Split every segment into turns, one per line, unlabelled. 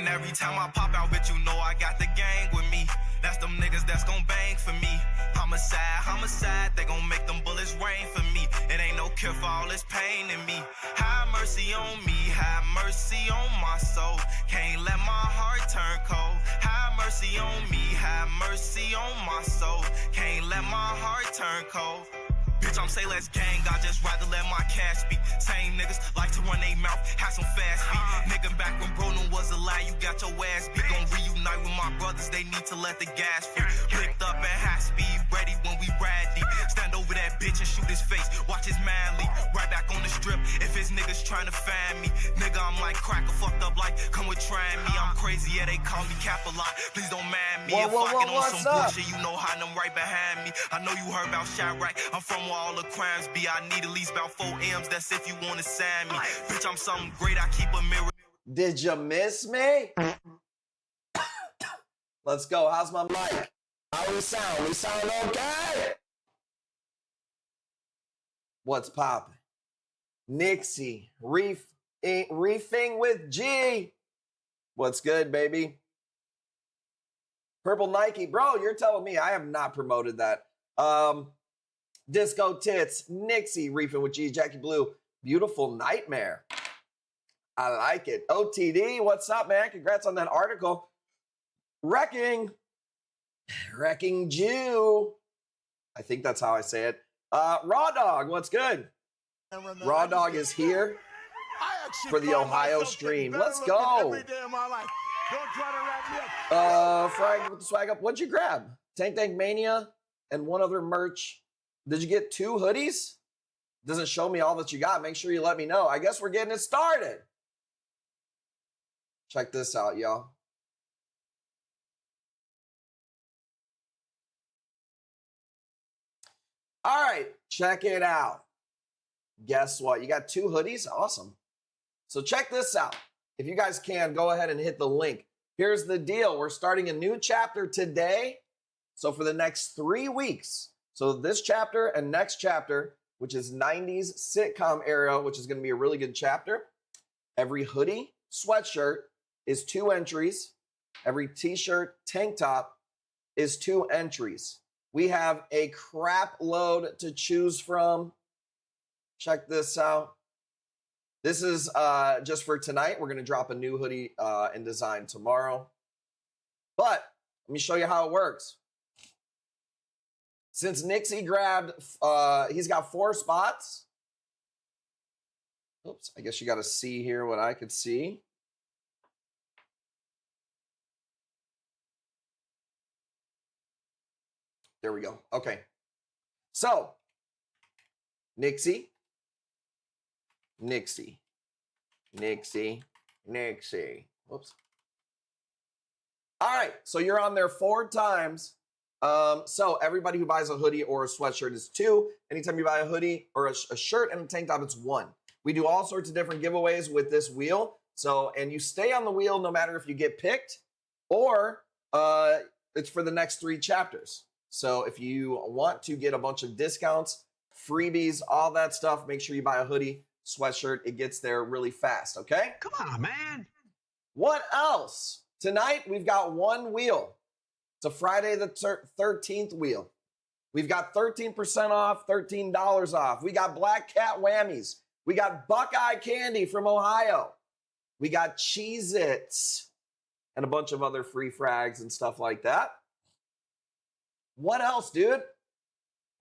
And every time I pop out, bitch, you know I got the gang with me. That's them niggas that's gon' bang for me. Homicide, they gon' make them bullets rain for me. It ain't no cure for all this pain in me. Have mercy on me, have mercy on my soul. Can't let my heart turn cold. Have mercy on me, have mercy on my soul. Can't let my heart turn cold. Bitch, I'm say less gang, I just rather let my cash speak. Same niggas like to run they mouth, have some fast feet. Nigga, back when Bruno was alive, you got your ass beat. Gon' reunite with my brothers, they need to let the gas free. Flipped up at high speed, ready when we ride deep. Stand over that bitch and shoot his face, watch his man leap. Right back on the strip, if his niggas trying to find me. Nigga, I'm like cracker, fucked up like, come with trying me. I'm crazy, yeah, they call me Cap a lot. Please don't mind me. If I get on some bullshit, you know how them right behind me. I know you heard about Chirac, I'm from where all the crimes be. I need at least about 4 M's, that's if you wanna sign me. Bitch, I'm something great, I keep a mirror.
Did you miss me? Let's go. How's my mic? How we sound? We sound okay? What's poppin'? Nixie, Reefing with G. What's good, baby? Purple Nike. Bro, you're telling me I have not promoted that. Disco Tits, Nixie, Reefing with G, Jackie Blue, Beautiful Nightmare. I like it. OTD, what's up, man? Congrats on that article. Wrecking Jew. I think that's how I say it. Raw Dog, what's good? Raw Dog is here for the Ohio stream. Let's go. Frag with the swag up. What'd you grab? Tank Mania and one other merch. Did you get 2 hoodies? Doesn't show me all that you got. Make sure you let me know. I guess we're getting it started. Check this out, y'all. All right, check it out. Guess what? You got 2 hoodies? Awesome. So check this out. If you guys can, go ahead and hit the link. Here's the deal. We're starting a new chapter today. So for the next 3 weeks, so this chapter and next chapter, which is 90s sitcom era, which is going to be a really good chapter. Every hoodie, sweatshirt is 2 entries. Every t-shirt, tank top is 2 entries. We have a crap load to choose from. Check this out. This is just for tonight. We're going to drop a new hoodie and design tomorrow. But let me show you how it works. Since Nixie grabbed, he's got 4 spots. Oops, I guess you got to see here what I could see. There we go. Okay. So, Nixie. Whoops. All right, so you're on there 4 times. So everybody who buys a hoodie or a sweatshirt is 2. Anytime you buy a hoodie or a shirt and a tank top, it's 1. We do all sorts of different giveaways with this wheel. So, and you stay on the wheel no matter if you get picked or it's for the next 3 chapters. So if you want to get a bunch of discounts, freebies, all that stuff, make sure you buy a hoodie, sweatshirt. It gets there really fast, okay?
Come on, man.
What else? Tonight, we've got 1 wheel. It's a Friday the 13th wheel. We've got 13% off, $13 off. We got Black Cat Whammies. We got Buckeye Candy from Ohio. We got Cheez-Its and a bunch of other free frags and stuff like that. What else, dude?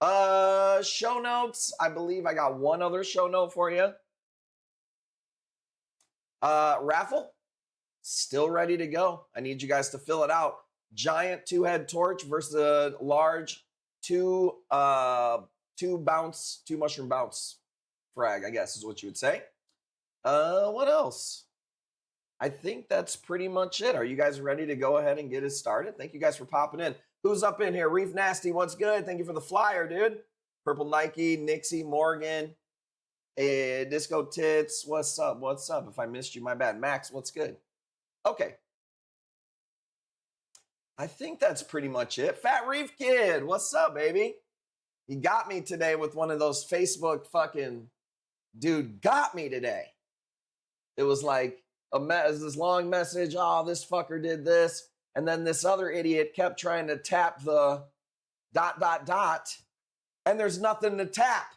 Show notes. I believe I got 1 other show note for you. Raffle. Still ready to go. I need you guys to fill it out. Giant 2-head torch versus a large 2 mushroom bounce frag, I guess is what you would say. What else? I think that's pretty much it. Are you guys ready to go ahead and get it started? Thank you guys for popping in. Who's up in here? Reef Nasty, what's good? Thank you for the flyer, dude. Purple Nike, Nixie, Morgan, Disco Tits, what's up? What's up? If I missed you, my bad. Max, what's good? Okay. I think that's pretty much it. Fat Reef Kid, what's up, baby? You got me today with one of those Facebook fucking, dude, got me today. It was like, this long message. Oh, this fucker did this. And then this other idiot kept trying to tap the ... And there's nothing to tap.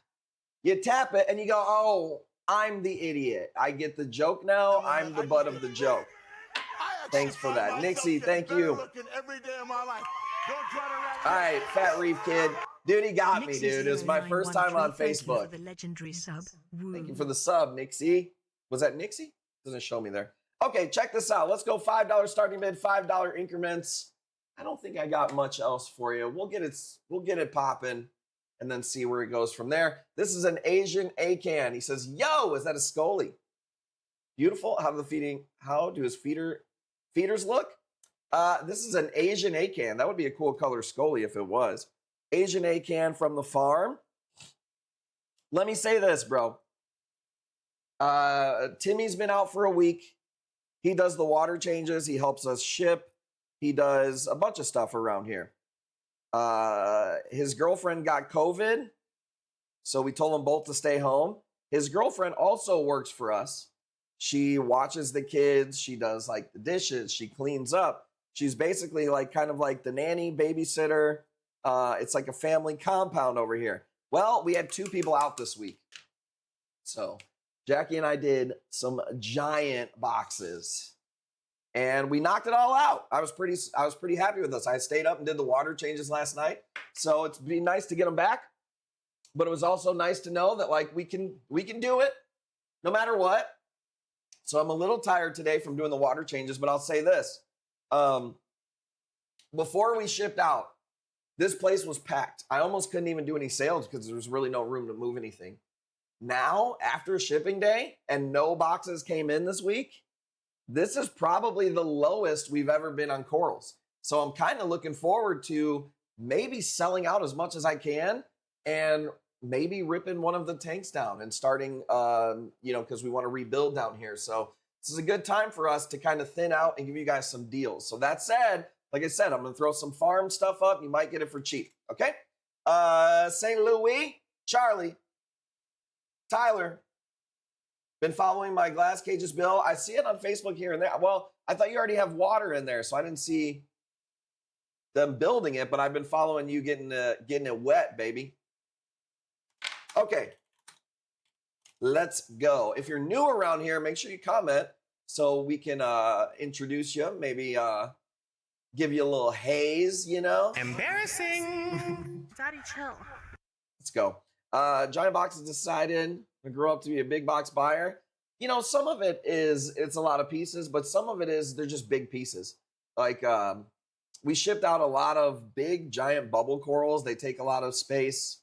You tap it and you go, oh, I'm the idiot. I get the joke now. I'm the butt of the joke. Thanks for that. Nixie, thank you. All right, Fat Reef Kid. Dude, he got me, dude. It was my first time on Facebook.
The legendary sub.
Thank you for the sub, Nixie. Was that Nixie? Doesn't show me there. Okay, check this out. Let's go $5 starting bid, $5 increments. I don't think I got much else for you. We'll get it popping and then see where it goes from there. This is an Asian A-can. He says, yo, is that a Scully? Beautiful. How do his feeders look? This is an Asian A-can. That would be a cool color Scully if it was. Asian A-can from the farm. Let me say this, bro. Timmy's been out for a week. He does the water changes. He helps us ship. He does a bunch of stuff around here. His girlfriend got COVID, so we told them both to stay home. His girlfriend also works for us. She watches the kids. She does like the dishes. She cleans up. She's basically like kind of like the nanny, babysitter. It's like a family compound over here. Well, we had 2 people out this week. So Jackie and I did some giant boxes. And we knocked it all out. I was pretty happy with us. I stayed up and did the water changes last night. So it's been nice to get them back. But it was also nice to know that like we can do it no matter what. So I'm a little tired today from doing the water changes, but I'll say this. Before we shipped out, this place was packed. I almost couldn't even do any sales because there was really no room to move anything. Now, after shipping day and no boxes came in this week, this is probably the lowest we've ever been on corals. So I'm kind of looking forward to maybe selling out as much as I can and maybe ripping one of the tanks down and starting, because we want to rebuild down here. So this is a good time for us to kind of thin out and give you guys some deals. So that said, like I said, I'm going to throw some farm stuff up. You might get it for cheap. Okay. St. Louis, Charlie, Tyler, been following my glass cages, Bill. I see it on Facebook here and there. Well, I thought you already have water in there, so I didn't see them building it, but I've been following you getting it wet, baby. Okay, let's go. If you're new around here, make sure you comment so we can introduce you, maybe give you a little haze, you know?
Embarrassing. Daddy, chill.
Let's go. Giant Box has decided to grow up to be a big box buyer. You know, some of it is, it's a lot of pieces, but some of it is, they're just big pieces. Like, we shipped out a lot of big, giant bubble corals. They take a lot of space.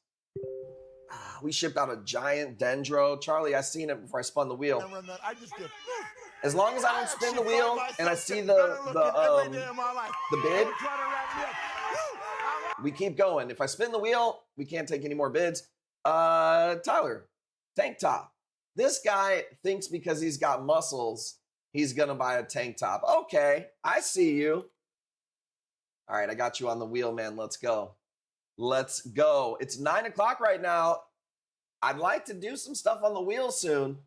We shipped out a giant dendro. Charlie, I seen it before I spun the wheel. As long as I don't spin the wheel and I see the bid, we keep going. If I spin the wheel, we can't take any more bids. Tyler, tank top. This guy thinks because he's got muscles, he's gonna buy a tank top. Okay, I see you. All right, I got you on the wheel, man. Let's go. Let's go. It's 9 o'clock right now. I'd like to do some stuff on the wheel soon.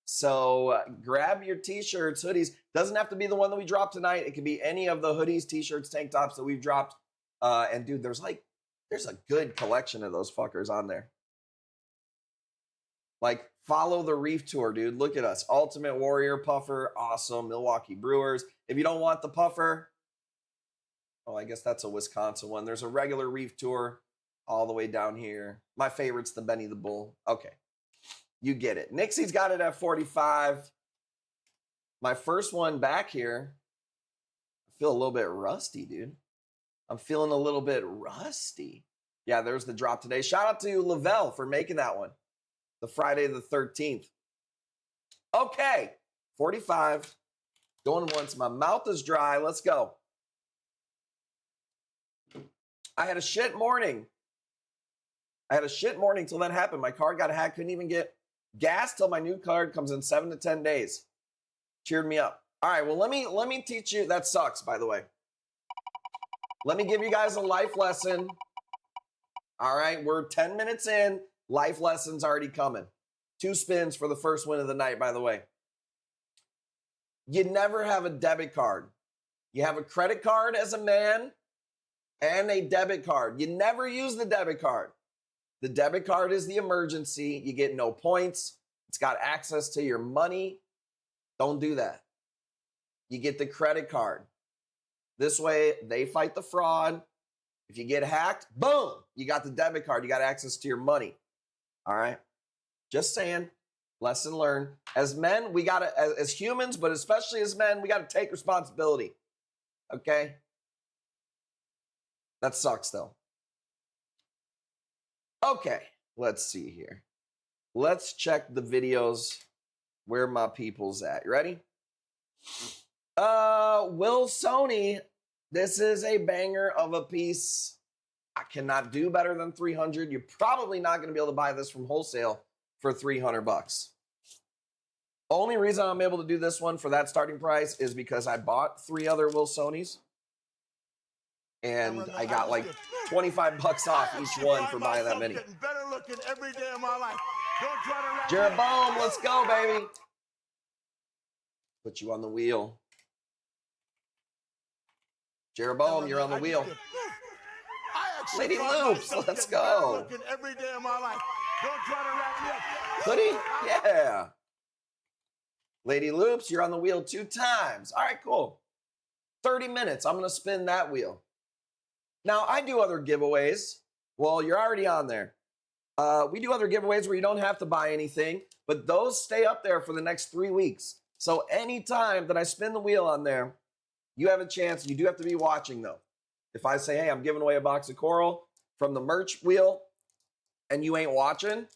So grab your t-shirts, hoodies. Doesn't have to be the one that we dropped tonight. It could be any of the hoodies, t-shirts, tank tops that we've dropped. And dude, there's a good collection of those fuckers on there. Like, follow the Reef tour, dude. Look at us. Ultimate Warrior, Puffer, awesome. Milwaukee Brewers. If you don't want the Puffer, oh, I guess that's a Wisconsin one. There's a regular Reef tour all the way down here. My favorite's the Benny the Bull. Okay. You get it. Nixie's got it at 45. My first one back here. I feel a little bit rusty, dude. I'm feeling a little bit rusty. Yeah, there's the drop today. Shout out to Lavelle for making that one. The Friday the 13th. Okay, 45. Going once. My mouth is dry. Let's go. I had a shit morning. Till that happened. My card got hacked. Couldn't even get gas till my new card comes in 7 to 10 days. Cheered me up. All right, well, let me teach you. That sucks, by the way. Let me give you guys a life lesson. All right, we're 10 minutes in. Life lessons already coming. 2 spins for the first win of the night, by the way. you never have a debit card. You have a credit card as a man and a debit card. You never use the debit card. The debit card is the emergency. You get no points. It's got access to your money. Don't do that. You get the credit card. This way, they fight the fraud. If you get hacked, boom, you got the debit card. You got access to your money. All right? Just saying. Lesson learned. As men, we got to, as humans, but especially as men, we got to take responsibility. Okay? That sucks, though. Okay, let's see here. Let's check the videos where my people's at. You ready? Will Sony, this is a banger of a piece. I cannot do better than 300. You're probably not going to be able to buy this from wholesale for 300 bucks. Only reason I'm able to do this one for that starting price is because I bought 3 other Will Sonys. And I got like 25 bucks off each one for buying that many.
Better looking every day of my life. Don't try to wrap
Jeroboam, let's go, baby. Put you on the wheel. Jeroboam, you're on the wheel. Lady Loops, let's go.
Every day of my life. Don't try to wrap me up.
Hoodie? Yeah. Lady Loops, you're on the wheel 2 times. All right, cool. 30 minutes. I'm going to spin that wheel. Now, I do other giveaways. Well, you're already on there. We do other giveaways where you don't have to buy anything, but those stay up there for the next 3 weeks. So anytime that I spin the wheel on there, you have a chance. You do have to be watching, though. If I say, hey, I'm giving away a box of coral from the merch wheel, and you ain't watching,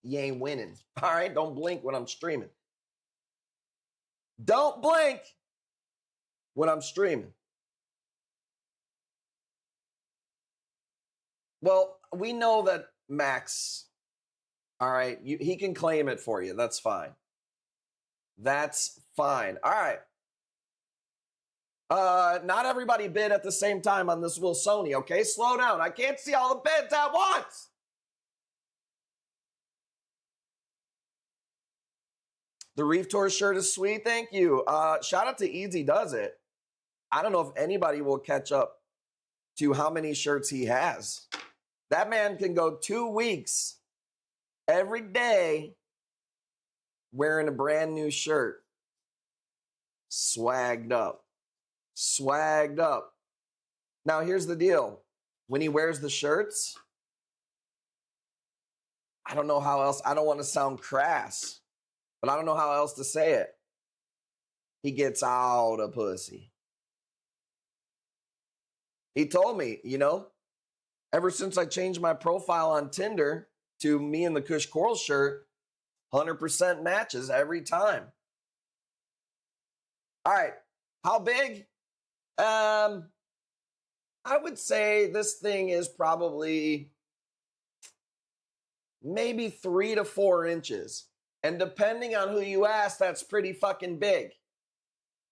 you ain't winning. All right? Don't blink when I'm streaming. Don't blink when I'm streaming. Well, we know that Max, all right, he can claim it for you. That's fine. That's fine. All right. Not everybody bid at the same time on this Will Sony, okay? Slow down. I can't see all the bids at once. The Reef Tour shirt is sweet. Thank you. Shout out to Easy Does It. I don't know if anybody will catch up to how many shirts he has. That man can go 2 weeks every day wearing a brand new shirt. Swagged up. Swagged up. Now, here's the deal. When he wears the shirts, I don't know how else. I don't want to sound crass, but I don't know how else to say it. He gets all the pussy. He told me, you know, ever since I changed my profile on Tinder to me in the Kush Coral shirt, 100% matches every time. All right, how big? I would say this thing is probably maybe 3 to 4 inches. And depending on who you ask, that's pretty fucking big.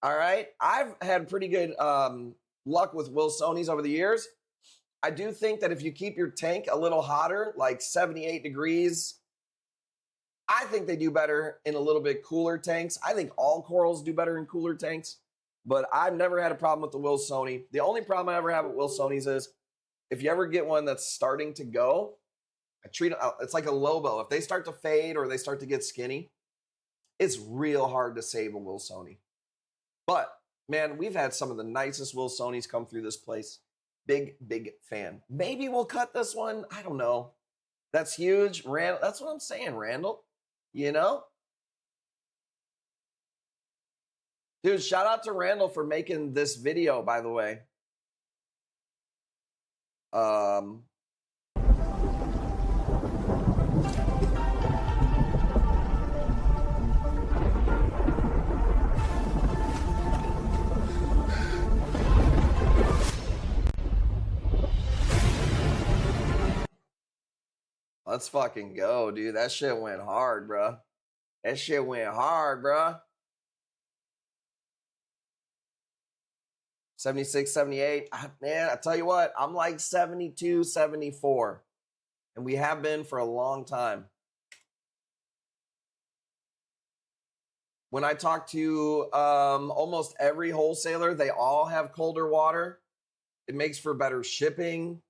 All right, I've had pretty good luck with Will Sonys over the years. I do think that if you keep your tank a little hotter, like 78 degrees, I think they do better in a little bit cooler tanks. I think all corals do better in cooler tanks, but I've never had a problem with the Will Sony. The only problem I ever have with Will Sonys is if you ever get one that's starting to go, I treat it, it's like a Lobo. If they start to fade or they start to get skinny, it's real hard to save a Will Sony. But man, we've had some of the nicest Will Sonys come through this place. Big, big fan. Maybe we'll cut this one. I don't know. That's huge. That's what I'm saying, Randall. You know? Dude, shout out to Randall for making this video, by the way. Let's fucking go, dude. That shit went hard, bro. That shit went hard, bro. 76, 78. Man, I tell you what, I'm like 72, 74. And we have been for a long time. When I talk to almost every wholesaler, they all have colder water. It makes for better shipping.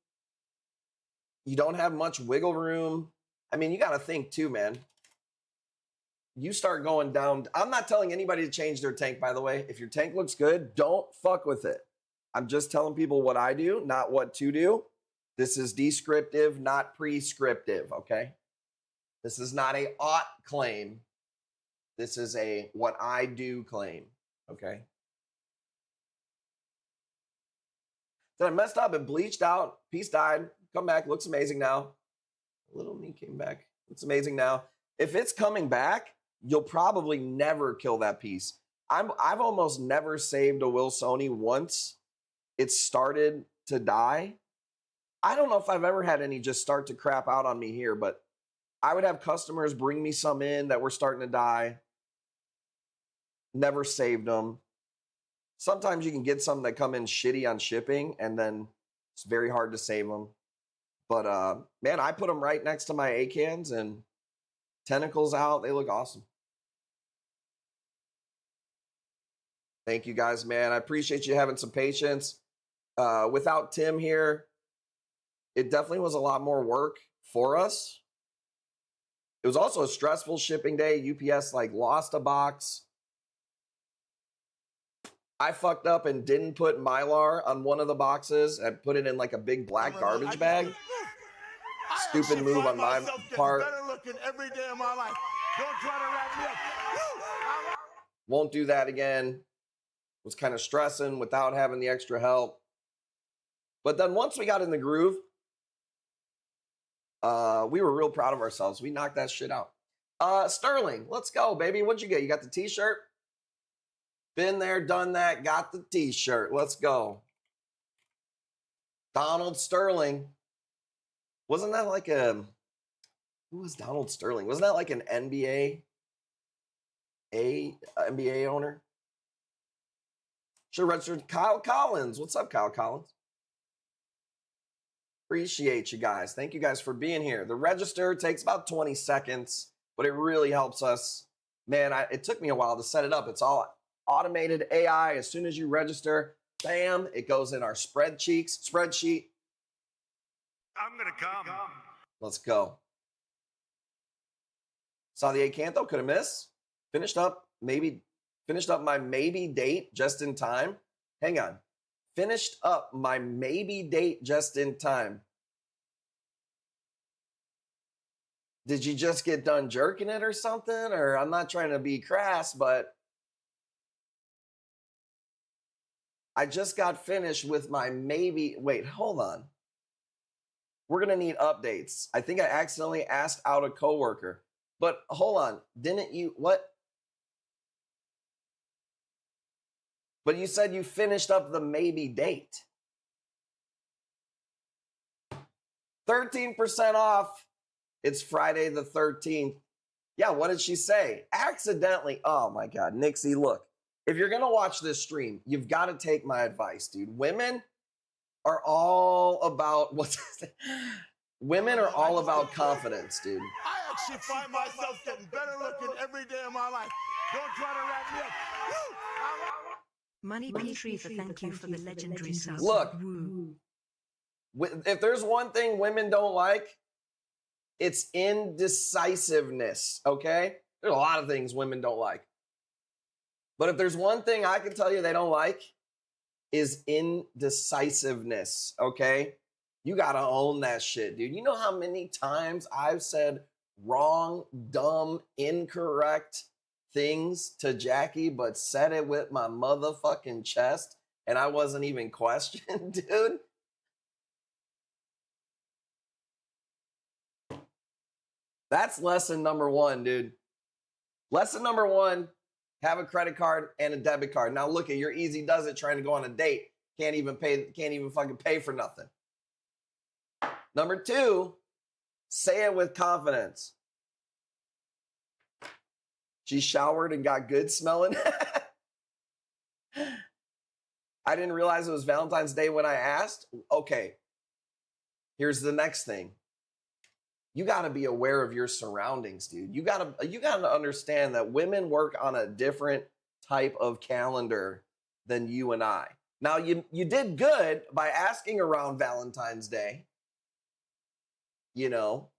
You don't have much wiggle room. I mean, you got to think too, man. You start going down. I'm not telling anybody to change their tank, by the way. If your tank looks good, don't fuck with it. I'm just telling people what I do, not what to do. This is descriptive, not prescriptive, okay? This is not a ought claim. This is a what I do claim, okay? Then I messed up and bleached out. Piece died. Come back. Looks amazing now. Little me came back. Looks amazing now. If it's coming back, you'll probably never kill that piece. I've almost never saved a Wilsoni once it started to die. I don't know if I've ever had any just start to crap out on me here, but I would have customers bring me some in that were starting to die. Never saved them. Sometimes you can get some that come in shitty on shipping, and then it's very hard to save them. But man, I put them right next to my A-cans and tentacles out. They look awesome. Thank you guys, man. I appreciate you having some patience. Without Tim here, it definitely was a lot more work for us. It was also a stressful shipping day. UPS like lost a box. I fucked up and didn't put Mylar on one of the boxes and put it in like a big black garbage bag. Stupid move on my part.
Better looking every day of my life. Don't try to wrap me up.
Won't do that again. Was kind of stressing without having the extra help. But then once we got in the groove, we were real proud of ourselves. We knocked that shit out. Sterling, let's go, baby. What'd you get? You got the t-shirt? Been there, done that, got the t-shirt. Let's go. Donald Sterling. Wasn't that like a... Who was Donald Sterling? Wasn't that like an NBA owner? Should have registered Kyle Collins. What's up, Kyle Collins? Appreciate you guys. Thank you guys for being here. The register takes about 20 seconds, but it really helps us. Man, it took me a while to set it up. It's all automated AI. As soon as you register, bam, it goes in our spreadsheet.
I'm gonna come.
Let's go. Saw the Acantho, could have missed. Finished up my maybe date just in time. Hang on. Finished up my maybe date just in time. Did you just get done jerking it or something? Or I'm not trying to be crass, but I just got finished with my maybe. Wait, hold on. We're going to need updates. I think I accidentally asked out a coworker. But hold on. Didn't you? What? But you said you finished up the maybe date. 13% off. It's Friday the 13th. Yeah, what did she say? Accidentally. Oh my God. Nixie, look. If you're going to watch this stream, you've got to take my advice, dude. Women are all about women are all about confidence, dude.
I actually find myself getting better looking every day of my life. Don't try to wrap me up.
Money Petrie for thank you for the legendary sub.
Look,
Woo.
if there's one thing women don't like, it's indecisiveness, okay? There's a lot of things women don't like. But if there's one thing I can tell you they don't like, is indecisiveness, okay? You gotta own that shit, dude. You know how many times I've said wrong, dumb, incorrect things to Jackie, but said it with my motherfucking chest, and I wasn't even questioned, dude? That's lesson number one, dude. Lesson number one, have a credit card and a debit card. Now look at your easy does it trying to go on a date. Can't even fucking pay for nothing. Number two, say it with confidence. She showered and got good smelling. I didn't realize it was Valentine's Day when I asked. Okay, here's the next thing. You got to be aware of your surroundings, dude. You got to understand that women work on a different type of calendar than you and I. Now, you did good by asking around Valentine's Day, you know,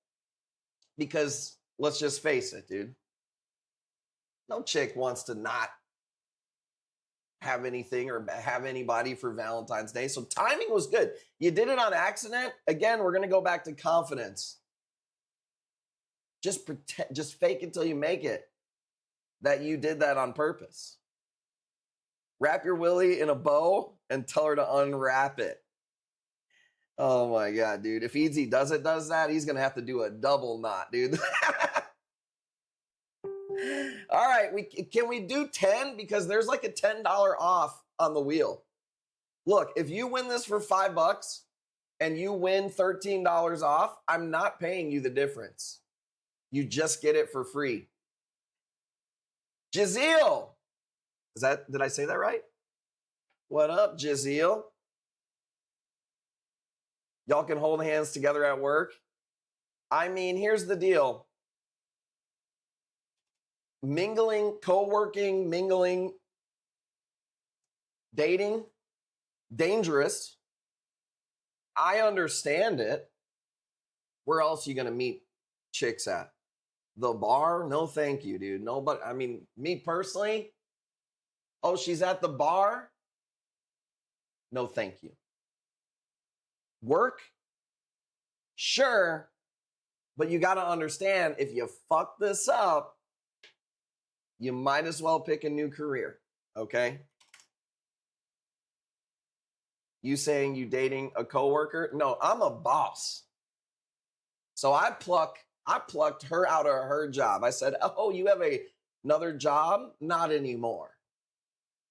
because let's just face it, dude. No chick wants to not have anything or have anybody for Valentine's Day. So timing was good. You did it on accident. Again, we're going to go back to confidence. Just pretend, just fake it till you make it that you did that on purpose. Wrap your willy in a bow and tell her to unwrap it. Oh my God, dude. If Easy does that, he's going to have to do a double knot, dude. All right, can we do 10? Because there's like a $10 off on the wheel. Look, if you win this for $5 and you win $13 off, I'm not paying you the difference. You just get it for free. Jazeel. Did I say that right? What up, Jazeel? Y'all can hold hands together at work. I mean, here's the deal. Mingling, co-working, dating, dangerous. I understand it. Where else are you going to meet chicks at? The bar? No, thank you, dude. Nobody. I mean, me personally. Oh, she's at the bar? No, thank you. Work? Sure. But you got to understand, if you fuck this up, you might as well pick a new career, okay? You saying you dating a coworker? No, I'm a boss. So I plucked her out of her job. I said, oh, you have another job? Not anymore.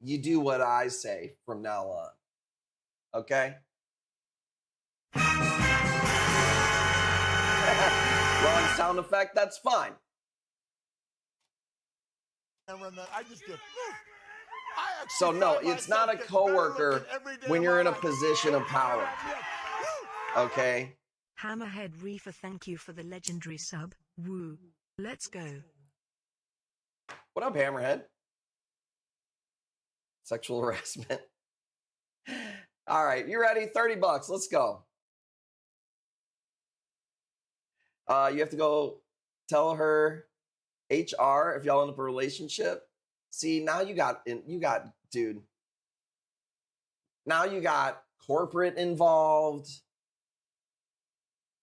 You do what I say from now on. Okay? Wrong sound effect, that's fine. So no, it's not a coworker when you're in a position of power. Okay?
Hammerhead Reefer, thank you for the legendary sub. Woo. Let's go.
What up, Hammerhead? Sexual harassment. All right, you ready? $30. Let's go. You have to go tell her HR if y'all end up a relationship. See, now you got, dude. Now you got corporate involved.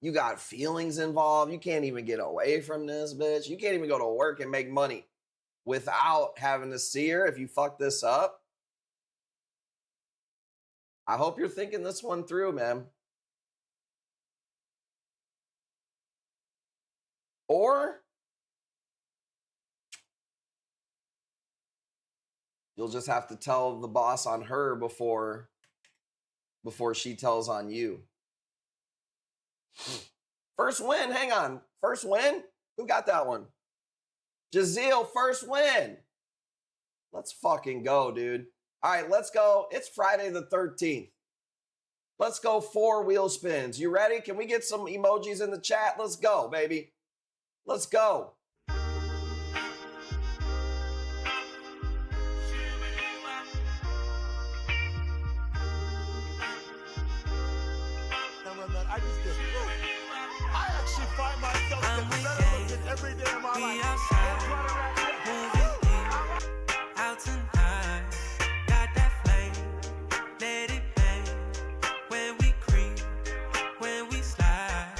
You got feelings involved. You can't even get away from this bitch. You can't even go to work and make money without having to see her if you fuck this up. I hope you're thinking this one through, man. Or you'll just have to tell the boss on her before she tells on you. First win, hang on. First win? Who got that one? Jazeel, first win. Let's fucking go, dude. All right, let's go. It's Friday the 13th. Let's go 4 wheel spins. You ready? Can we get some emojis in the chat? Let's go, baby. Let's go.
I actually find myself getting better looking every day of my life. Don't try to wrap me up.
Out tonight, got that flame, let it bang. When we creep, when we slide,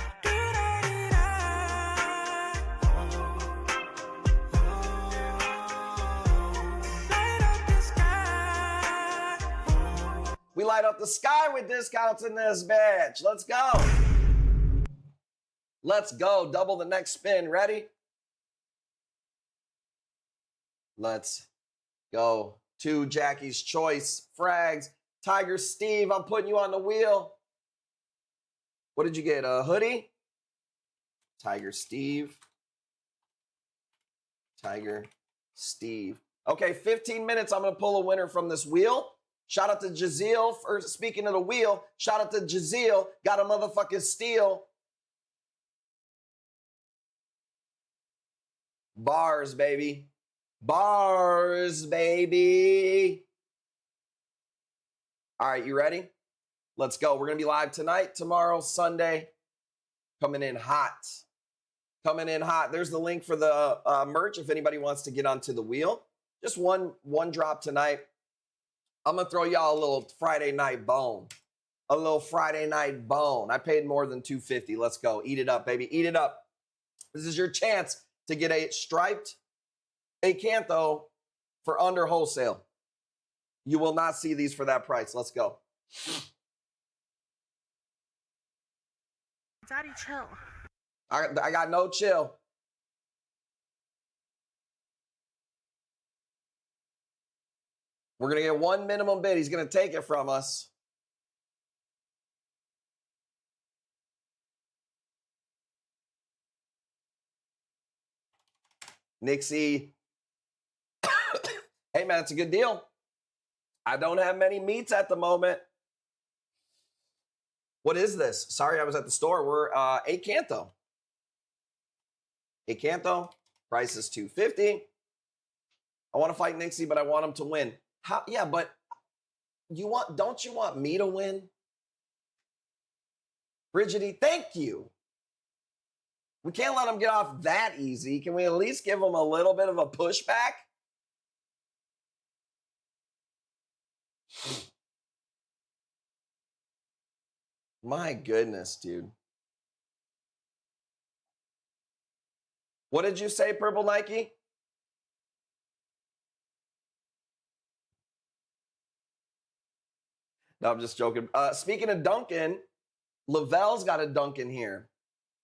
light up the sky.
We light up the sky with discounts in this bitch. Let's go. Let's go. Double the next spin. Ready? Let's go. 2 Jackie's Choice frags. Tiger Steve, I'm putting you on the wheel. What did you get? A hoodie? Tiger Steve. Tiger Steve. Okay, 15 minutes. I'm going to pull a winner from this wheel. Shout out to Jazeel. Speaking of the wheel, shout out to Jazeel. Got a motherfucking steal. Bars, baby. Bars, baby. All right, you ready? Let's go. We're going to be live tonight, tomorrow, Sunday. Coming in hot. Coming in hot. There's the link for the merch if anybody wants to get onto the wheel. Just one drop tonight. I'm going to throw y'all a little Friday night bone. A little Friday night bone. I paid more than $250. Let's go. Eat it up, baby. Eat it up. This is your chance to get a striped Acantho for under wholesale. You will not see these for that price. Let's go.
Daddy, chill.
I got no chill. We're going to get one minimum bid. He's going to take it from us. Nixie. Hey, man, it's a good deal. I don't have many meats at the moment. What is this? Sorry, I was at the store. We're Acantho. Acantho. Price is $250. I want to fight Nixie, but I want him to win. How? Yeah, but don't you want me to win? Brigidi, thank you. We can't let him get off that easy. Can we at least give him a little bit of a pushback? My goodness, dude. What did you say, Purple Nike? No, I'm just joking. Speaking of Duncan, Lavelle's got a Duncan here.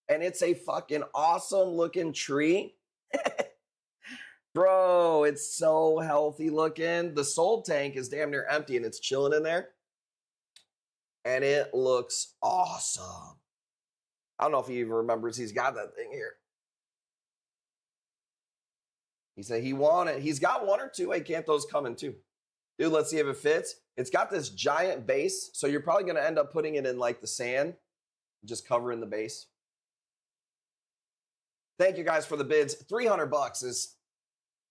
And it's a fucking awesome looking tree. Bro, it's so healthy looking. The soul tank is damn near empty and it's chilling in there. And it looks awesome. I don't know if he even remembers he's got that thing here. He said he wanted, he's got one or two Acanthos coming too. Dude, let's see if it fits. It's got this giant base, so you're probably going to end up putting it in like the sand, just covering the base. Thank you guys for the bids. $300 is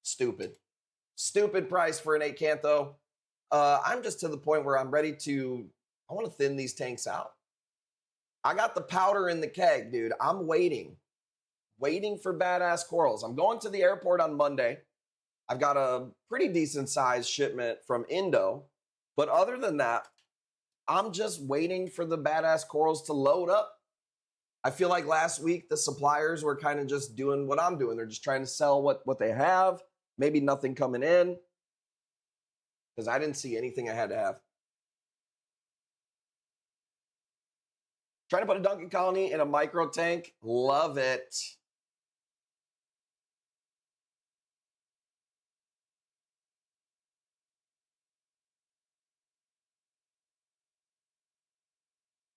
stupid. Stupid price for an Acantho. I'm just to the point where I'm ready to, I want to thin these tanks out. I got the powder in the keg, dude. I'm waiting for badass corals. I'm going to the airport on Monday. I've got a pretty decent sized shipment from Indo. But other than that, I'm just waiting for the badass corals to load up. I feel like last week the suppliers were kind of just doing what I'm doing. They're just trying to sell what they have. Maybe nothing coming in. Because I didn't see anything I had to have. Trying to put a Duncan colony in a micro tank. Love it.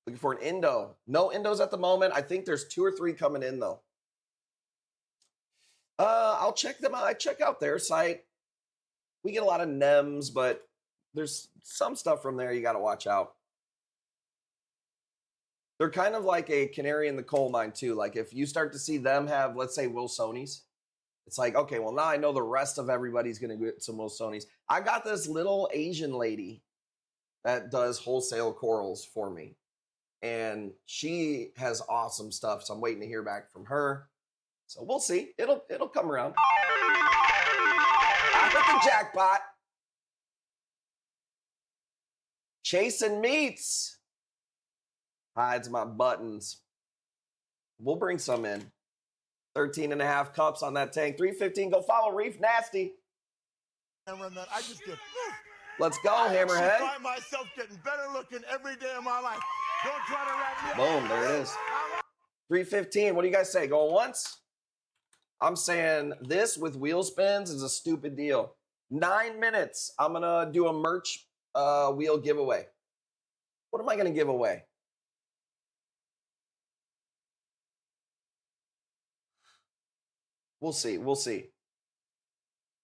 Looking for an Indo. No Indos at the moment. I think there's 2 or 3 coming in though. I'll check them out. I check out their site. We get a lot of NEMs, but there's some stuff from there you got to watch out. They're kind of like a canary in the coal mine too. Like if you start to see them have, let's say, Wilsoni's, it's like, okay, well now I know the rest of everybody's going to get some Wilsoni's. I got this little Asian lady that does wholesale corals for me. And she has awesome stuff. So I'm waiting to hear back from her. So we'll see. It'll come around. I hit the jackpot. Chasing meats. Hides my buttons. We'll bring some in. 13.5 cups on that tank. 315. Go follow Reef Nasty.
Cameraman, I just get.
Let's go,
I
Hammerhead.
find myself getting better looking every day of my life. Don't try to wrap me up.
Boom, there it is. 315. What do you guys say? Going once? I'm saying this with wheel spins is a stupid deal. 9 minutes. I'm going to do a merch wheel giveaway. What am I going to give away? We'll see. We'll see.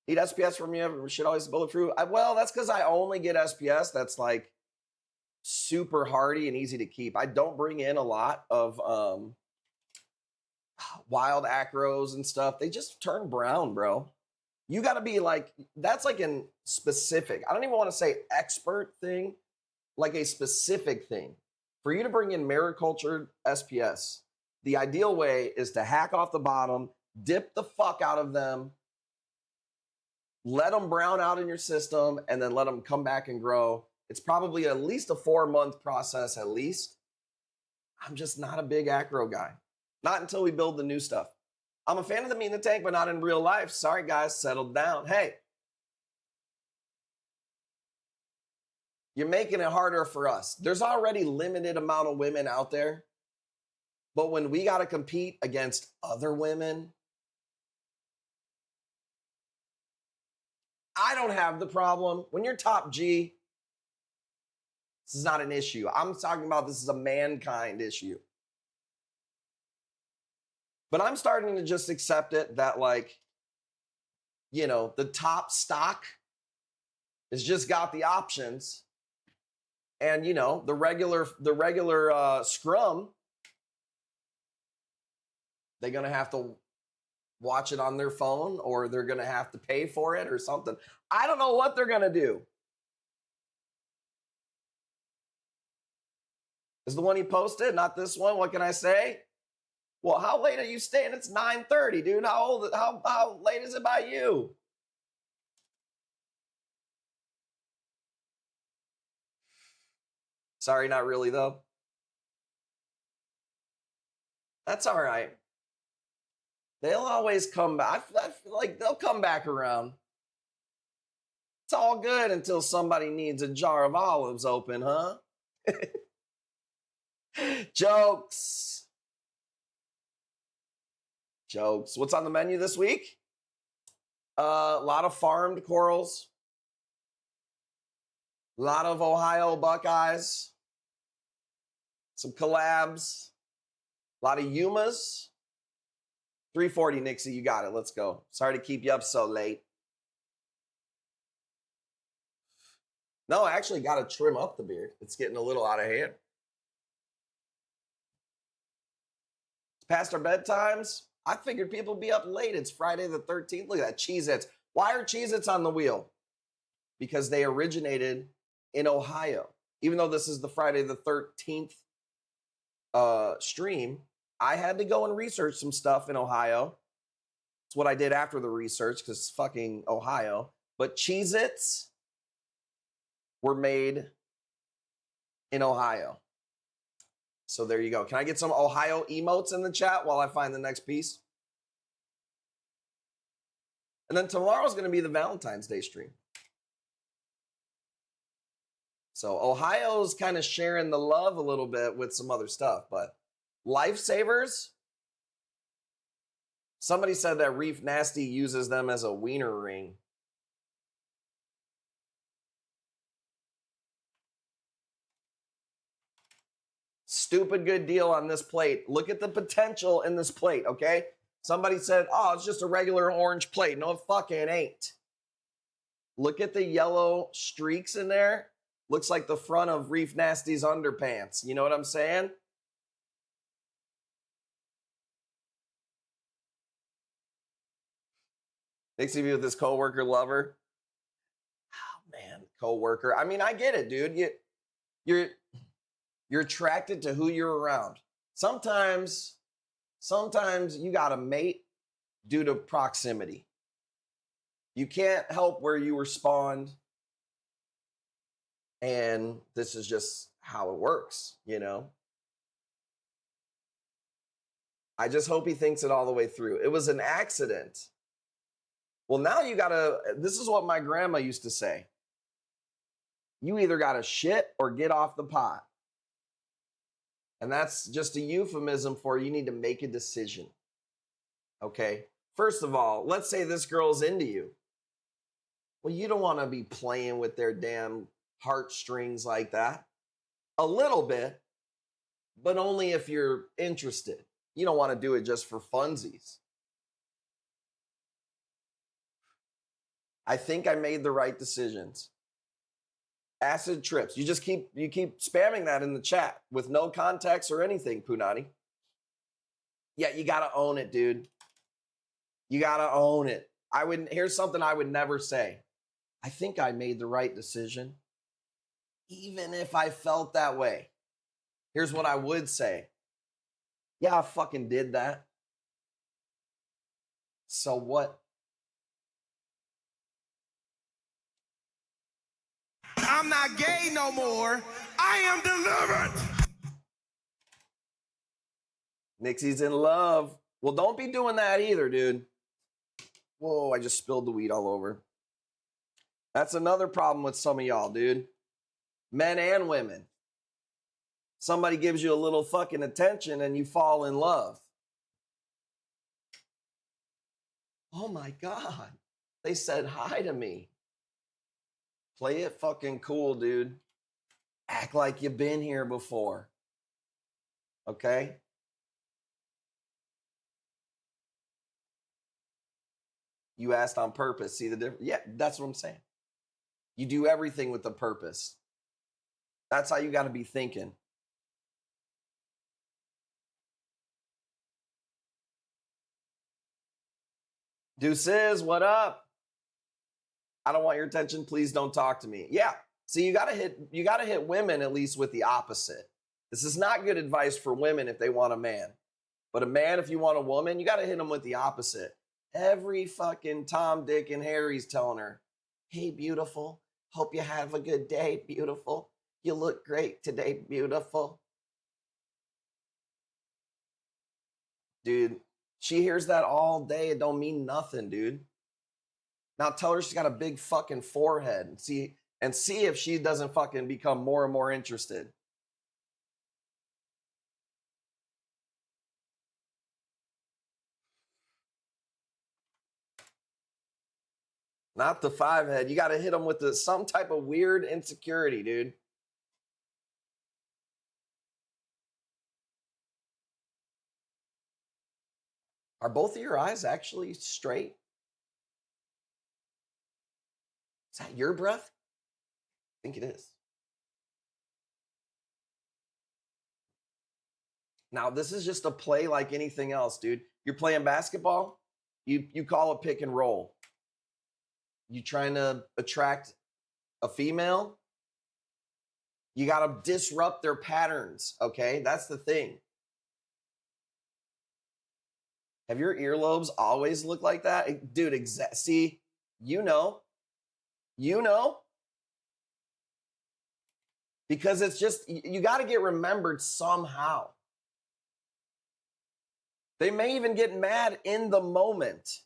Need SPS from you. Should always bulletproof. Well, that's because I only get SPS. That's like super hardy and easy to keep. I don't bring in a lot of wild acros and stuff, they just turn brown, bro. You got to be like, that's like a specific, I don't even want to say expert thing, like a specific thing. For you to bring in maricultured SPS, the ideal way is to hack off the bottom, dip the fuck out of them, let them brown out in your system, and then let them come back and grow. It's probably at least a 4-month process at least. I'm just not a big acro guy. Not until we build the new stuff. I'm a fan of the meat in the tank, but not in real life. Sorry, guys, settled down. Hey, you're making it harder for us. There's already limited amount of women out there. But when we got to compete against other women, I don't have the problem. When you're top G, this is not an issue. I'm talking about this is a mankind issue. But I'm starting to just accept it that, like, you know, the top stock has just got the options. And, you know, the regular scrum, they're going to have to watch it on their phone, or they're going to have to pay for it or something. I don't know what they're going to do. Is the one he posted, not this one? What can I say? Well, how late are you staying? It's 9:30, dude. How late is it by you? Sorry, not really, though. That's all right. They'll always come back. I feel like they'll come back around. It's all good until somebody needs a jar of olives open, huh? Jokes. What's on the menu this week? A lot of farmed corals. A lot of Ohio Buckeyes. Some collabs. A lot of Yumas. 340, Nixie, you got it. Let's go. Sorry to keep you up so late. No, I actually got to trim up the beard. It's getting a little out of hand. It's past our bedtimes. I figured people would be up late. It's Friday the 13th. Look at that, Cheez-Its. Why are Cheez-Its on the wheel? Because they originated in Ohio. Even though this is the Friday the 13th stream, I had to go and research some stuff in Ohio. It's what I did after the research, because it's fucking Ohio. But Cheez-Its were made in Ohio. So there you go. Can I get some Ohio emotes in the chat while I find the next piece? And then tomorrow's going to be the Valentine's Day stream. So Ohio's kind of sharing the love a little bit with some other stuff, but lifesavers. Somebody said that Reef Nasty uses them as a wiener ring. Stupid good deal on this plate. Look at the potential in this plate, okay? Somebody said, oh, it's just a regular orange plate. No, it fucking ain't. Look at the yellow streaks in there. Looks like the front of Reef Nasty's underpants. You know what I'm saying? Makes me with this coworker lover. Oh man, coworker. I mean, I get it, dude. You're attracted to who you're around. Sometimes you gotta mate due to proximity. You can't help where you were spawned. And this is just how it works, you know? I just hope he thinks it all the way through. It was an accident. Well, now you gotta, this is what my grandma used to say. You either gotta shit or get off the pot. And that's just a euphemism for you need to make a decision. Okay? First of all, let's say this girl's into you. Well, you don't want to be playing with their damn heartstrings like that. A little bit, but only if you're interested. You don't want to do it just for funsies. I think I made the right decisions. Acid trips. You keep spamming that in the chat with no context or anything, Punani. Yeah, you got to own it, dude. You got to own it. Here's something I would never say. I think I made the right decision, even if I felt that way. Here's what I would say. Yeah, I fucking did that. So what?
I'm not gay no more. I am delivered.
Nixie's in love. Well, don't be doing that either, dude. Whoa, I just spilled the weed all over. That's another problem with some of y'all, dude. Men and women. Somebody gives you a little fucking attention and you fall in love. Oh my God. They said hi to me. Play it fucking cool, dude. Act like you've been here before. Okay? You asked on purpose. See the difference? Yeah, that's what I'm saying. You do everything with a purpose. That's how you got to be thinking. Deuces, what up? I don't want your attention. Please don't talk to me. Yeah. See, you gotta hit women at least with the opposite. This is not good advice for women if they want a man. But a man, if you want a woman, you gotta hit them with the opposite. Every fucking Tom, Dick, and Harry's telling her, hey, beautiful. Hope you have a good day, beautiful. You look great today, beautiful. Dude, she hears that all day. It don't mean nothing, dude. Now tell her she's got a big fucking forehead and see if she doesn't fucking become more and more interested. Not the 5 head. You got to hit them with some type of weird insecurity, dude. Are both of your eyes actually straight? Is that your breath? I think it is. Now, this is just a play like anything else, dude. You're playing basketball, you call a pick and roll. You trying to attract a female, you got to disrupt their patterns, okay? That's the thing. Have your earlobes always looked like that? Dude, see, you know. Because it's just, you got to get remembered somehow. They may even get mad in the moment,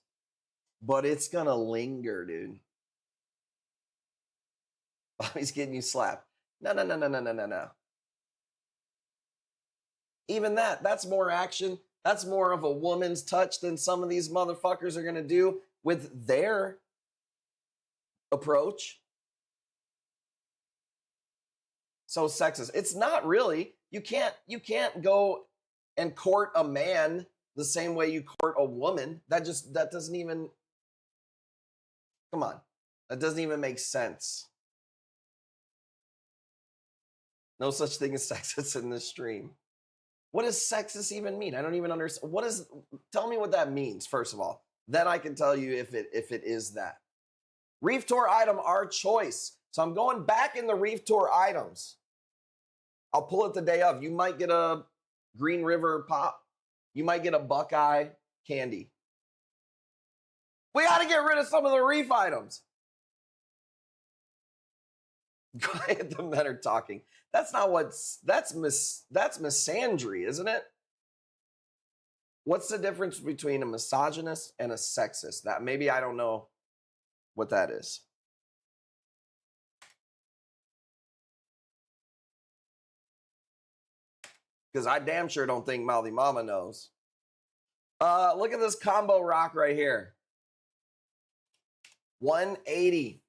but it's going to linger, dude. Oh, he's getting you slapped. No. Even that's more action. That's more of a woman's touch than some of these motherfuckers are going to do with their approach. So sexist. It's not really. You can't go and court a man the same way you court a woman. That doesn't even, come on. That doesn't even make sense. No such thing as sexist in this stream. What does sexist even mean? I don't even understand. Tell me what that means, first of all. Then I can tell you if it is that. Reef Tour item, our choice. So I'm going back in the Reef Tour items. I'll pull it the day of. You might get a Green River pop. You might get a Buckeye candy. We got to get rid of some of the Reef items. Quiet, the men are talking. That's misandry, isn't it? What's the difference between a misogynist and a sexist? That maybe I don't know what that is. Because I damn sure don't think Mouthy Mama knows. Look at this combo rock right here. 180.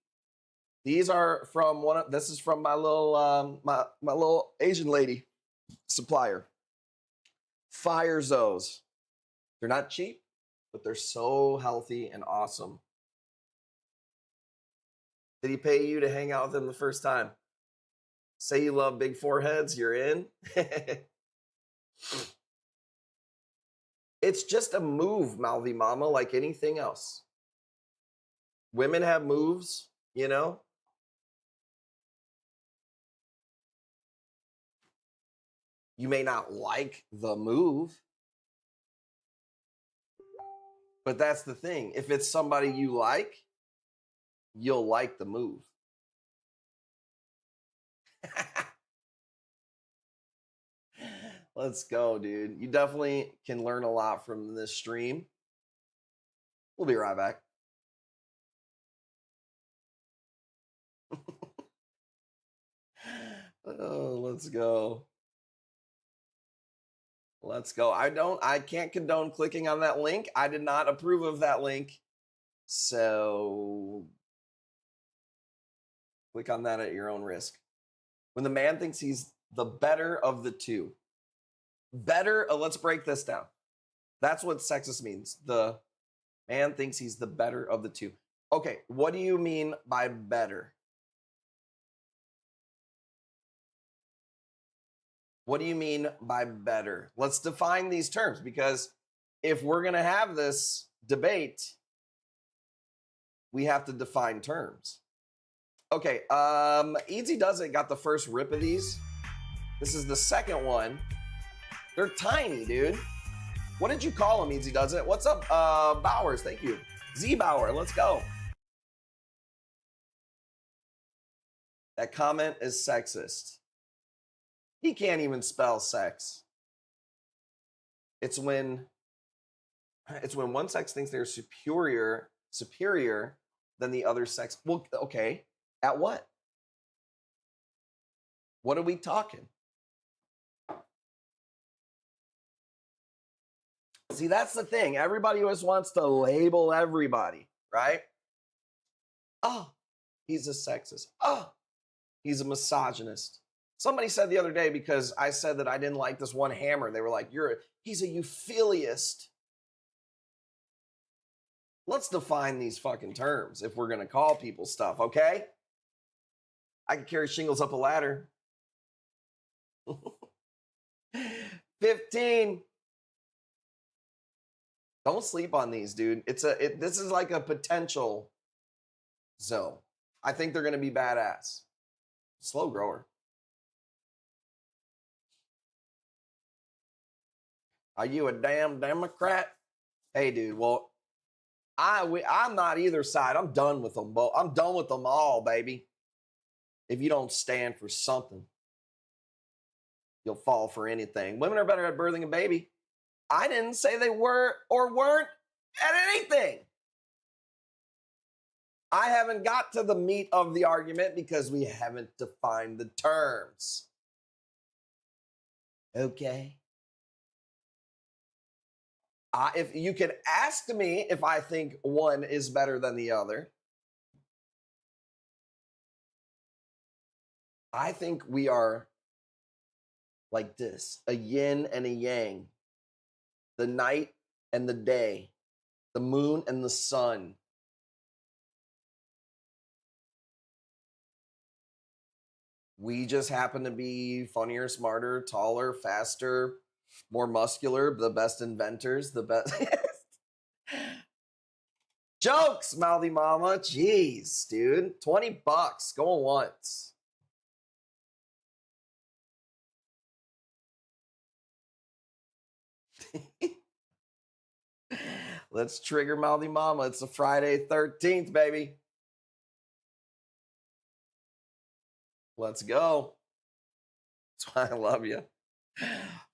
These are from this is from my little my little Asian lady supplier. Fire Zos. They're not cheap, but they're so healthy and awesome. Did he pay you to hang out with him the first time? Say you love big foreheads, you're in. It's just a move, Malvi Mama, like anything else. Women have moves, you know? You may not like the move, but that's the thing. If it's somebody you like, you'll like the move. Let's go, dude. You definitely can learn a lot from this stream. We'll be right back. Oh, let's go. Let's go. I can't condone clicking on that link. I did not approve of that link. So click on that at your own risk. When the man thinks he's the better of the two. Better, let's break this down. That's what sexist means. The man thinks he's the better of the two. Okay, what do you mean by better? What do you mean by better? Let's define these terms, because if we're going to have this debate, we have to define terms. Okay, Easy Does It got the first rip of these. This is the second one. They're tiny, dude. What did you call them, Easy Does It? What's up, Bowers? Thank you. Z Bauer, let's go. That comment is sexist. He can't even spell sex. It's when one sex thinks they're superior than the other sex. Well, okay, at what? What are we talking? See, that's the thing. Everybody always wants to label everybody, right? Oh, he's a sexist. Oh, he's a misogynist. Somebody said the other day, because I said that I didn't like this one hammer, they were like, he's a euphiliast. Let's define these fucking terms if we're going to call people stuff, okay? I can carry shingles up a ladder. 15. Don't sleep on these, dude. This is like a potential zone. I think they're going to be badass. Slow grower. Are you a damn Democrat? Hey, dude, well, I'm not either side. I'm done with them both. I'm done with them all, baby. If you don't stand for something, you'll fall for anything. Women are better at birthing a baby. I didn't say they were or weren't at anything. I haven't got to the meat of the argument because we haven't defined the terms. Okay. If you could ask me if I think one is better than the other, I think we are like this, a yin and a yang, the night and the day, the moon and the sun. We just happen to be funnier, smarter, taller, faster, more muscular, the best inventors, the best. Jokes, Mouthy Mama. Jeez, dude. $20 going once. Let's trigger Mouthy Mama. It's a Friday 13th, baby. Let's go. That's why I love you.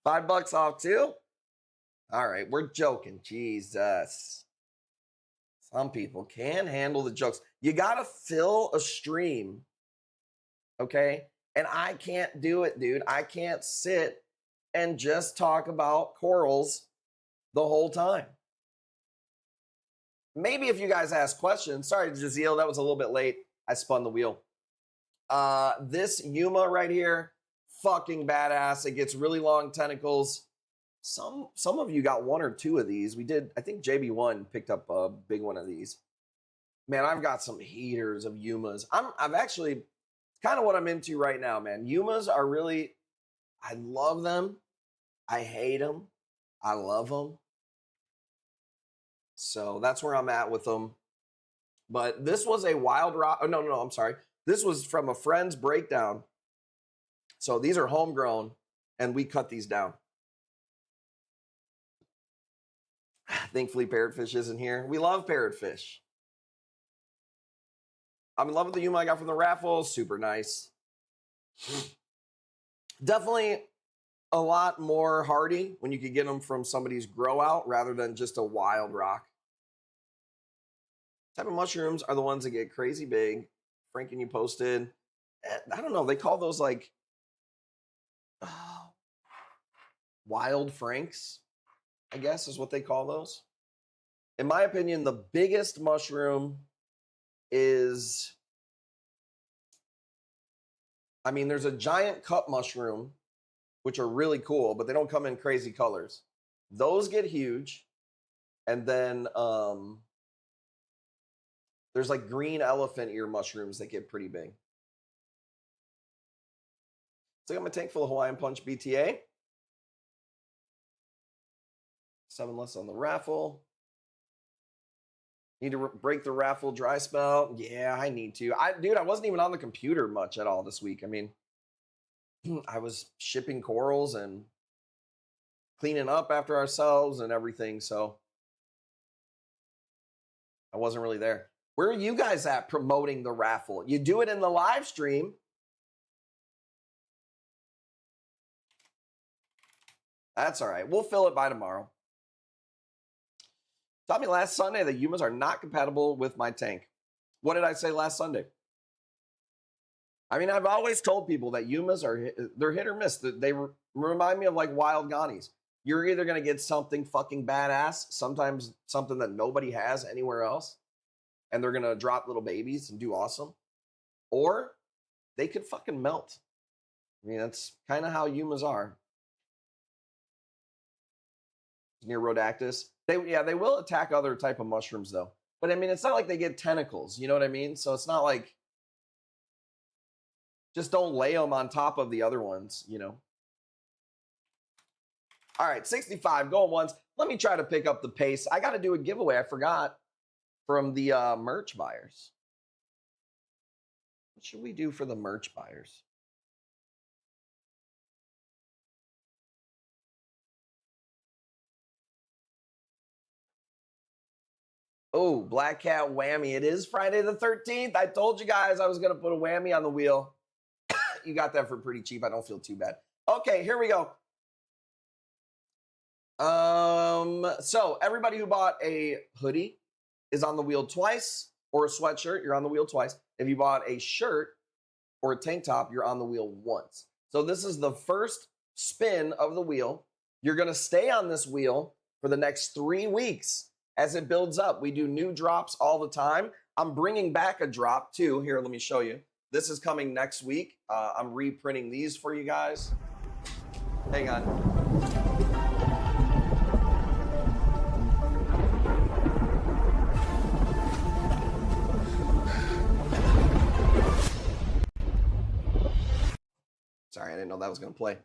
$5 off too? All right, we're joking. Jesus. Some people can handle the jokes. You got to fill a stream, okay? And I can't do it, dude. I can't sit and just talk about corals the whole time. Maybe if you guys ask questions. Sorry, Jaziel, that was a little bit late. I spun the wheel. This Yuma right here, fucking badass. It gets really long tentacles. Some of you got one or two of these. We did, I think JB1 picked up a big one of these. Man, I've got some heaters of Yumas. I've actually, kind of what I'm into right now, man. Yumas are really, I love them. I hate them. I love them. So that's where I'm at with them. But this was a wild rock. Oh, no, I'm sorry. This was from a friend's breakdown. So these are homegrown, and we cut these down. Thankfully, parrotfish isn't here. We love parrotfish. I'm in love with the Yuma I got from the raffle. Super nice. Definitely a lot more hardy when you could get them from somebody's grow out rather than just a wild rock. Type of mushrooms are the ones that get crazy big. Frank and you posted. I don't know. They call those like wild Franks, I guess is what they call those. In my opinion, the biggest mushroom is, I mean, there's a giant cup mushroom, which are really cool, but they don't come in crazy colors. Those get huge. And then there's like green elephant ear mushrooms that get pretty big. So I got my tank full of Hawaiian Punch BTA. 7 less on the raffle. Need to break the raffle dry spell. Yeah, I need to. Dude, I wasn't even on the computer much at all this week. I mean, I was shipping corals and cleaning up after ourselves and everything. So I wasn't really there. Where are you guys at promoting the raffle? You do it in the live stream. That's all right. We'll fill it by tomorrow. Taught me last Sunday that Yumas are not compatible with my tank. What did I say last Sunday? I mean, I've always told people that Yumas they're hit or miss. They remind me of like wild Ganis. You're either going to get something fucking badass, sometimes something that nobody has anywhere else, and they're going to drop little babies and do awesome, or they could fucking melt. I mean, that's kind of how Yumas are. Near Rhodactis. They will attack other type of mushrooms though. But I mean, it's not like they get tentacles, you know what I mean? So it's not like, just don't lay them on top of the other ones, you know? All right, 65, going once. Let me try to pick up the pace. I got to do a giveaway. I forgot from the merch buyers. What should we do for the merch buyers? Oh, Black Cat whammy. It is Friday the 13th. I told you guys I was going to put a whammy on the wheel. You got that for pretty cheap. I don't feel too bad. Okay, here we go. So everybody who bought a hoodie is on the wheel twice, or a sweatshirt, you're on the wheel twice. If you bought a shirt or a tank top, you're on the wheel once. So this is the first spin of the wheel. You're going to stay on this wheel for the next 3 weeks. As it builds up, we do new drops all the time. I'm bringing back a drop too. Here, let me show you. This is coming next week. I'm reprinting these for you guys. Hang on. Sorry, I didn't know that was going to play.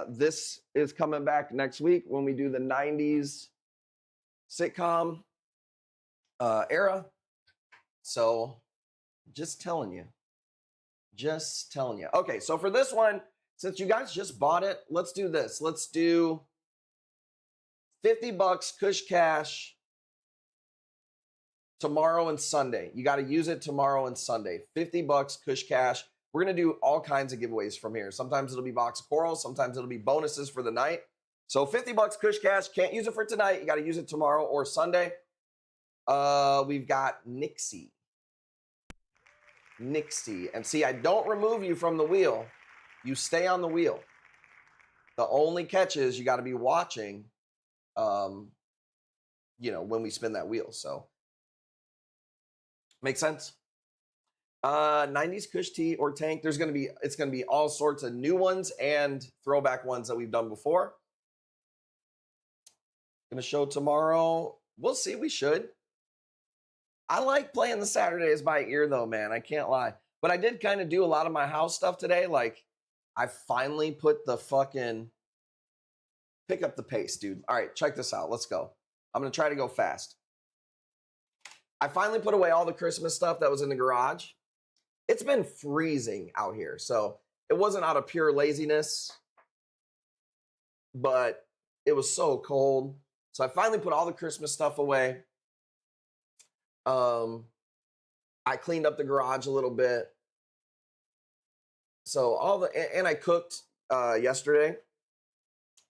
This is coming back next week when we do the 90s sitcom era. So just telling you. Okay, so for this one, since you guys just bought it, let's do this. Let's do $50 Kush Cash tomorrow and Sunday. You got to use it tomorrow and Sunday. $50 Kush Cash. We're going to do all kinds of giveaways from here. Sometimes it'll be box of corals. Sometimes it'll be bonuses for the night. So $50 Kush Cash. Can't use it for tonight. You got to use it tomorrow or Sunday. We've got Nixie. And see, I don't remove you from the wheel. You stay on the wheel. The only catch is you got to be watching, when we spin that wheel. So, makes sense? 90s Kush Tee or tank. It's going to be all sorts of new ones and throwback ones that we've done before. Going to show tomorrow. We'll see. We should. I like playing the Saturdays by ear though, man. I can't lie. But I did kind of do a lot of my house stuff today. Like, I finally put the fucking pick up the pace, dude. All right, check this out. Let's go. I'm going to try to go fast. I finally put away all the Christmas stuff that was in the garage. It's been freezing out here, so it wasn't out of pure laziness, but it was so cold. So I finally put all the Christmas stuff away. I cleaned up the garage a little bit. So and I cooked yesterday.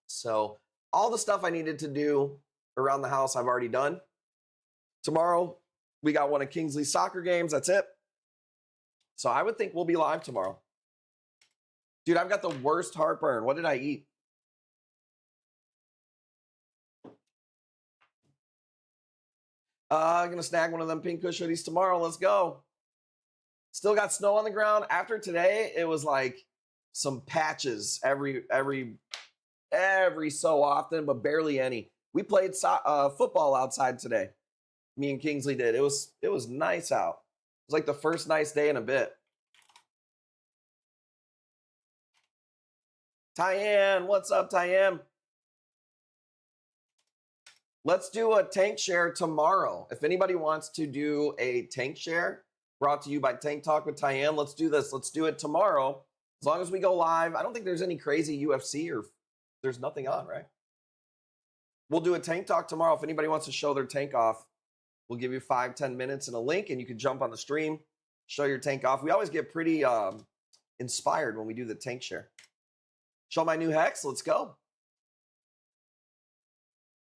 So all the stuff I needed to do around the house, I've already done. Tomorrow, we got one of Kingsley's soccer games. That's it. So I would think we'll be live tomorrow. Dude, I've got the worst heartburn. What did I eat? I'm going to snag one of them Pink Kush hoodies tomorrow. Let's go. Still got snow on the ground. After today, it was like some patches every so often, but barely any. We played football outside today. Me and Kingsley did. It was nice out. It was like the first nice day in a bit. Tyann, what's up, Tyann? Let's do a tank share tomorrow. If anybody wants to do a tank share brought to you by Tank Talk with Tyann, let's do this. Let's do it tomorrow. As long as we go live. I don't think there's any crazy UFC or there's nothing on, right? We'll do a tank talk tomorrow. If anybody wants to show their tank off, we'll give you 5-10 minutes and a link, and you can jump on the stream, show your tank off. We always get pretty inspired when we do the tank share. Show my new hex. Let's go.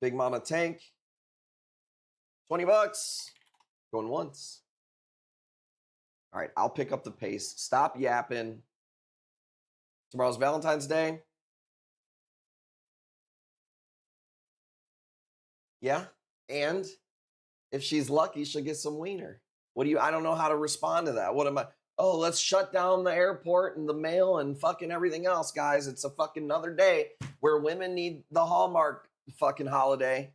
Big Mama Tank. 20 bucks. Going once. All right, I'll pick up the pace. Stop yapping. Tomorrow's Valentine's Day. Yeah, and if she's lucky, she'll get some wiener. I don't know how to respond to that. What am I? Oh, let's shut down the airport and the mail and fucking everything else, guys. It's a fucking another day where women need the Hallmark fucking holiday.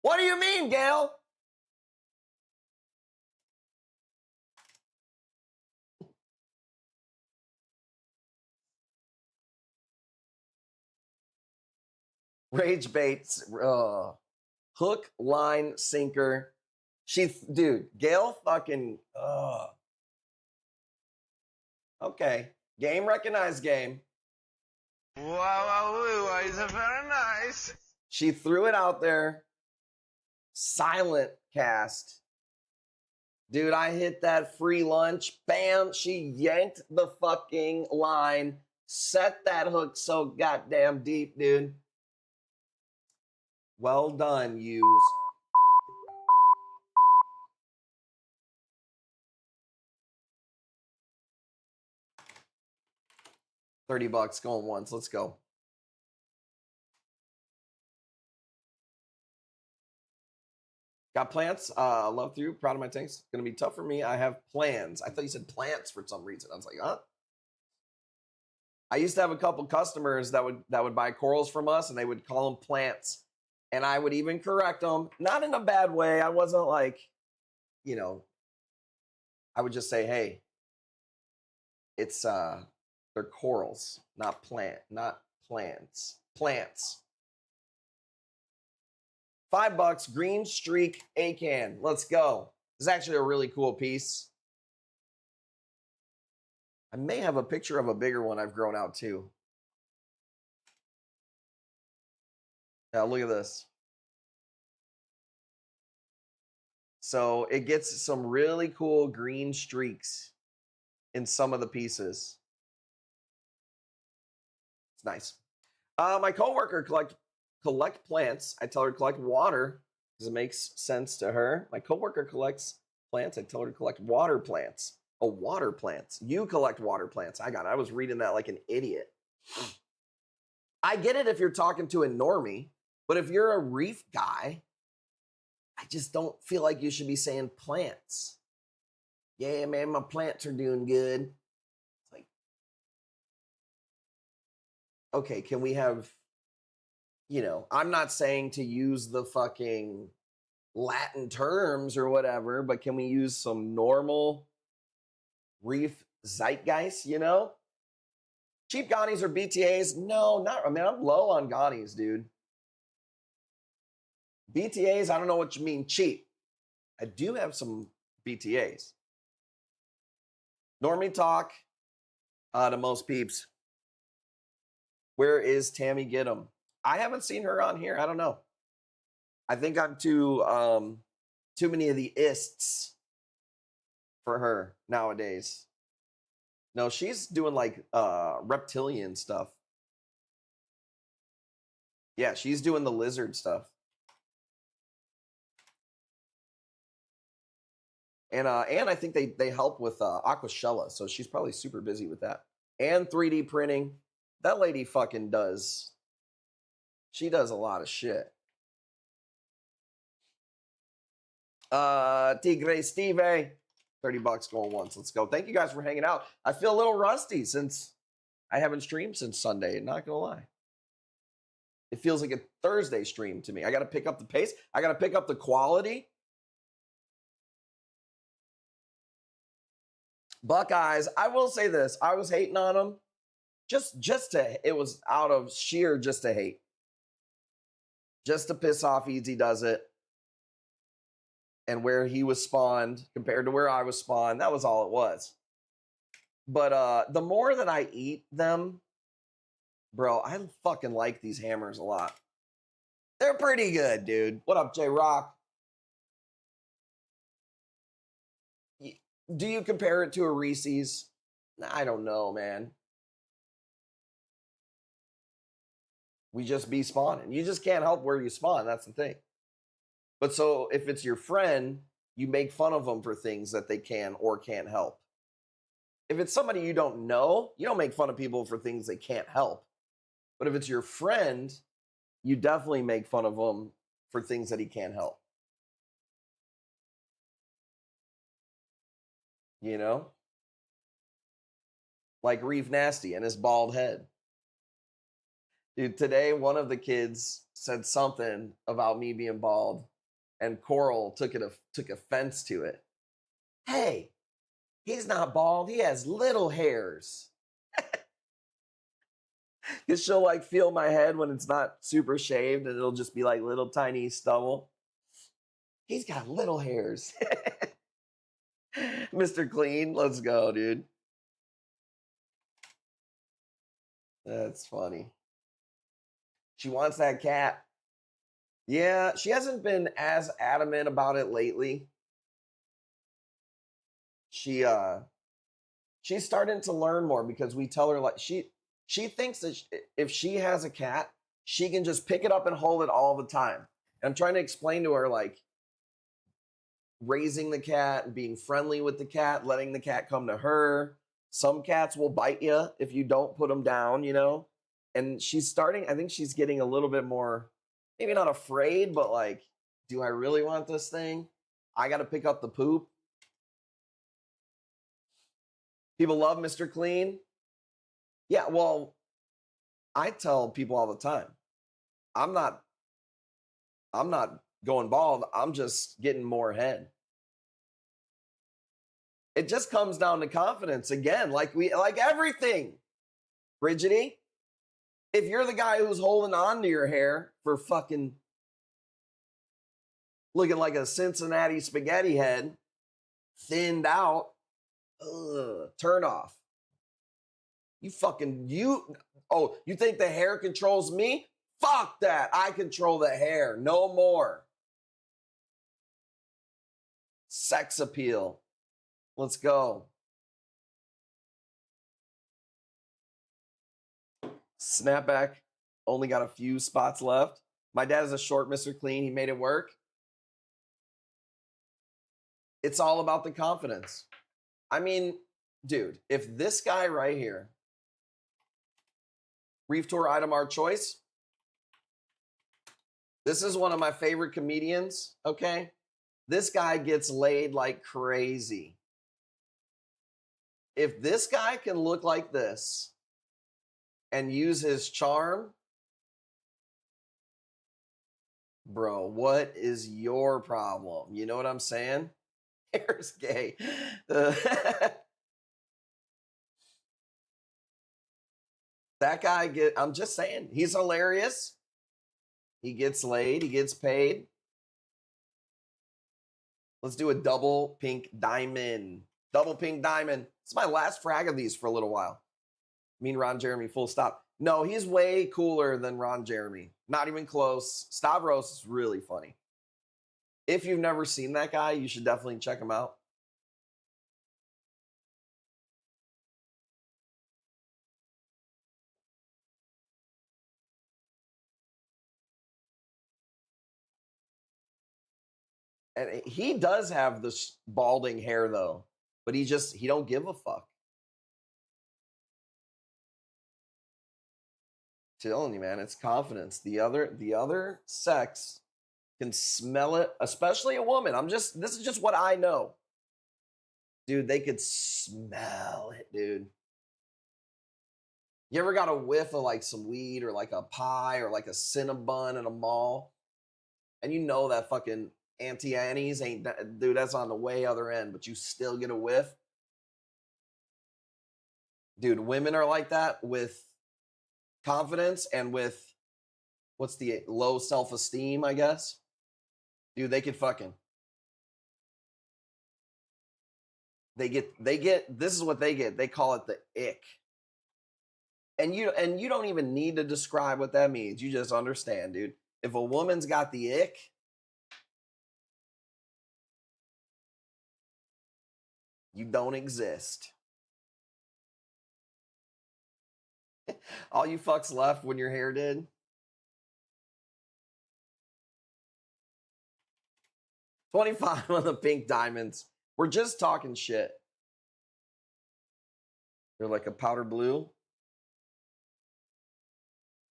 What do you mean, Gail? Rage baits, hook, line, sinker. Dude, Gail fucking, okay. Game recognized game.
Wow, is very nice.
She threw it out there. Silent cast. Dude, I hit that free lunch. Bam, she yanked the fucking line. Set that hook so goddamn deep, dude. Well done, you. $30 going once. Let's go. Got plants. Love through. Proud of my tanks. Gonna be tough for me. I have plans. I thought you said plants for some reason. I was like, huh? I used to have a couple customers that would buy corals from us, and they would call them plants. And I would even correct them, not in a bad way. I wasn't like, I would just say, hey, it's they're corals, not plants. Plants. $5, Green Streak A-Can. Let's go. This is actually a really cool piece. I may have a picture of a bigger one I've grown out too. Yeah, look at this. So it gets some really cool green streaks in some of the pieces. It's nice. My coworker collect plants. I tell her to collect water because it makes sense to her. My coworker collects plants. I tell her to collect water plants. Oh, water plants. You collect water plants. I got it. I was reading that like an idiot. I get it if you're talking to a normie, but if you're a Reef guy, I just don't feel like you should be saying plants. Yeah, man, my plants are doing good. It's like, okay, can we have, I'm not saying to use the fucking Latin terms or whatever, but can we use some normal Reef zeitgeist, Cheap Ghanies or BTAs? No, I'm low on Ghanies, dude. BTAs, I don't know what you mean cheap. I do have some BTAs. Normie talk to most peeps. Where is Tammy Giddem? I haven't seen her on here. I don't know. I think I'm too many of the ists for her nowadays. No, she's doing like reptilian stuff. Yeah, she's doing the lizard stuff. And I think they help with Aquashella, so she's probably super busy with that. And 3D printing. That lady fucking does. She does a lot of shit. Tigre Steve, $30 going once. Let's go. Thank you guys for hanging out. I feel a little rusty since I haven't streamed since Sunday, not gonna lie. It feels like a Thursday stream to me. I gotta pick up the pace. I gotta pick up the quality. Buckeyes, I will say this. I was hating on them. It was out of sheer just to hate. Just to piss off Easy Does It. And where he was spawned compared to where I was spawned. That was all it was. But the more that I eat them, bro, I fucking like these hammers a lot. They're pretty good, dude. What up, J-Rock? Do you compare it to a Reese's? I don't know, man. We just be spawning. You just can't help where you spawn. That's the thing. But so if it's your friend, you make fun of them for things that they can or can't help. If it's somebody you don't know, you don't make fun of people for things they can't help. But if it's your friend, you definitely make fun of them for things that he can't help. You know? Like Reef Nasty and his bald head. Dude, today one of the kids said something about me being bald, and Coral took offense to it. Hey, he's not bald. He has little hairs. Because she'll like feel my head when it's not super shaved, and it'll just be like little tiny stubble. He's got little hairs. Mr. Clean, let's go, dude. That's funny. She wants that cat. Yeah, she hasn't been as adamant about it lately. She's starting to learn more because we tell her like she thinks that if she has a cat, she can just pick it up and hold it all the time. And I'm trying to explain to her like raising the cat and being friendly with the cat, letting the cat come to her. Some cats will bite you if you don't put them down, you know? And I think she's getting a little bit more, maybe not afraid, but like, do I really want this thing? I got to pick up the poop. People love Mr. Clean. Yeah, well, I tell people all the time, I'm not going bald. I'm just getting more head. It just comes down to confidence again, like everything. Rigidity. If you're the guy who's holding on to your hair for fucking looking like a Cincinnati spaghetti head, thinned out, turn off. You think the hair controls me? Fuck that. I control the hair. No more. Sex appeal. Let's go. Snapback. Only got a few spots left. My dad is a short Mr. Clean. He made it work. It's all about the confidence. I mean, dude, if this guy right here, Reef Tour item our choice, this is one of my favorite comedians, okay? This guy gets laid like crazy. If this guy can look like this and use his charm, bro, what is your problem? You know what I'm saying? Hair's gay. That guy I'm just saying, he's hilarious. He gets laid, he gets paid. Let's do a double pink diamond. Double pink diamond. It's my last frag of these for a little while. Mean Ron Jeremy, full stop. No, he's way cooler than Ron Jeremy. Not even close. Stavros is really funny. If you've never seen that guy, you should definitely check him out. And he does have this balding hair though, but he don't give a fuck. Telling you, man, it's confidence. The other sex can smell it, especially a woman. This is just what I know. Dude, they could smell it, dude. You ever got a whiff of like some weed or like a pie or like a Cinnabon in a mall? And you know that fucking Auntie Annie's ain't, dude, that's on the way other end, but you still get a whiff. Dude, women are like that with confidence and with, what's the low self-esteem, I guess. Dude, they could fucking. They get, this is what they get. They call it the ick. And you don't even need to describe what that means. You just understand, dude. If a woman's got the ick, you don't exist. All you fucks left when your hair did. $25 on the pink diamonds. We're just talking shit. They're like a powder blue.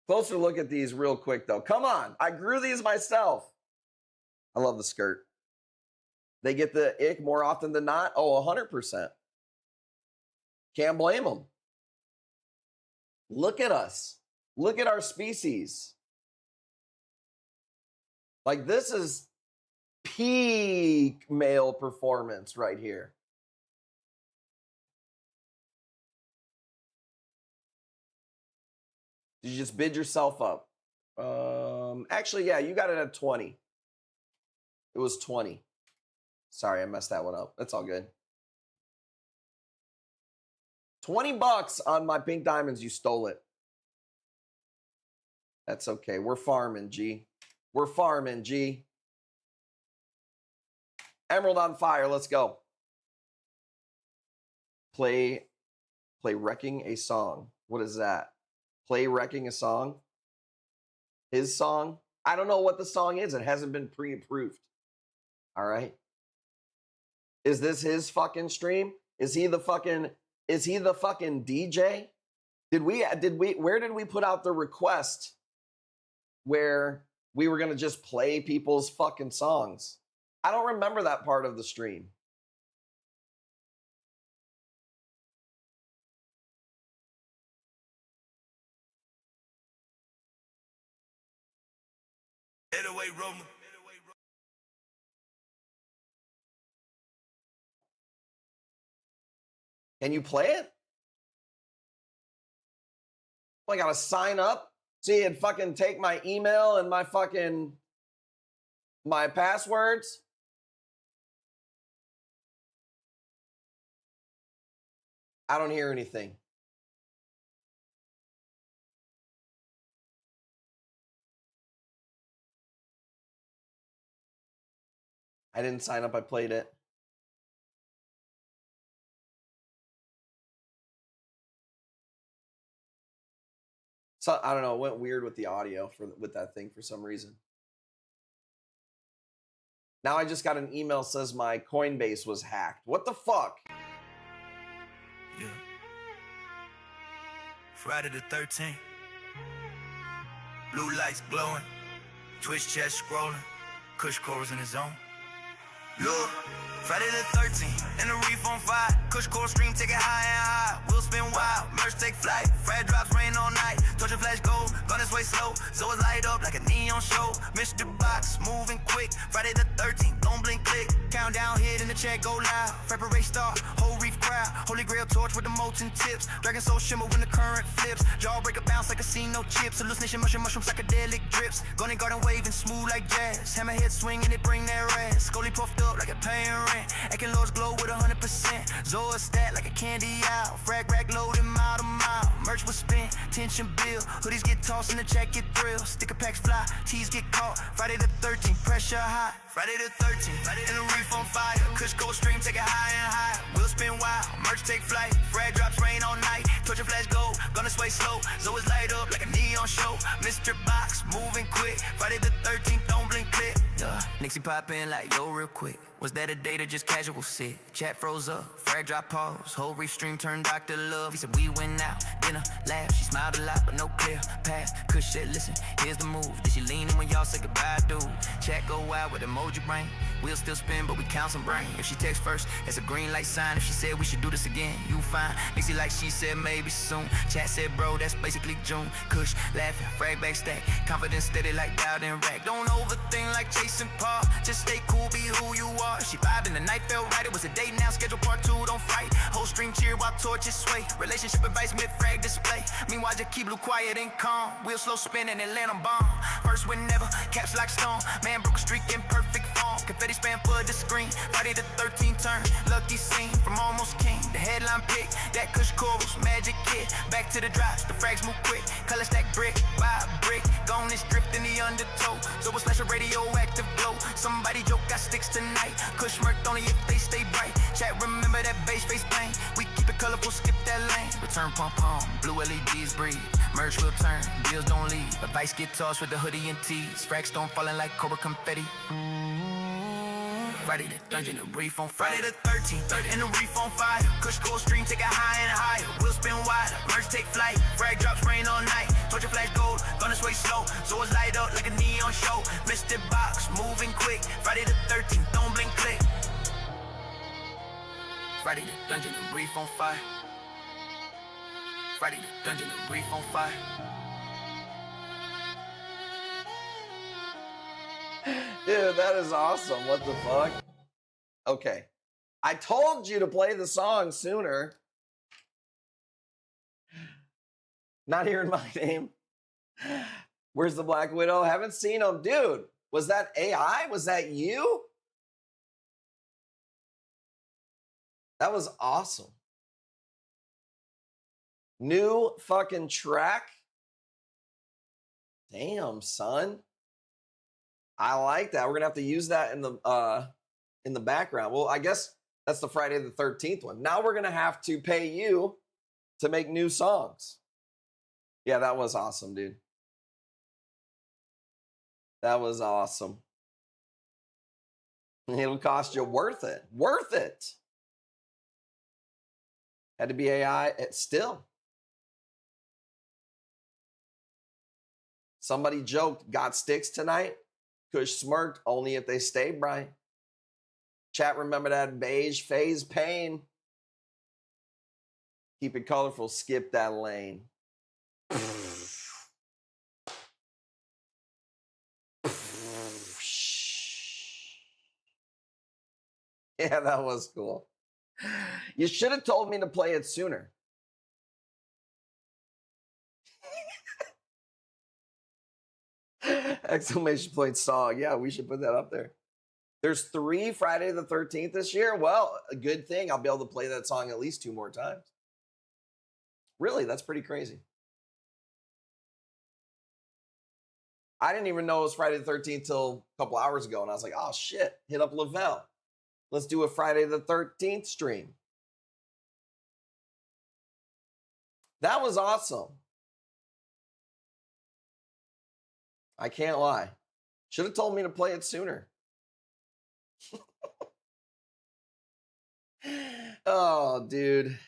Closer look at these real quick, though. Come on. I grew these myself. I love the skirt. They get the ick more often than not. Oh, 100%. Can't blame them. Look at us. Look at our species. Like, this is peak male performance right here. Did you just bid yourself up? Actually, yeah, you got it at 20. It was 20. Sorry, I messed that one up. That's all good. $20 on my pink diamonds. You stole it. That's okay. We're farming, G. We're farming, G. Emerald on fire. Let's go. Play wrecking a song. What is that? Play wrecking a song? His song? I don't know what the song is. It hasn't been pre-approved. All right. Is this his fucking stream? Is he the fucking DJ? Where did we put out the request where we were going to just play people's fucking songs? I don't remember that part of the stream. Can you play it? Well, I gotta sign up. See, and fucking take my email and my passwords. I don't hear anything. I didn't sign up. I played it. So I don't know. It went weird with the audio with that thing for some reason. Now I just got an email says my Coinbase was hacked. What the fuck?
Yeah. Friday the 13th. Blue lights glowing. Twitch chat scrolling. Kush cores in his zone. Look, Friday the 13th. And the Reef on fire. Kush core stream take it high and high. We'll spin wild. Merch take flight. Fred drops rain all night. Touch a flash gold. Gonna sway slow, so it's light up like a neon show. Mr. Box, moving quick. Friday the 13th, don't blink, click. Countdown hit and the check go loud. Preparation start, whole reef crowd. Holy grail torch with the molten tips. Dragon soul shimmer when the current flips. Jawbreaker bounce like a casino chips. Hallucination, mushroom, psychedelic drips. Gonna garden waving smooth like jazz. Hammerhead swinging, it bring that ass. Scully puffed up like a paying rent. Ekin Lord's glow with 100%. Zoa stat like a candy out. Frag rack loaded mile to mile. Merch was spent, tension bill. Hoodies get tossed and the check get thrilled. Sticker packs fly, tees get caught. Friday the 13th, pressure high. Friday the 13th, in the reef on fire. Kush cold stream, take it higher and higher. We'll spin wild, merch take flight. Frag drops rain all night. Torch and flash gold, gonna sway slow. Zoa's light up like a neon show. Mr. Box, moving quick. Friday the 13th, don't blink, click. Nixie pop in like yo real quick. Was that a date or just casual sit? Chat froze up, frag drop pause. Whole reef stream turned Dr. Love. He said we went out, dinner, laugh. She smiled a lot, but no clear path. Kush said, listen, here's the move. Did she lean in when y'all say goodbye, dude? Chat go wild with emoji brain. We'll still spin, but we count some brain. If she texts first, that's a green light sign. If she said we should do this again, you fine. Nixie like she said maybe soon. Chat said, bro, that's basically June. Kush laughing, frag back stack. Confidence steady like Dowd and Rack. Don't overthink like Jason Paul. Just stay cool, be who you are. She vibed and the night felt right. It was a date now, schedule part 2, don't fight. Whole stream cheer while torches sway. Relationship advice mid frag display. Meanwhile, just keep blue quiet and calm. Wheel slow spin and Atlanta bomb. First win never, caps like stone. Man broke a streak in perfect form. Confetti spam for the screen. Friday the 13th turn, lucky scene from almost king. The headline pick, that Kush chorus, magic kid. Back to the drops, the frags move quick. Color stack brick by brick. Gone and stripped in the undertow. So it's flash a radioactive glow. Somebody joke got sticks tonight. Kush murked only if they stay bright. Chat remember that base face bang. We keep it colorful, skip that lane. Return pump home, blue LEDs breathe. Merge will turn, deals don't leave. Advice get tossed with the hoodie and tees. Frags don't falling like Cobra confetti. Friday the dungeon, the reef on Friday the 13th, and the reef on fire. Kush cold stream, take it high and higher. We'll spin wider, merge take flight. Frag drops rain all night. Torch and flash gold, gonna sway slow. So it's light up like a neon show. Mr. Box, moving quick. Friday the 13th, don't blink, click. Friday the dungeon, the reef on fire. Friday the dungeon, the reef on fire.
Dude, that is awesome. What the fuck? Okay. I told you to play the song sooner. Not hearing my name. Where's the Black Widow? Haven't seen him. Dude, was that AI? Was that you? That was awesome. New fucking track. Damn, son. I like that. We're gonna have to use that in the background. Well, I guess that's the Friday the 13th one. Now we're gonna have to pay you to make new songs. Yeah, that was awesome, dude. That was awesome. It'll cost you worth it. Worth it. Had to be AI. It's still. Somebody joked, got sticks tonight? Kush smirked, only if they stay bright. Chat, remember that beige phase pain? Keep it colorful, skip that lane. Yeah, that was cool. You should have told me to play it sooner. Exclamation point song. Yeah, we should put that up there. There's 3 Friday the 13th this year. Well, a good thing. I'll be able to play that song at least 2 more times. Really, that's pretty crazy. I didn't even know it was Friday the 13th till a couple hours ago. And I was like, oh shit, hit up Lavelle. Let's do a Friday the 13th stream. That was awesome. I can't lie. Should have told me to play it sooner. Oh, dude.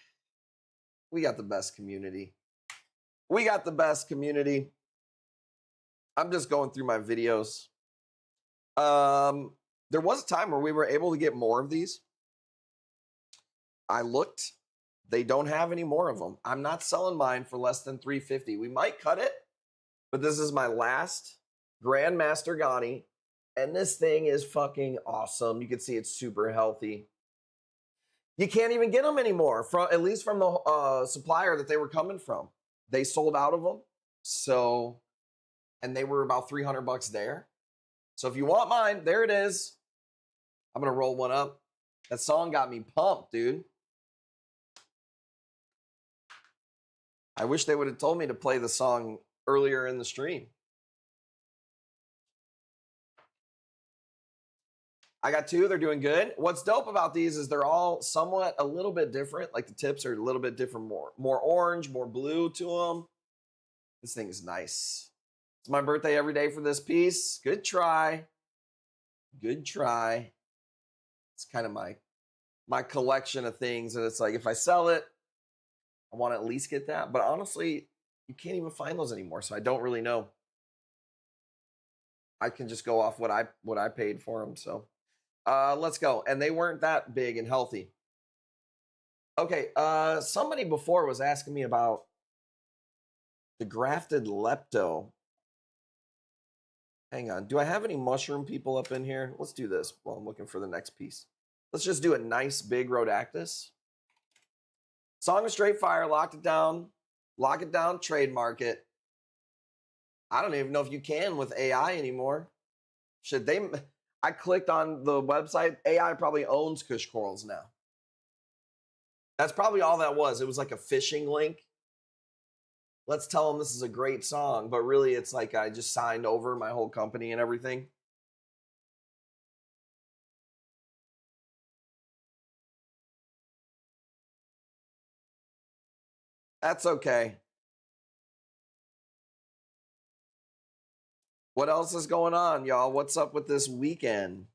We got the best community. We got the best community. I'm just going through my videos. There was a time where we were able to get more of these. I looked. They don't have any more of them. I'm not selling mine for less than $350. We might cut it. But this is my last Grandmaster Ghani, and this thing is fucking awesome. You can see it's super healthy. You can't even get them anymore, at least from the supplier that they were coming from. They sold out of them, so, and they were about $300 there. So if you want mine, there it is. I'm gonna roll one up. That song got me pumped, dude. I wish they would have told me to play the song earlier in the stream. I got two. They're doing good. What's dope about these is they're all somewhat a little bit different. Like the tips are a little bit different, more orange, more blue to them. This thing is nice. It's my birthday every day for this piece. Good try. Good try. It's kind of my collection of things. And it's like, if I sell it, I want to at least get that. But honestly, you can't even find those anymore. So I don't really know. I can just go off what I paid for them. So let's go. And they weren't that big and healthy. Okay. Somebody before was asking me about the grafted lepto. Hang on. Do I have any mushroom people up in here? Let's do this while I'm looking for the next piece. Let's just do a nice big Rhodactis. Song of Straight Fire. Locked it down. Lock it down. Trademark it. I don't even know if you can with AI anymore. Should they? I clicked on the website. AI probably owns Kush Corals now. That's probably all that was. It was like a phishing link. Let's tell them this is a great song, but really it's like I just signed over my whole company and everything. That's okay. What else is going on, y'all? What's up with this weekend?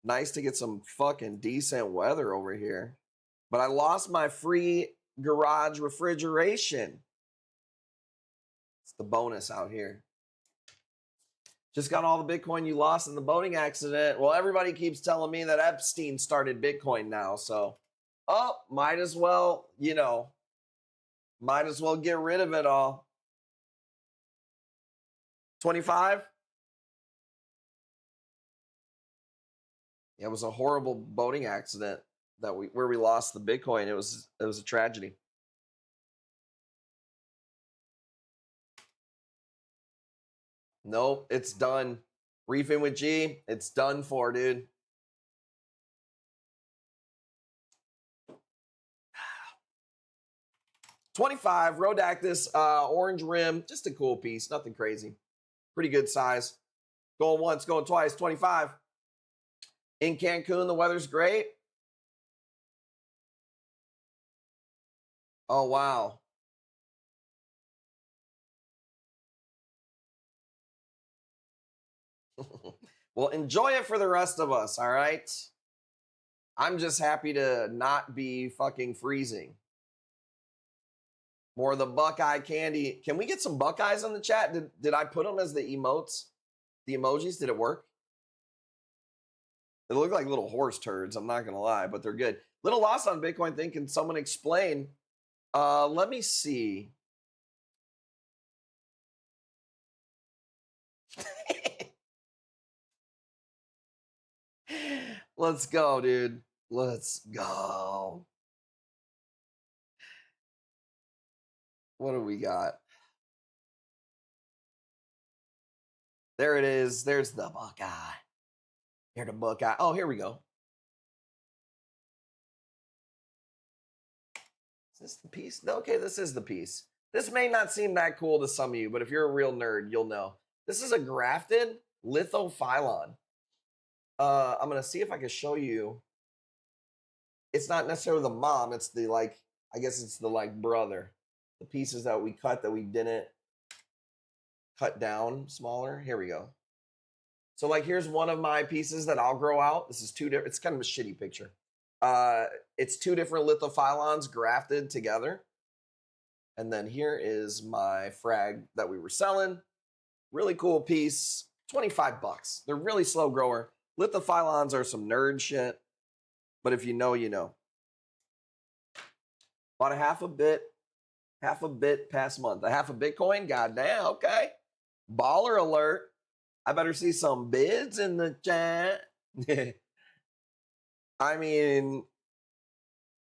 Nice to get some fucking decent weather over here. But I lost my free garage refrigeration. It's the bonus out here. Just got all the Bitcoin you lost in the boating accident. Well, everybody keeps telling me that Epstein started Bitcoin now. So, might as well, might as well get rid of it all. 25? Yeah, it was a horrible boating accident where we lost the Bitcoin. It was a tragedy. Nope, it's done. Reefing with G, it's done for, dude. $25, Rhodactis, orange rim, just a cool piece, nothing crazy. Pretty good size. Going once, going twice, 25. In Cancun, the weather's great. Oh, wow. Well, enjoy it for the rest of us, all right? I'm just happy to not be fucking freezing. More of the Buckeye candy. Can we get some Buckeyes on the chat? Did I put them as the emotes? The emojis? Did it work? They look like little horse turds, I'm not going to lie, but they're good. Little lost on Bitcoin thing. Can someone explain? Let me see. Let's go, dude. Let's go. What do we got? There it is. There's the Buckeye. Here the Buckeye. Oh, here we go. Is this the piece? No, okay, this is the piece. This may not seem that cool to some of you, but if you're a real nerd, you'll know. This is a grafted lithophyllon. I'm going to see if I can show you. It's not necessarily the mom. It's the, I guess it's the, brother. The pieces that we cut that we didn't cut down smaller. Here we go. So, here's one of my pieces that I'll grow out. This is two different. It's kind of a shitty picture. It's two different lithophyllons grafted together. And then here is my frag that we were selling. Really cool piece. $25. They're really slow grower. Lithophyllons are some nerd shit, but if you know, you know. Bought a half a bit Half a bit past month. A half a Bitcoin? Goddamn, okay. Baller alert. I better see some bids in the chat. I mean,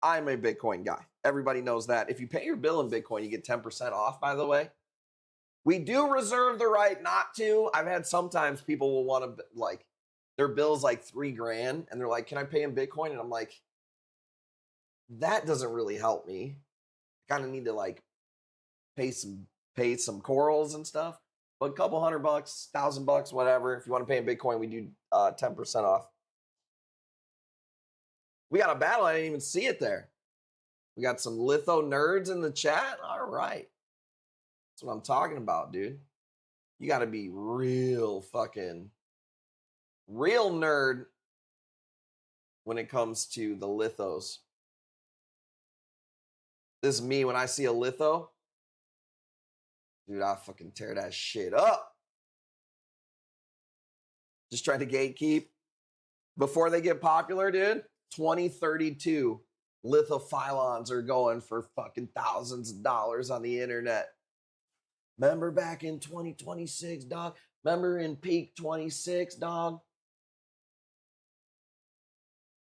I'm a Bitcoin guy. Everybody knows that. If you pay your bill in Bitcoin, you get 10% off, by the way. We do reserve the right not to. I've had sometimes people will want to, like, their bill's like $3,000 and they're like, can I pay in Bitcoin? And I'm like, that doesn't really help me. I kind of need to like pay some corals and stuff. But a couple $100, $1,000, whatever. If you want to pay in Bitcoin, we do 10% off. We got a battle. I didn't even see it there. We got some litho nerds in the chat. All right. That's what I'm talking about, dude. You got to be real nerd when it comes to the lithos. This is me when I see a litho. Dude, I fucking tear that shit up. Just trying to gatekeep. Before they get popular, dude, 2032 lithophylons are going for fucking thousands of dollars on the internet. Remember back in 2026, dog? Remember in peak 26, dog?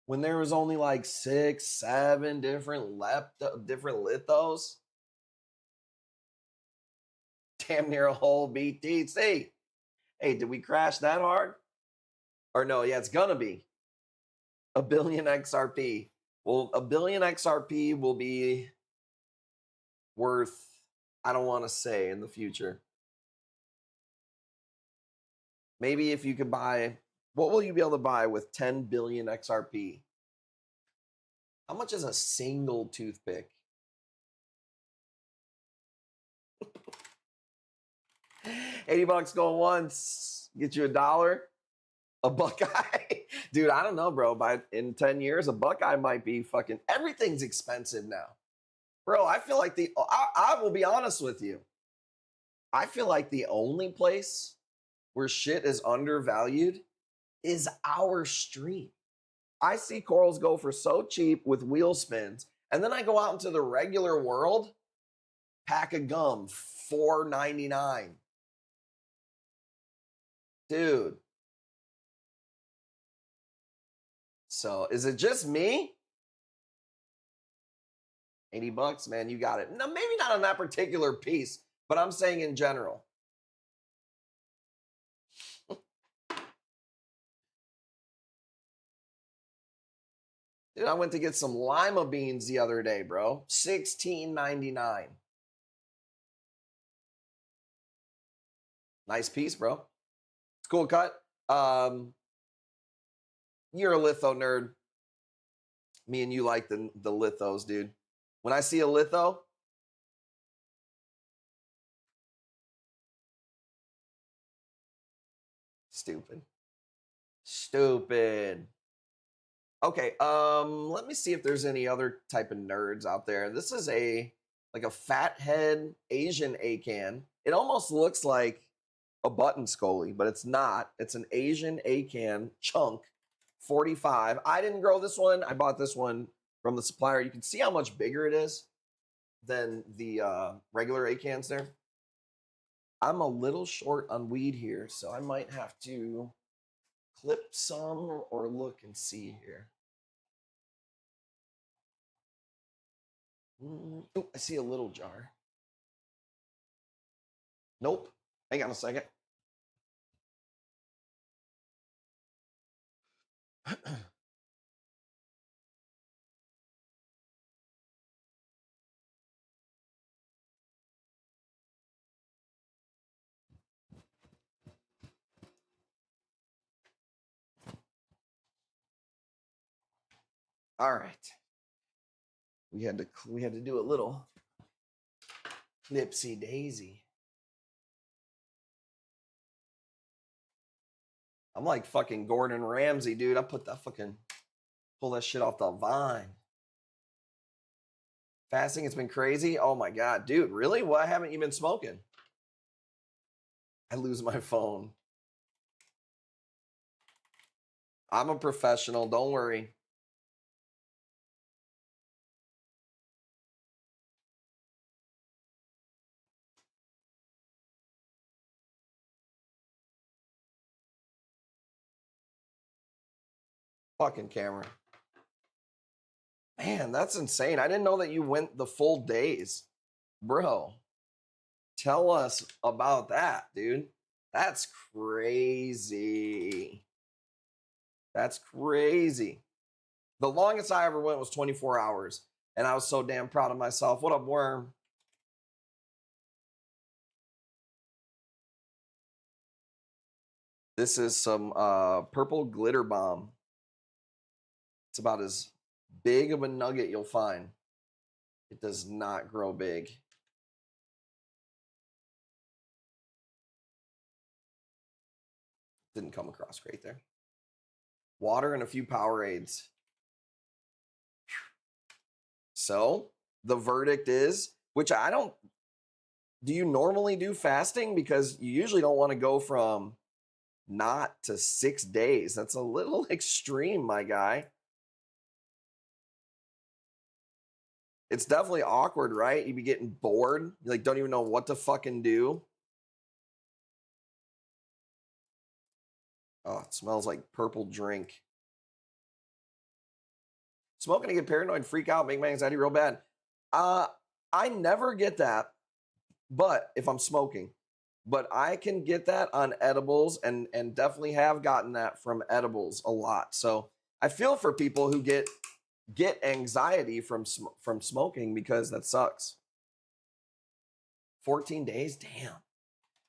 When there was only like 6, 7 different lithos? Damn near a whole BTC. Hey, did we crash that hard? Or no, yeah, it's gonna be a billion XRP. Well, a billion XRP will be worth, I don't want to say in the future. Maybe if you could buy, what will you be able to buy with 10 billion XRP? How much is a single toothpick? $80 going once, get you $1. A Buckeye? Dude, I don't know, bro. In 10 years, a Buckeye might be fucking, everything's expensive now. Bro, I feel like I will be honest with you. I feel like the only place where shit is undervalued is our stream. I see corals go for so cheap with wheel spins, and then I go out into the regular world, pack of gum, $4.99. Dude. So is it just me? $80, man, you got it. No, maybe not on that particular piece, but I'm saying in general. Dude, I went to get some lima beans the other day, bro. $16.99. Nice piece, bro. It's cool cut. You're a litho nerd. Me and you like the lithos, dude. When I see a litho, stupid. Okay, let me see if there's any other type of nerds out there. This is like a fathead Asian acan. It almost looks like a button scully, but it's not. It's an Asian acan chunk, 45. I didn't grow this one. I bought this one from the supplier. You can see how much bigger it is than the regular acans there. I'm a little short on weed here, so I might have to clip some or look and see here. Oh, I see a little jar. Nope. Hang on a second. All right. We had to do a little clipsy daisy. I'm like fucking Gordon Ramsay, dude. I pull that shit off the vine. Fasting, it's been crazy. Oh my God, dude, really? Why haven't you been smoking? I lose my phone. I'm a professional, don't worry. Fucking camera. Man, that's insane. I didn't know that you went the full days. Bro, tell us about that, dude. That's crazy. That's crazy. The longest I ever went was 24 hours, and I was so damn proud of myself. What up, Worm? This is some purple glitter bomb. It's about as big of a nugget you'll find. It does not grow big. Didn't come across great there. Water and a few Powerades. So the verdict is, which I don't, do you normally do fasting? Because you usually don't want to go from not to 6 days. That's a little extreme, my guy. It's definitely awkward, right? You'd be getting bored. You like don't even know what to fucking do. Oh, it smells like purple drink. Smoking to get paranoid, freak out, make my anxiety real bad. I never get that, but if I'm smoking. But I can get that on edibles and definitely have gotten that from edibles a lot. So I feel for people who get anxiety from smoking because that sucks. 14 days? Damn.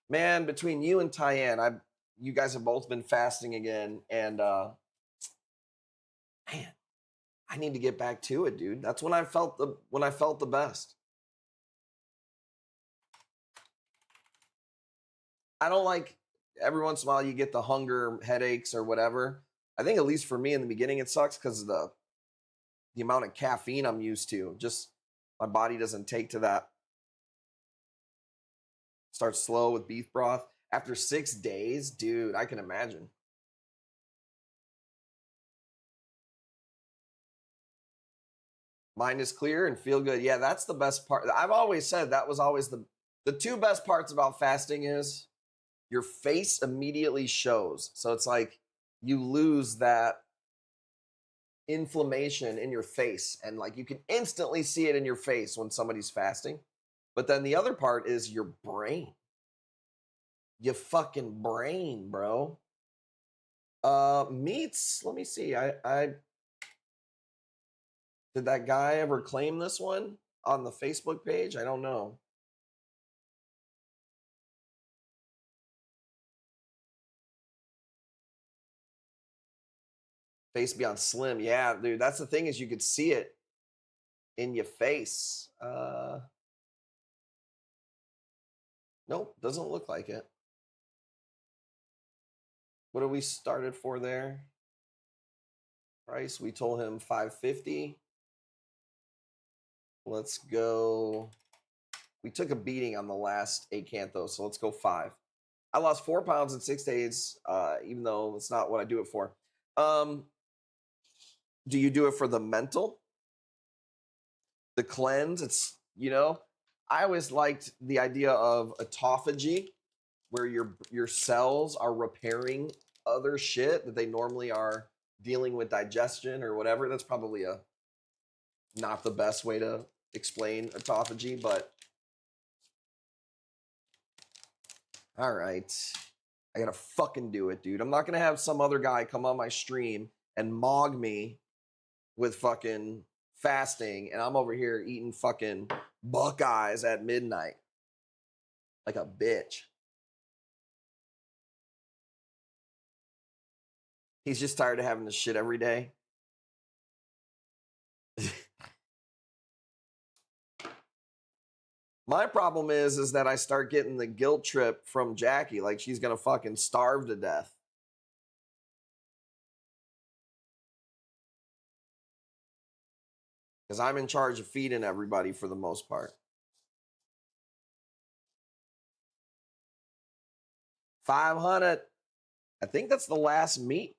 Man, between you and Tyann, you guys have both been fasting again, and man, I need to get back to it, dude. That's when I felt the best. I don't like every once in a while you get the hunger headaches or whatever. I think at least for me in the beginning it sucks because of the amount of caffeine I'm used to. Just my body doesn't take to that. Starts slow with beef broth. After 6 days, dude, I can imagine. Mind is clear and feel good. Yeah, that's the best part. I've always said that was always the two best parts about fasting is your face immediately shows. So it's like you lose that inflammation in your face, and like you can instantly see it in your face when somebody's fasting. But then the other part is your brain. Your fucking brain, bro. Meats, let me see. I did that guy ever claim this one on the Facebook page? I don't know. Face beyond slim. Yeah, dude, that's the thing is you could see it in your face. Nope, doesn't look like it. What did we started for there? Price, we told him $550. Let's go. We took a beating on the last Acantho, so let's go 5. I lost 4 pounds in 6 days, even though it's not what I do it for. Do you do it for the mental? The cleanse? It's, I always liked the idea of autophagy, where your cells are repairing other shit that they normally are dealing with digestion or whatever. That's probably not the best way to explain autophagy, but all right. I gotta fucking do it, dude. I'm not gonna have some other guy come on my stream and mog me with fucking fasting, and I'm over here eating fucking Buckeyes at midnight like a bitch. He's just tired of having this shit every day. My problem is that I start getting the guilt trip from Jackie, like she's gonna fucking starve to death. Because I'm in charge of feeding everybody for the most part. 500. I think that's the last meat.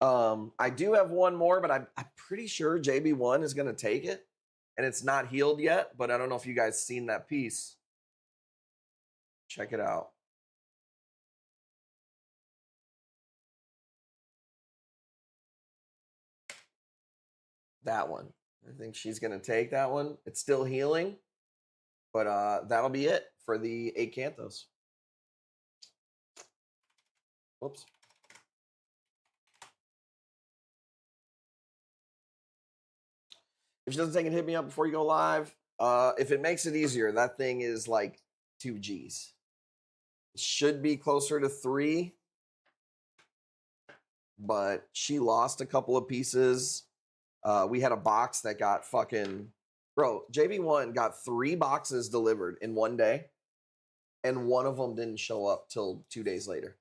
I do have one more, but I'm pretty sure JB1 is going to take it. And it's not healed yet, but I don't know if you guys seen that piece. Check it out. that one. I think she's going to take that one. It's still healing, but that'll be it for the 8 Canthos. Whoops. If she doesn't take it, hit me up before you go live. If it makes it easier, that thing is like 2 Gs. It should be closer to 3, but she lost a couple of pieces. We had a box that got fucking... Bro, JB1 got 3 boxes delivered in one day, and one of them didn't show up till 2 days later.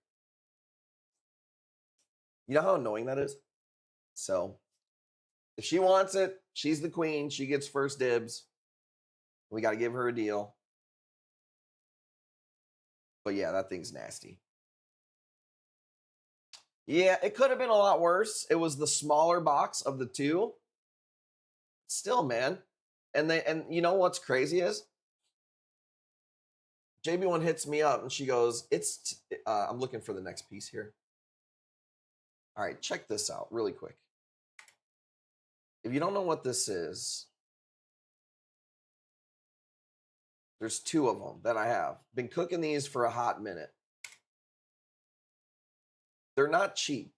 You know how annoying that is? So, if she wants it, she's the queen. She gets first dibs. We got to give her a deal. But yeah, that thing's nasty. Yeah, it could have been a lot worse. It was the smaller box of the 2. Still, man. And you know what's crazy is? JB1 hits me up and she goes, I'm looking for the next piece here. All right, check this out really quick. If you don't know what this is, there's 2 of them that I have. Been cooking these for a hot minute. They're not cheap.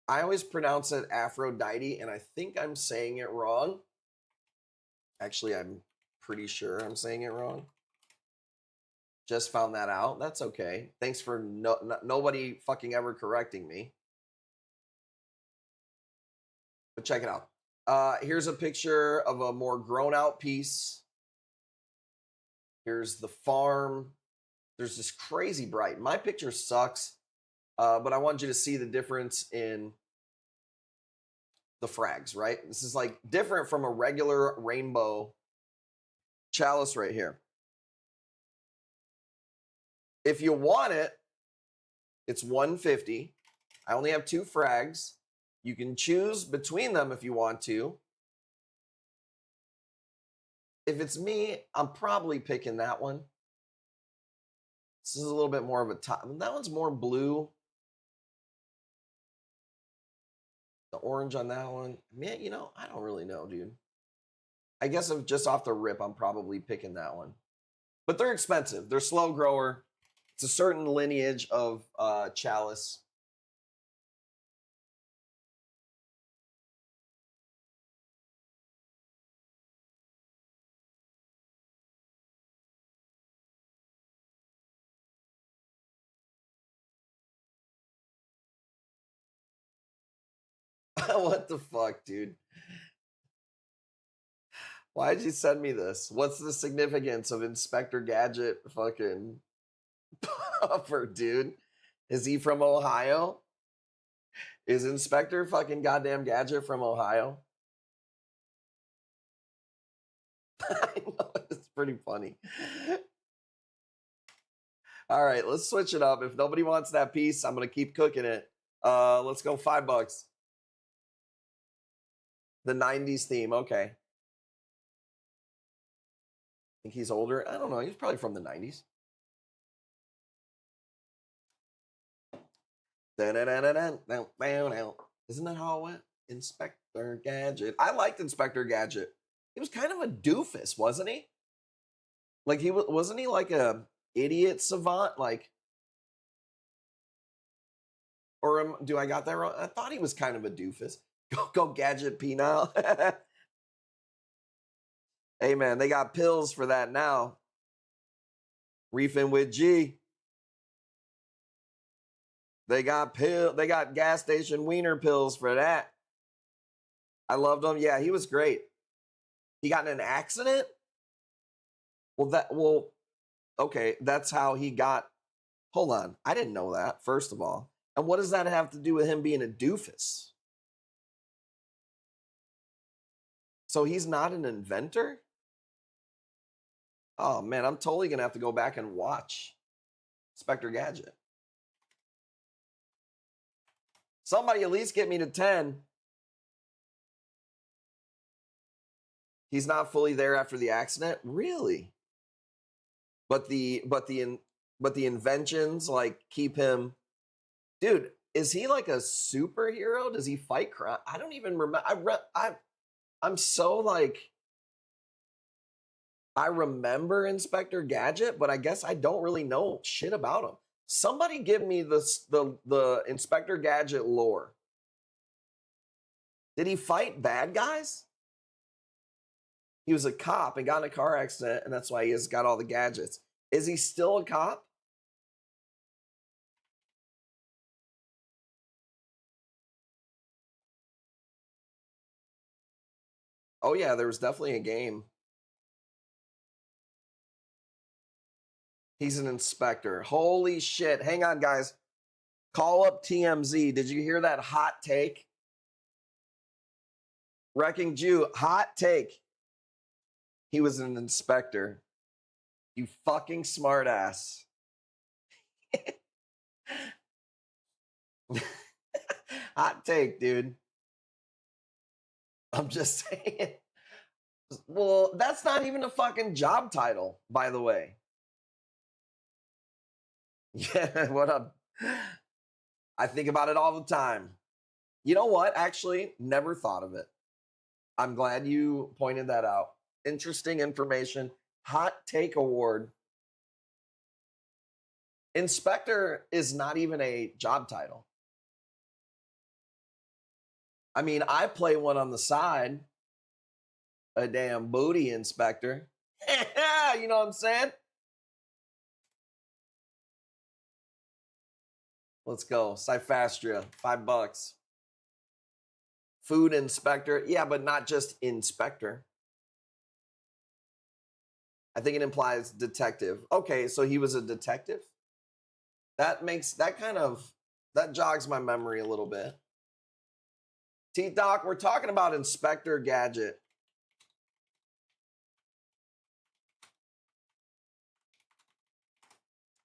I always pronounce it Aphrodite, and I think I'm saying it wrong. Actually, I'm pretty sure I'm saying it wrong. Just found that out. That's okay. Thanks for nobody fucking ever correcting me. But check it out. Here's a picture of a more grown out piece. Here's the farm. There's this crazy bright. My picture sucks, but I want you to see the difference in the frags, right? This is like different from a regular rainbow chalice right here. If you want it, it's $150. I only have 2 frags. You can choose between them if you want to. If it's me, I'm probably picking that one. This is a little bit more of a top. That one's more blue. The orange on that one. Man, you know, I don't really know, dude. I guess if just off the rip, I'm probably picking that one. But they're expensive. They're slow grower. It's a certain lineage of chalice. What the fuck, dude? Why'd you send me this? What's the significance of Inspector Gadget fucking puffer, dude? Is he from Ohio? Is Inspector fucking goddamn Gadget from Ohio? I know, it's pretty funny. All right, let's switch it up. If nobody wants that piece, I'm going to keep cooking it. Let's go $5. The 90s theme, okay. Think he's older? I don't know. He's probably from the 90s. Isn't that how it went? Inspector Gadget. I liked Inspector Gadget. He was kind of a doofus, wasn't he? Like wasn't he like a idiot savant? Like, or do I got that wrong? I thought he was kind of a doofus. Go Gadget penile. Hey man, they got pills for that now. Reefing with G. They got gas station wiener pills for that. I loved him. Yeah, he was great. He got in an accident? Okay, that's how he got. Hold on. I didn't know that, first of all. And what does that have to do with him being a doofus? So he's not an inventor? Oh man, I'm totally gonna have to go back and watch Inspector Gadget. Somebody at least get me to 10. He's not fully there after the accident? Really? But the inventions like keep him. Dude, Is he like a superhero? Does he fight crime? I don't even remember. I'm so like, I remember Inspector Gadget, but I guess I don't really know shit about him. Somebody give me the Inspector Gadget lore. Did he fight bad guys? He was a cop and got in a car accident, and that's why he has got all the gadgets. Is he still a cop? Oh yeah, there was definitely a game. He's an inspector. Holy shit. Hang on, guys. Call up TMZ. Did you hear that hot take? Wrecking Jew, hot take. He was an inspector. You fucking smartass. Hot take, dude. I'm just saying. Well, that's not even a fucking job title, by the way. Yeah, what up? I think about it all the time. You know what? Actually, never thought of it. I'm glad you pointed that out. Interesting information. Hot take award. Inspector is not even a job title. I mean, I play one on the side. A damn booty inspector. You know what I'm saying? Let's go. Cyphastria, $5. Food inspector. Yeah, but not just inspector. I think it implies detective. Okay, so he was a detective? That jogs my memory a little bit. T-Doc, we're talking about Inspector Gadget.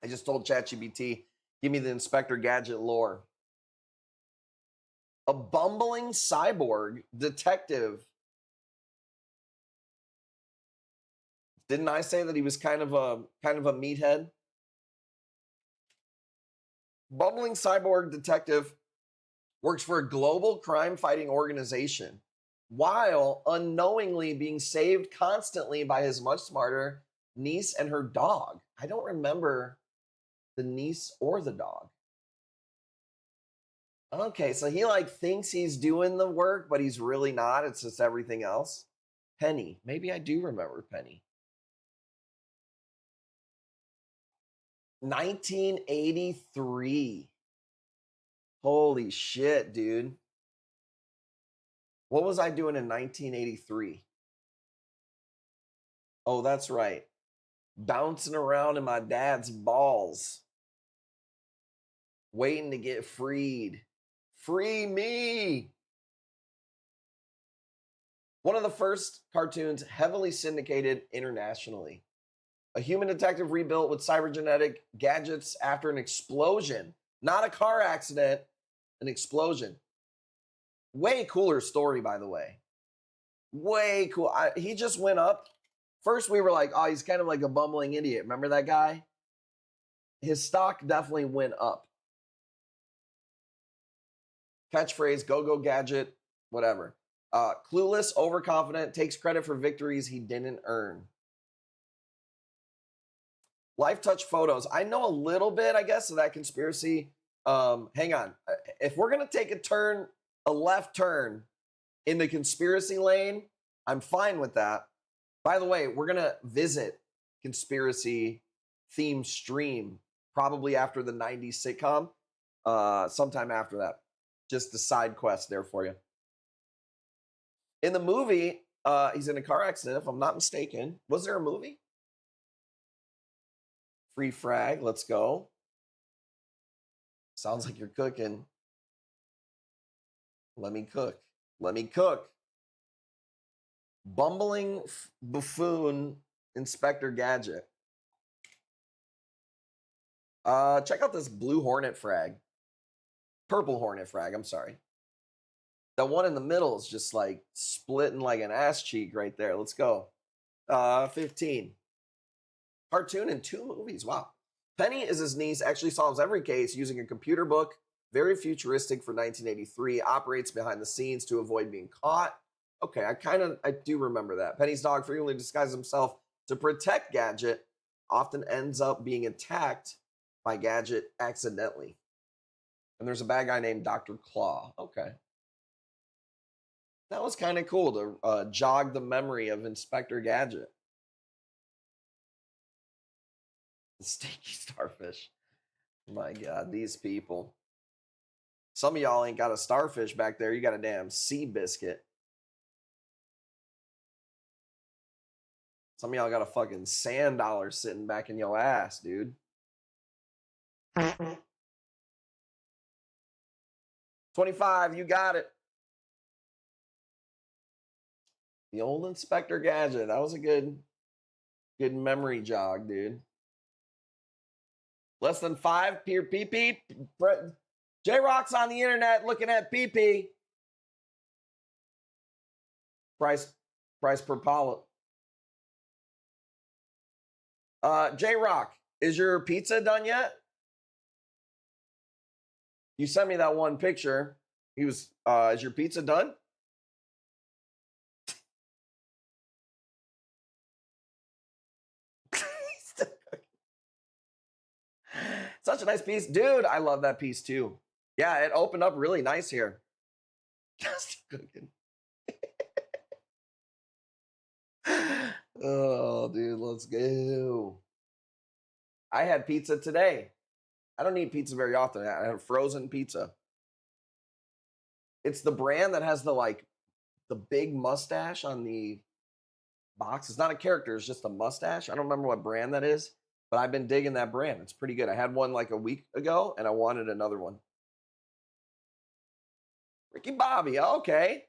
I just told ChatGPT, give me the Inspector Gadget lore. A bumbling cyborg detective. Didn't I say that he was kind of a meathead? Bumbling cyborg detective works for a global crime-fighting organization while unknowingly being saved constantly by his much smarter niece and her dog. I don't remember the niece or the dog. Okay, so he like thinks he's doing the work, but he's really not. It's just everything else. Penny. Maybe I do remember Penny. 1983. Holy shit, dude. What was I doing in 1983? Oh, that's right. Bouncing around in my dad's balls. Waiting to get freed. Free me. One of the first cartoons heavily syndicated internationally. A human detective rebuilt with cybergenetic gadgets after an explosion. Not a car accident, an explosion. Way cooler story, by the way. Way cool. He just went up. First, we were like, oh, he's kind of like a bumbling idiot. Remember that guy? His stock definitely went up. Catchphrase, go gadget, whatever. Clueless, overconfident, takes credit for victories he didn't earn. Life touch photos. I know a little bit, I guess, of that conspiracy. Hang on. If we're going to take a left turn in the conspiracy lane, I'm fine with that. By the way, we're going to visit conspiracy theme stream probably after the 90s sitcom, sometime after that. Just a side quest there for you. In the movie, he's in a car accident, if I'm not mistaken. Was there a movie? Free frag, let's go. Sounds like you're cooking. Let me cook. Let me cook. Bumbling buffoon Inspector Gadget. Check out this blue Hornet frag. Purple Hornet frag, I'm sorry. The one in the middle is just like splitting like an ass cheek right there. Let's go. 15. Cartoon in 2 movies. Wow. Penny is his niece, actually solves every case using a computer book Very futuristic for 1983. Operates behind the scenes to avoid being caught. Okay, I do remember that. Penny's dog frequently disguises himself to protect Gadget, often ends up being attacked by Gadget accidentally. And there's a bad guy named Dr. Claw. Okay. That was kind of cool to jog the memory of Inspector Gadget. The stinky starfish. My God, these people. Some of y'all ain't got a starfish back there. You got a damn sea biscuit. Some of y'all got a fucking sand dollar sitting back in your ass, dude. 25, you got it. The old Inspector Gadget. That was a good memory jog, dude. Less than 5 peer PP. J-Rock's on the internet looking at PP. Price per polyp. J-Rock, is your pizza done yet? You sent me that one picture. Is your pizza done? Such a nice piece. Dude, I love that piece too. Yeah, it opened up really nice here. Just cooking. Oh, dude, let's go. I had pizza today. I don't eat pizza very often. I have frozen pizza. It's the brand that has the big mustache on the box. It's not a character, it's just a mustache. I don't remember what brand that is, but I've been digging that brand. It's pretty good. I had one like a week ago and I wanted another one. Ricky Bobby, okay.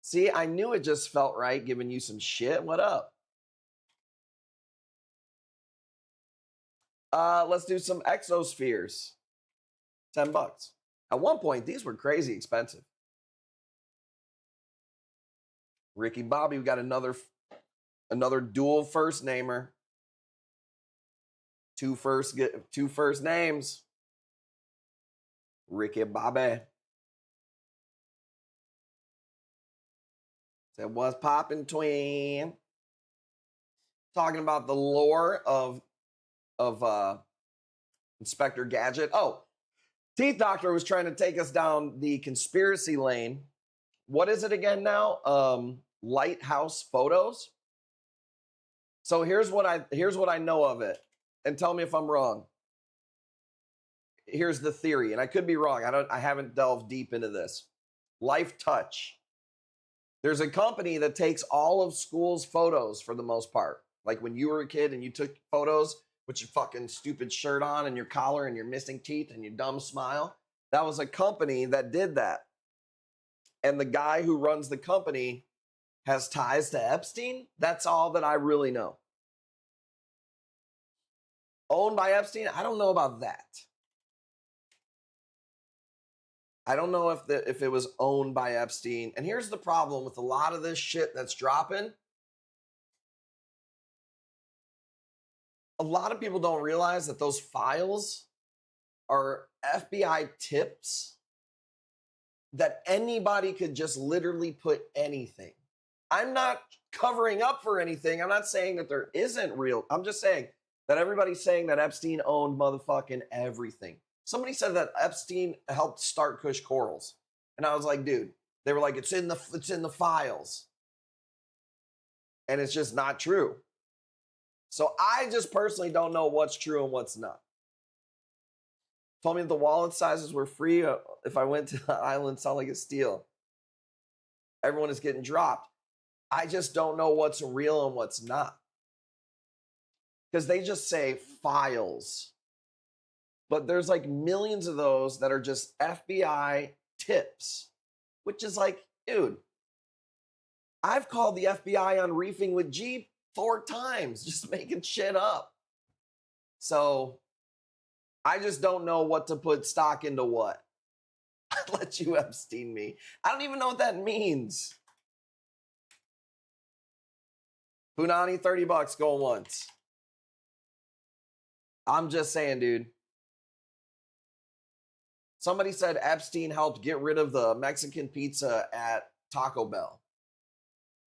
See, I knew it just felt right giving you some shit. What up? Let's do some exospheres. $10. At one point, these were crazy expensive. Ricky Bobby, we got another dual first namer. Two first names. Ricky Bobby. Said what's poppin' twin. Talking about the lore of Inspector Gadget. Oh, Teeth Doctor was trying to take us down the conspiracy lane. What is it again now? Lighthouse photos. So here's what I know of it, and tell me if I'm wrong. Here's the theory, and I could be wrong. I haven't delved deep into this. Life Touch. There's a company that takes all of school's photos for the most part. Like when you were a kid and you took photos with your fucking stupid shirt on and your collar and your missing teeth and your dumb smile. That was a company that did that. And the guy who runs the company has ties to Epstein. That's all that I really know. Owned by Epstein? I don't know about that. I don't know if it was owned by Epstein. And here's the problem with a lot of this shit that's dropping. A lot of people don't realize that those files are FBI tips that anybody could just literally put anything. I'm not covering up for anything. I'm not saying that there isn't real. I'm just saying that everybody's saying that Epstein owned motherfucking everything. Somebody said that Epstein helped start Kush Corals. And I was like, dude, they were like, it's in the files. And it's just not true. So I just personally don't know what's true and what's not. Told me the wallet sizes were free if I went to the island Salt Lake Steel. Everyone is getting dropped. I just don't know what's real and what's not. Because they just say files. But there's like millions of those that are just FBI tips. Which is like, dude, I've called the FBI on Reefing with G 4 times, just making shit up. So I just don't know what to put stock into what. I'd let you Epstein me. I don't even know what that means. Punani, $30 going once. I'm just saying, dude. Somebody said Epstein helped get rid of the Mexican pizza at Taco Bell.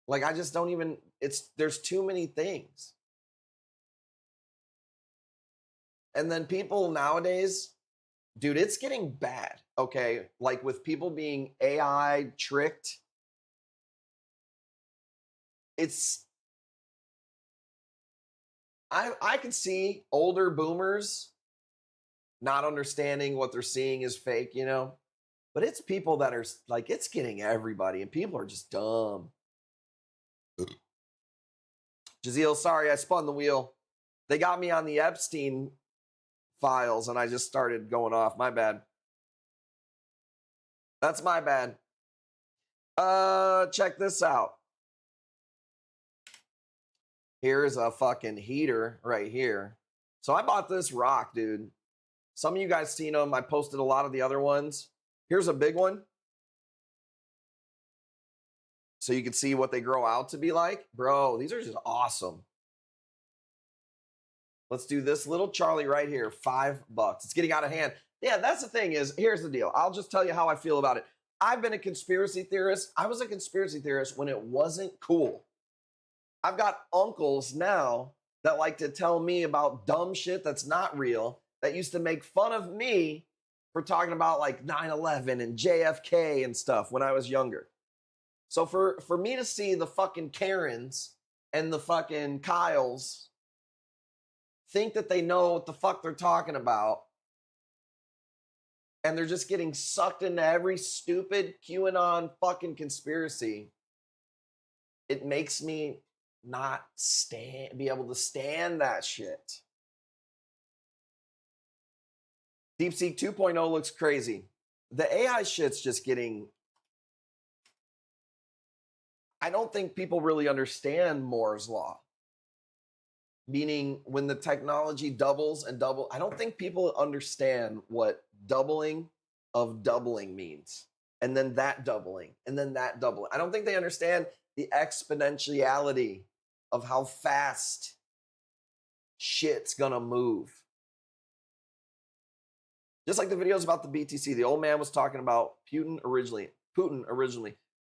Like, I just don't even, there's too many things. And then people nowadays, dude, it's getting bad, okay? Like with people being AI tricked. I can see older boomers not understanding what they're seeing is fake, you know? But it's people that are like, it's getting everybody, and people are just dumb. Jazeel, sorry, I spun the wheel. They got me on the Epstein files, and I just started going off. My bad. That's my bad. Check this out. Here's a fucking heater right here. So I bought this rock, dude. Some of you guys seen them. I posted a lot of the other ones. Here's a big one. So you can see what they grow out to be like. Bro, these are just awesome. Let's do this little Charlie right here. $5. It's getting out of hand. Yeah, that's the thing is, here's the deal. I'll just tell you how I feel about it. I've been a conspiracy theorist. I was a conspiracy theorist when it wasn't cool. I've got uncles now that like to tell me about dumb shit that's not real, that used to make fun of me for talking about like 9/11 and JFK and stuff when I was younger. So for me to see the fucking Karens and the fucking Kyles think that they know what the fuck they're talking about, and they're just getting sucked into every stupid QAnon fucking conspiracy, it makes me not be able to stand that shit. DeepSeek 2.0 looks crazy. The AI shit's just getting... I don't think people really understand Moore's law. Meaning when the technology doubles and double, I don't think people understand what doubling of doubling means. And then that doubling, and then that doubling. I don't think they understand the exponentiality of how fast shit's gonna move. Just like the videos about the BTC, the old man was talking about Putin originally.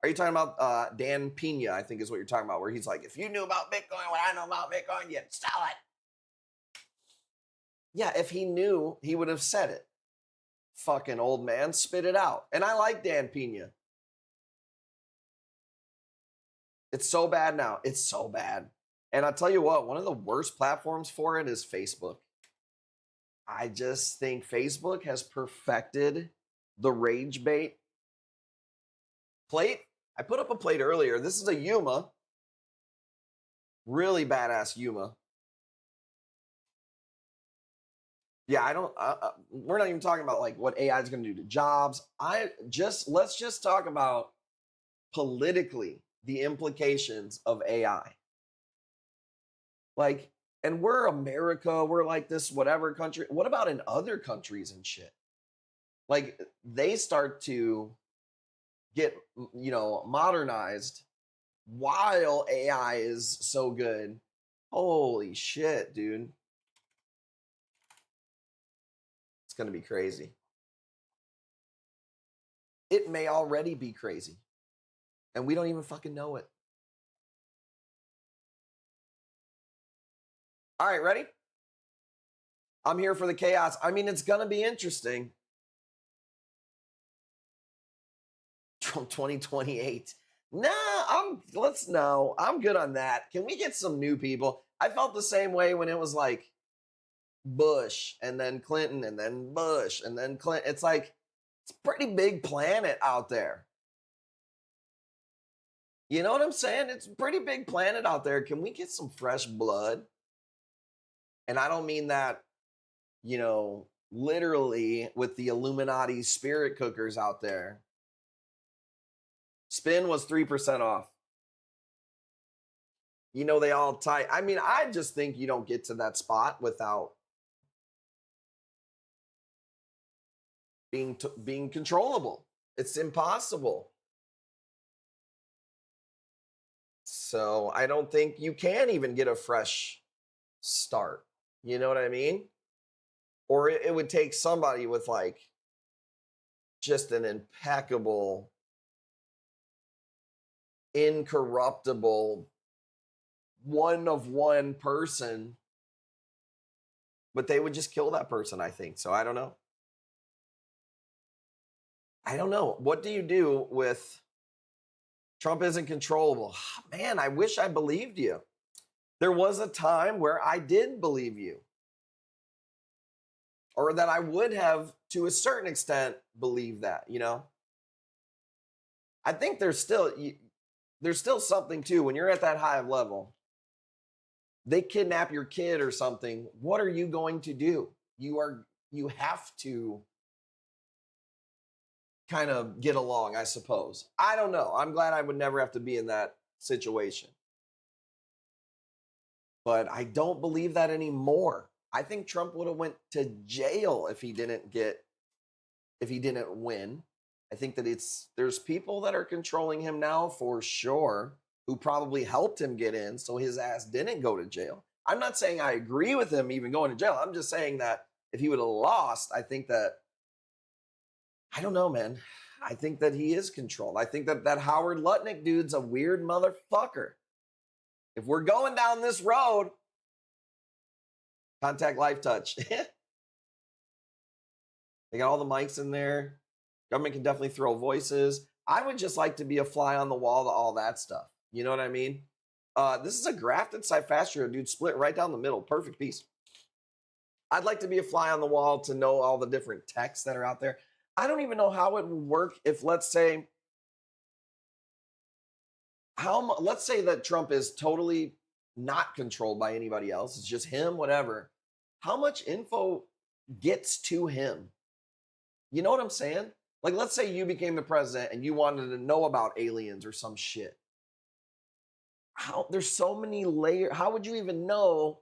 Are you talking about Dan Pena, I think is what you're talking about, where he's like, if you knew about Bitcoin, what I know about Bitcoin, you'd sell it. Yeah, if he knew, he would have said it. Fucking old man, spit it out. And I like Dan Pena. It's so bad now. It's so bad. And I'll tell you what, one of the worst platforms for it is Facebook. I just think Facebook has perfected the rage bait plate. I put up a plate earlier. This is a Yuma. Really badass Yuma. Yeah, we're not even talking about like what AI is going to do to jobs. Let's just talk about politically the implications of AI. Like, and we're America, we're like this whatever country. What about in other countries and shit? Like, they start to get, modernized while AI is so good. Holy shit, dude. It's going to be crazy. It may already be crazy, and we don't even fucking know it. All right, ready? I'm here for the chaos. I mean, it's going to be interesting. From 2028. I'm good on that. Can we get some new people? I felt the same way when it was like Bush and then Clinton and then Bush and then Clinton. It's like, it's a pretty big planet out there. You know what I'm saying? It's a pretty big planet out there. Can we get some fresh blood? And I don't mean that, literally with the Illuminati spirit cookers out there. Spin was 3% off. They all tie. I mean, I just think you don't get to that spot without being controllable. It's impossible. So I don't think you can even get a fresh start. You know what I mean? Or it would take somebody with like just an impeccable, incorruptible, one of one person, but they would just kill that person, I think. So I don't know. I don't know. What do you do with Trump isn't controllable? Man, I wish I believed you. There was a time where I did believe you. Or that I would have, to a certain extent, believed that, you know? I think there's still something too, when you're at that high of level, they kidnap your kid or something, what are you going to do? You have to kind of get along, I suppose. I don't know. I'm glad I would never have to be in that situation. But I don't believe that anymore. I think Trump would have went to jail if he didn't win. I think that there's people that are controlling him now for sure, who probably helped him get in so his ass didn't go to jail. I'm not saying I agree with him even going to jail. I'm just saying that if he would have lost, I think that, I don't know, man. I think that he is controlled. I think that Howard Lutnick dude's a weird motherfucker. If we're going down this road, contact Life Touch. They got all the mics in there. Government can definitely throw voices. I would just like to be a fly on the wall to all that stuff. You know what I mean? This is a grafted Cyphastria, dude, split right down the middle. Perfect piece. I'd like to be a fly on the wall to know all the different texts that are out there. I don't even know how it would work if, let's say that Trump is totally not controlled by anybody else. It's just him, whatever. How much info gets to him? You know what I'm saying? Like, let's say you became the president and you wanted to know about aliens or some shit. There's so many layers. How would you even know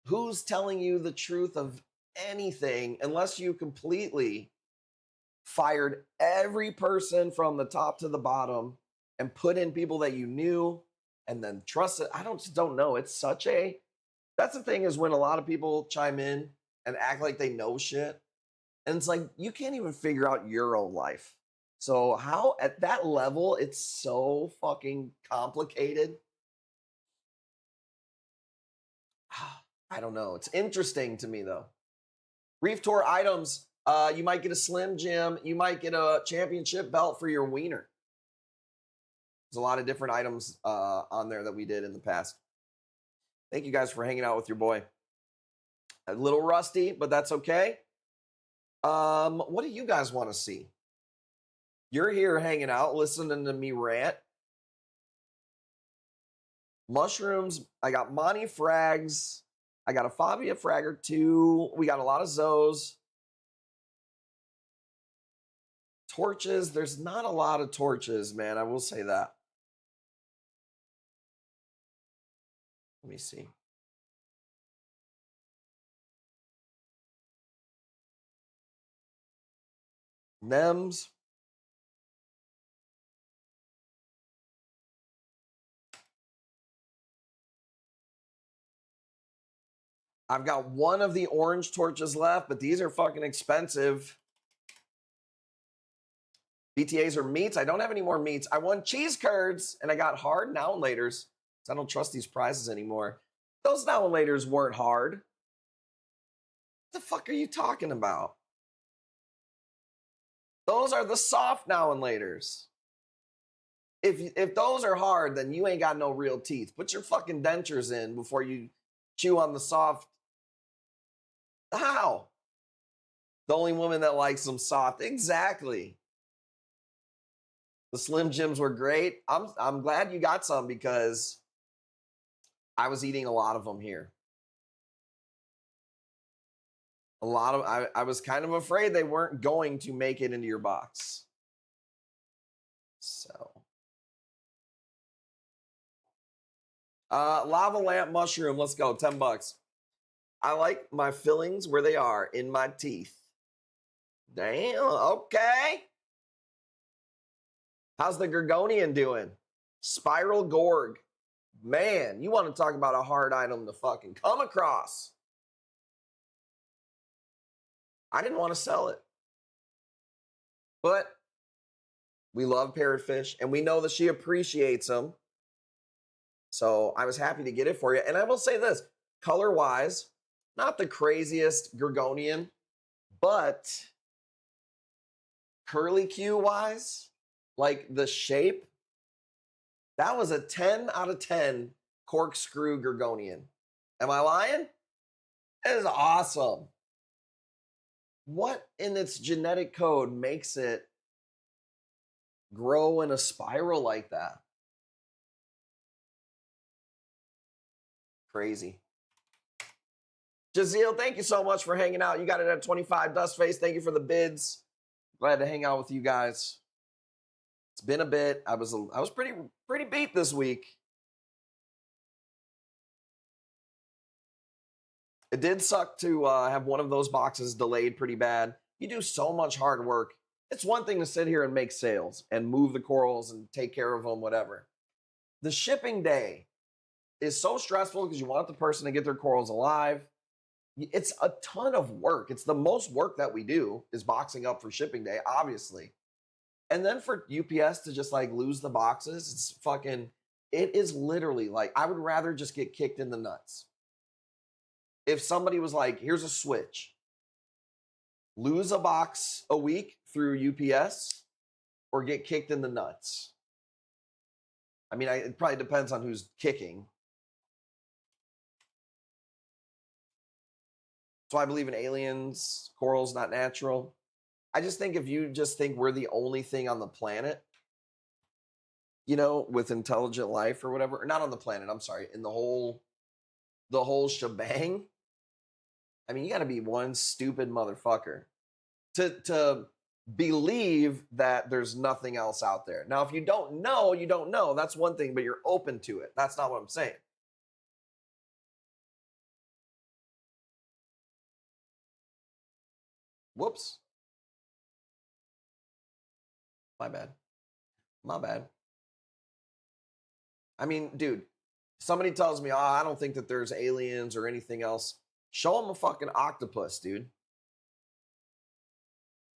who's telling you the truth of anything unless you completely fired every person from the top to the bottom and put in people that you knew and then trusted? I don't know. It's that's the thing, is when a lot of people chime in and act like they know shit. And it's like, you can't even figure out your own life. So how, at that level, it's so fucking complicated. I don't know. It's interesting to me, though. Reef Tour items. You might get a Slim Jim. You might get a championship belt for your wiener. There's a lot of different items on there that we did in the past. Thank you guys for hanging out with your boy. A little rusty, but that's okay. What do you guys want to see? You're here hanging out, listening to me rant. Mushrooms. I got Monty Frags. I got a Fabia Fragger 2. We got a lot of Zoes. Torches. There's not a lot of torches, man. I will say that. Let me see. NEMS. I've got one of the orange torches left, but these are fucking expensive. BTAs are meats. I don't have any more meats. I won cheese curds, and I got hard now and laters. So I don't trust these prizes anymore. Those now and laters weren't hard. What the fuck are you talking about? Those are the soft now and laters. If those are hard, then you ain't got no real teeth. Put your fucking dentures in before you chew on the soft. How? The only woman that likes them soft. Exactly. The Slim Jims were great. I'm glad you got some because I was eating a lot of them here. I was kind of afraid they weren't going to make it into your box. So. Lava lamp mushroom. Let's go. $10. I like my fillings where they are, in my teeth. Damn. Okay. How's the Gorgonian doing? Spiral Gorg. Man, you want to talk about a hard item to fucking come across. I didn't want to sell it. But we love parrotfish, and we know that she appreciates them. So I was happy to get it for you. And I will say this, color-wise, not the craziest Gorgonian, but curlicue-wise, like the shape, that was a 10 out of 10 corkscrew Gorgonian. Am I lying? It is awesome. What in its genetic code makes it grow in a spiral like that? Crazy. Jazeel, thank you so much for hanging out. You got it at 25. Dustface, thank you for the bids. Glad to hang out with you guys. It's been a bit. I was pretty beat this week. It did suck to have one of those boxes delayed pretty bad. You do so much hard work. It's one thing to sit here and make sales and move the corals and take care of them, whatever. The shipping day is so stressful because you want the person to get their corals alive. It's a ton of work. It's the most work that we do is boxing up for shipping day, obviously. And then for UPS to just like lose the boxes, it's fucking, it is literally like, I would rather just get kicked in the nuts. If somebody was like, here's a switch, lose a box a week through UPS or get kicked in the nuts. I mean, it probably depends on who's kicking. So I believe in aliens, corals, not natural. I just think if you just think we're the only thing on the planet, you know, with intelligent life or whatever, or not on the planet, I'm sorry, in the whole shebang. I mean, you got to be one stupid motherfucker to believe that there's nothing else out there. Now, if you don't know, you don't know. That's one thing, but you're open to it. That's not what I'm saying. Whoops. My bad. My bad. I mean, dude, somebody tells me, oh, I don't think that there's aliens or anything else. Show them a fucking octopus, dude.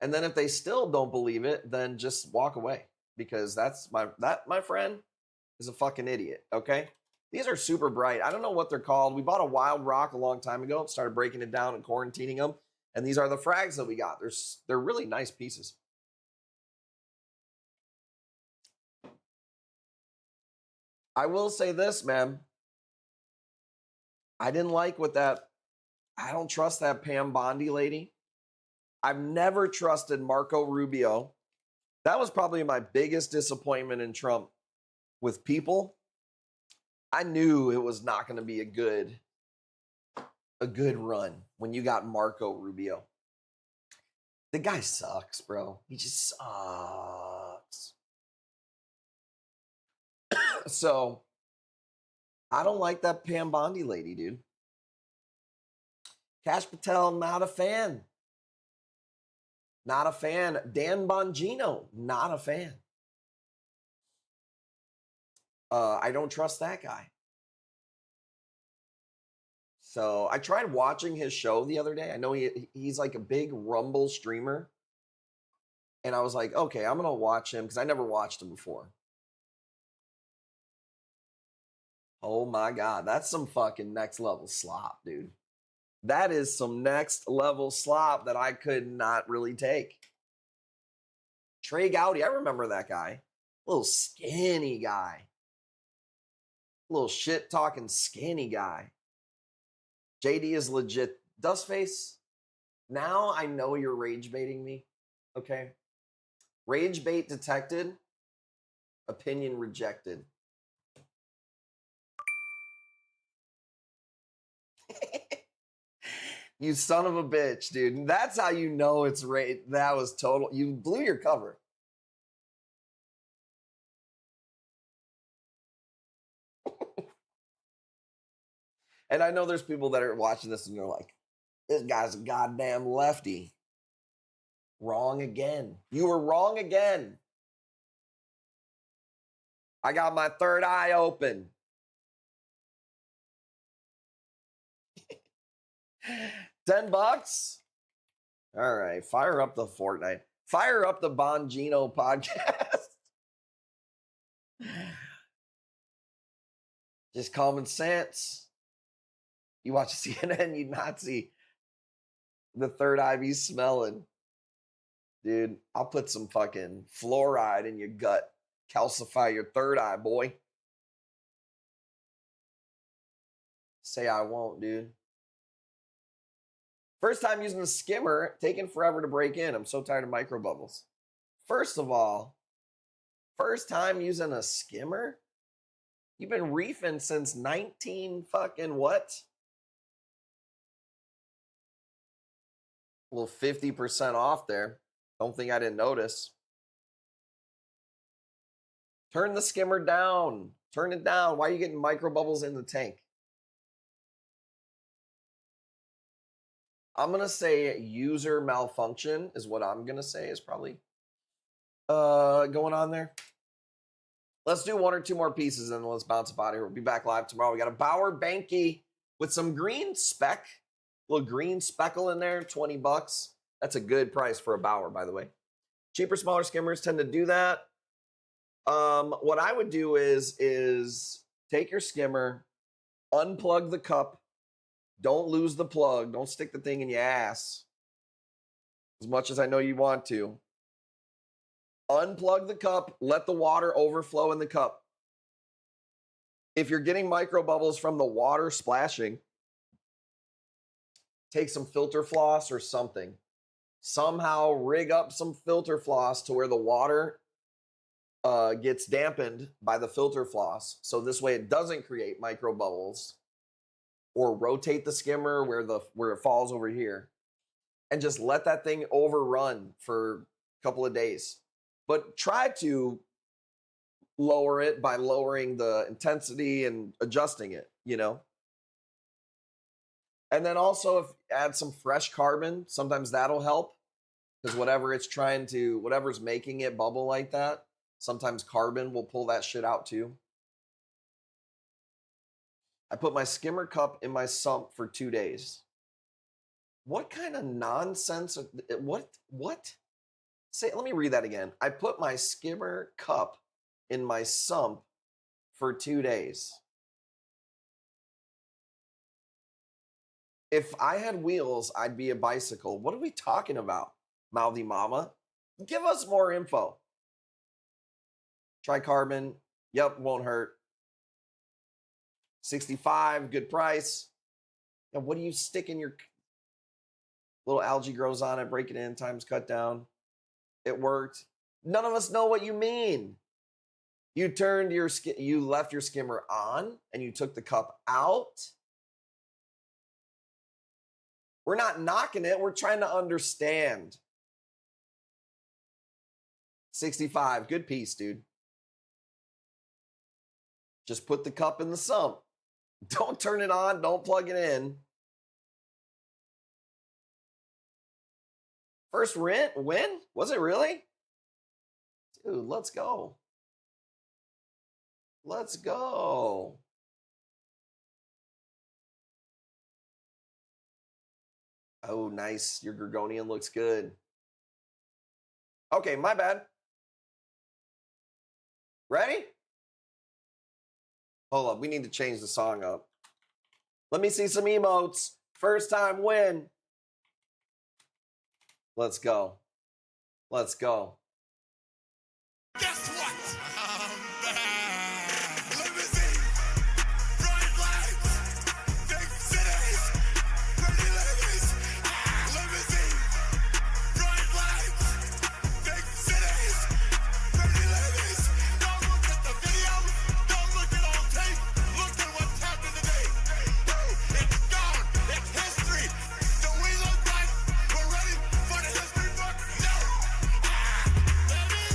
And then if they still don't believe it, then just walk away, because that my friend is a fucking idiot, okay? These are super bright. I don't know what they're called. We bought a wild rock a long time ago, started breaking it down and quarantining them. And these are the frags that we got. They're really nice pieces. I will say this, man. I didn't like what I don't trust that Pam Bondi lady. I've never trusted Marco Rubio. That was probably my biggest disappointment in Trump with people. I knew it was not going to be a good run when you got Marco Rubio. The guy sucks, bro. He just sucks. So, I don't like that Pam Bondi lady, dude. Cash Patel, not a fan. Not a fan. Dan Bongino, not a fan. I don't trust that guy. So I tried watching his show the other day. I know he's like a big Rumble streamer. And I was like, okay, I'm going to watch him because I never watched him before. Oh my God, that's some fucking next level slop, dude. That is some next level slop that I could not really take. Trey Gowdy, I remember that guy. Little skinny guy. Little shit talking skinny guy. JD is legit. Dustface, now I know you're rage baiting me. Okay? Rage bait detected. Opinion rejected. You son of a bitch, dude. And that's how you know it's rage. That was total. You blew your cover. And I know there's people that are watching this and they're like, this guy's a goddamn lefty. Wrong again. You were wrong again. I got my third eye open. $10? All right, fire up the Fortnite. Fire up the Bongino podcast. Just common sense. You watch CNN, you'd not see the third eye be smelling. Dude, I'll put some fucking fluoride in your gut. Calcify your third eye, boy. Say I won't, dude. First time using a skimmer, taking forever to break in. I'm so tired of micro bubbles. First of all, first time using a skimmer? You've been reefing since 19 fucking what? A little 50% off there. Don't think I didn't notice. Turn the skimmer down. Turn it down. Why are you getting micro bubbles in the tank? I'm going to say user malfunction is what I'm going to say is probably going on there. Let's do one or two more pieces and then let's bounce up out of here. We'll be back live tomorrow. We got a Bauer Banky with some green speck. A little green speckle in there, 20 bucks. That's a good price for a Bauer, by the way. Cheaper, smaller skimmers tend to do that. What I would do is take your skimmer, unplug the cup. Don't lose the plug. Don't stick the thing in your ass as much as I know you want to. Unplug the cup. Let the water overflow in the cup. If you're getting micro bubbles from the water splashing, take some filter floss or something. Somehow rig up some filter floss to where the water gets dampened by the filter floss. So this way it doesn't create micro bubbles. Or rotate the skimmer where it falls over here. And just let that thing overrun for a couple of days. But try to lower it by lowering the intensity and adjusting it, you know. And then also if add some fresh carbon, sometimes that'll help. Because whatever's making it bubble like that, sometimes carbon will pull that shit out too. I put my skimmer cup in my sump for 2 days. What kind of nonsense? What? Let me read that again. I put my skimmer cup in my sump for 2 days. If I had wheels, I'd be a bicycle. What are we talking about, Mouthy Mama? Give us more info. Tricarbon. Yep, won't hurt. 65, good price. And what do you stick in your little algae grows on it, break it in, times cut down. It worked. None of us know what you mean. You left your skimmer on and you took the cup out. We're not knocking it, we're trying to understand. 65, good piece, dude. Just put the cup in the sump. Don't turn it on. Don't plug it in. First win? Was it really? Dude, let's go. Let's go. Oh, nice. Your Gorgonian looks good. Okay, my bad. Ready? Hold up, we need to change the song up. Let me see some emotes. First time win. Let's go. Let's go.
Guess what? I'm back. Limousine, bright lights, big cities, pretty ladies. Limousine, bright lights, big cities, pretty ladies. Don't look at the video, don't look at on tape. Look at what's happened today. It's gone. It's history. Do we look like we're ready for the history book? No. Baby.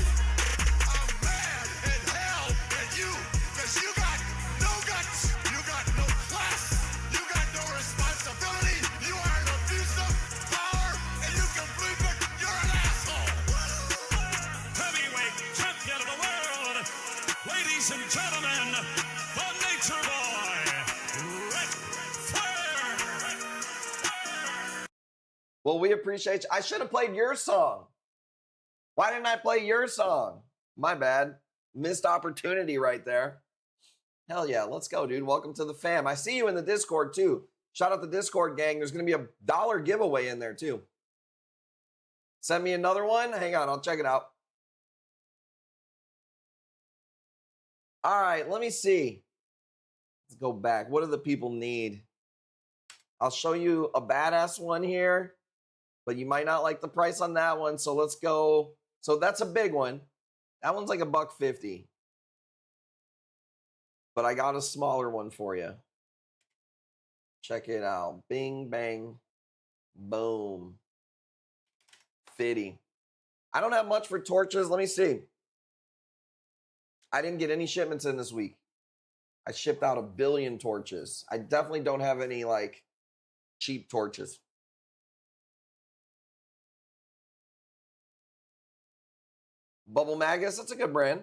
I'm mad as hell at you, cause you got no guts, you got no class, you got no responsibility, you are an abuse of power, and you can believe it, you're an asshole.
Heavyweight champion of the world, ladies and gentlemen, the Nature Boy, Reef.
Well, we appreciate you. I should have played your song. Why didn't I play your song? My bad. Missed opportunity right there. Hell yeah, let's go, dude. Welcome to the fam. I see you in the Discord too. Shout out the Discord gang. There's going to be a $1 giveaway in there too. Send me another one. Hang on, I'll check it out. All right, let me see. Let's go back. What do the people need? I'll show you a badass one here, but you might not like the price on that one. So let's go. So that's a big one. That one's like $1.50. But I got a smaller one for you. Check it out. Bing, bang, boom. Fitty. I don't have much for torches. Let me see. I didn't get any shipments in this week. I shipped out 1 billion torches. I definitely don't have any like cheap torches. Bubble Magus, that's a good brand.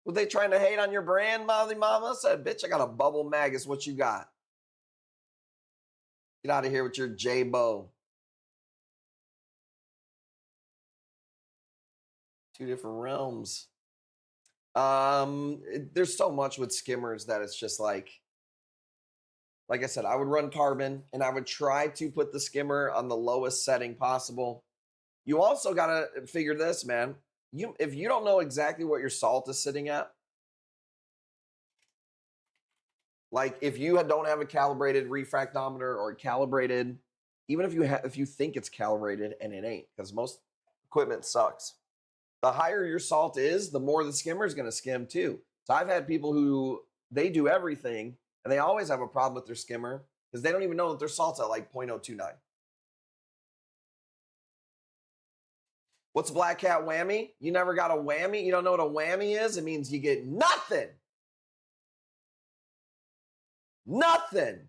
Were they trying to hate on your brand, Molly Mama? Said, bitch, I got a Bubble Magus. What you got? Get out of here with your J-Bo. 2 different realms. There's so much with skimmers that it's just like I said, I would run carbon and I would try to put the skimmer on the lowest setting possible. You also got to figure this, man. If you don't know exactly what your salt is sitting at, like if you don't have a calibrated refractometer or calibrated, even if you think it's calibrated and it ain't, because most equipment sucks. The higher your salt is, the more the skimmer is going to skim too. So I've had people who they do everything and they always have a problem with their skimmer because they don't even know that their salt's at like 0.029. What's Black Cat whammy? You never got a whammy? You don't know what a whammy is? It means you get nothing. Nothing.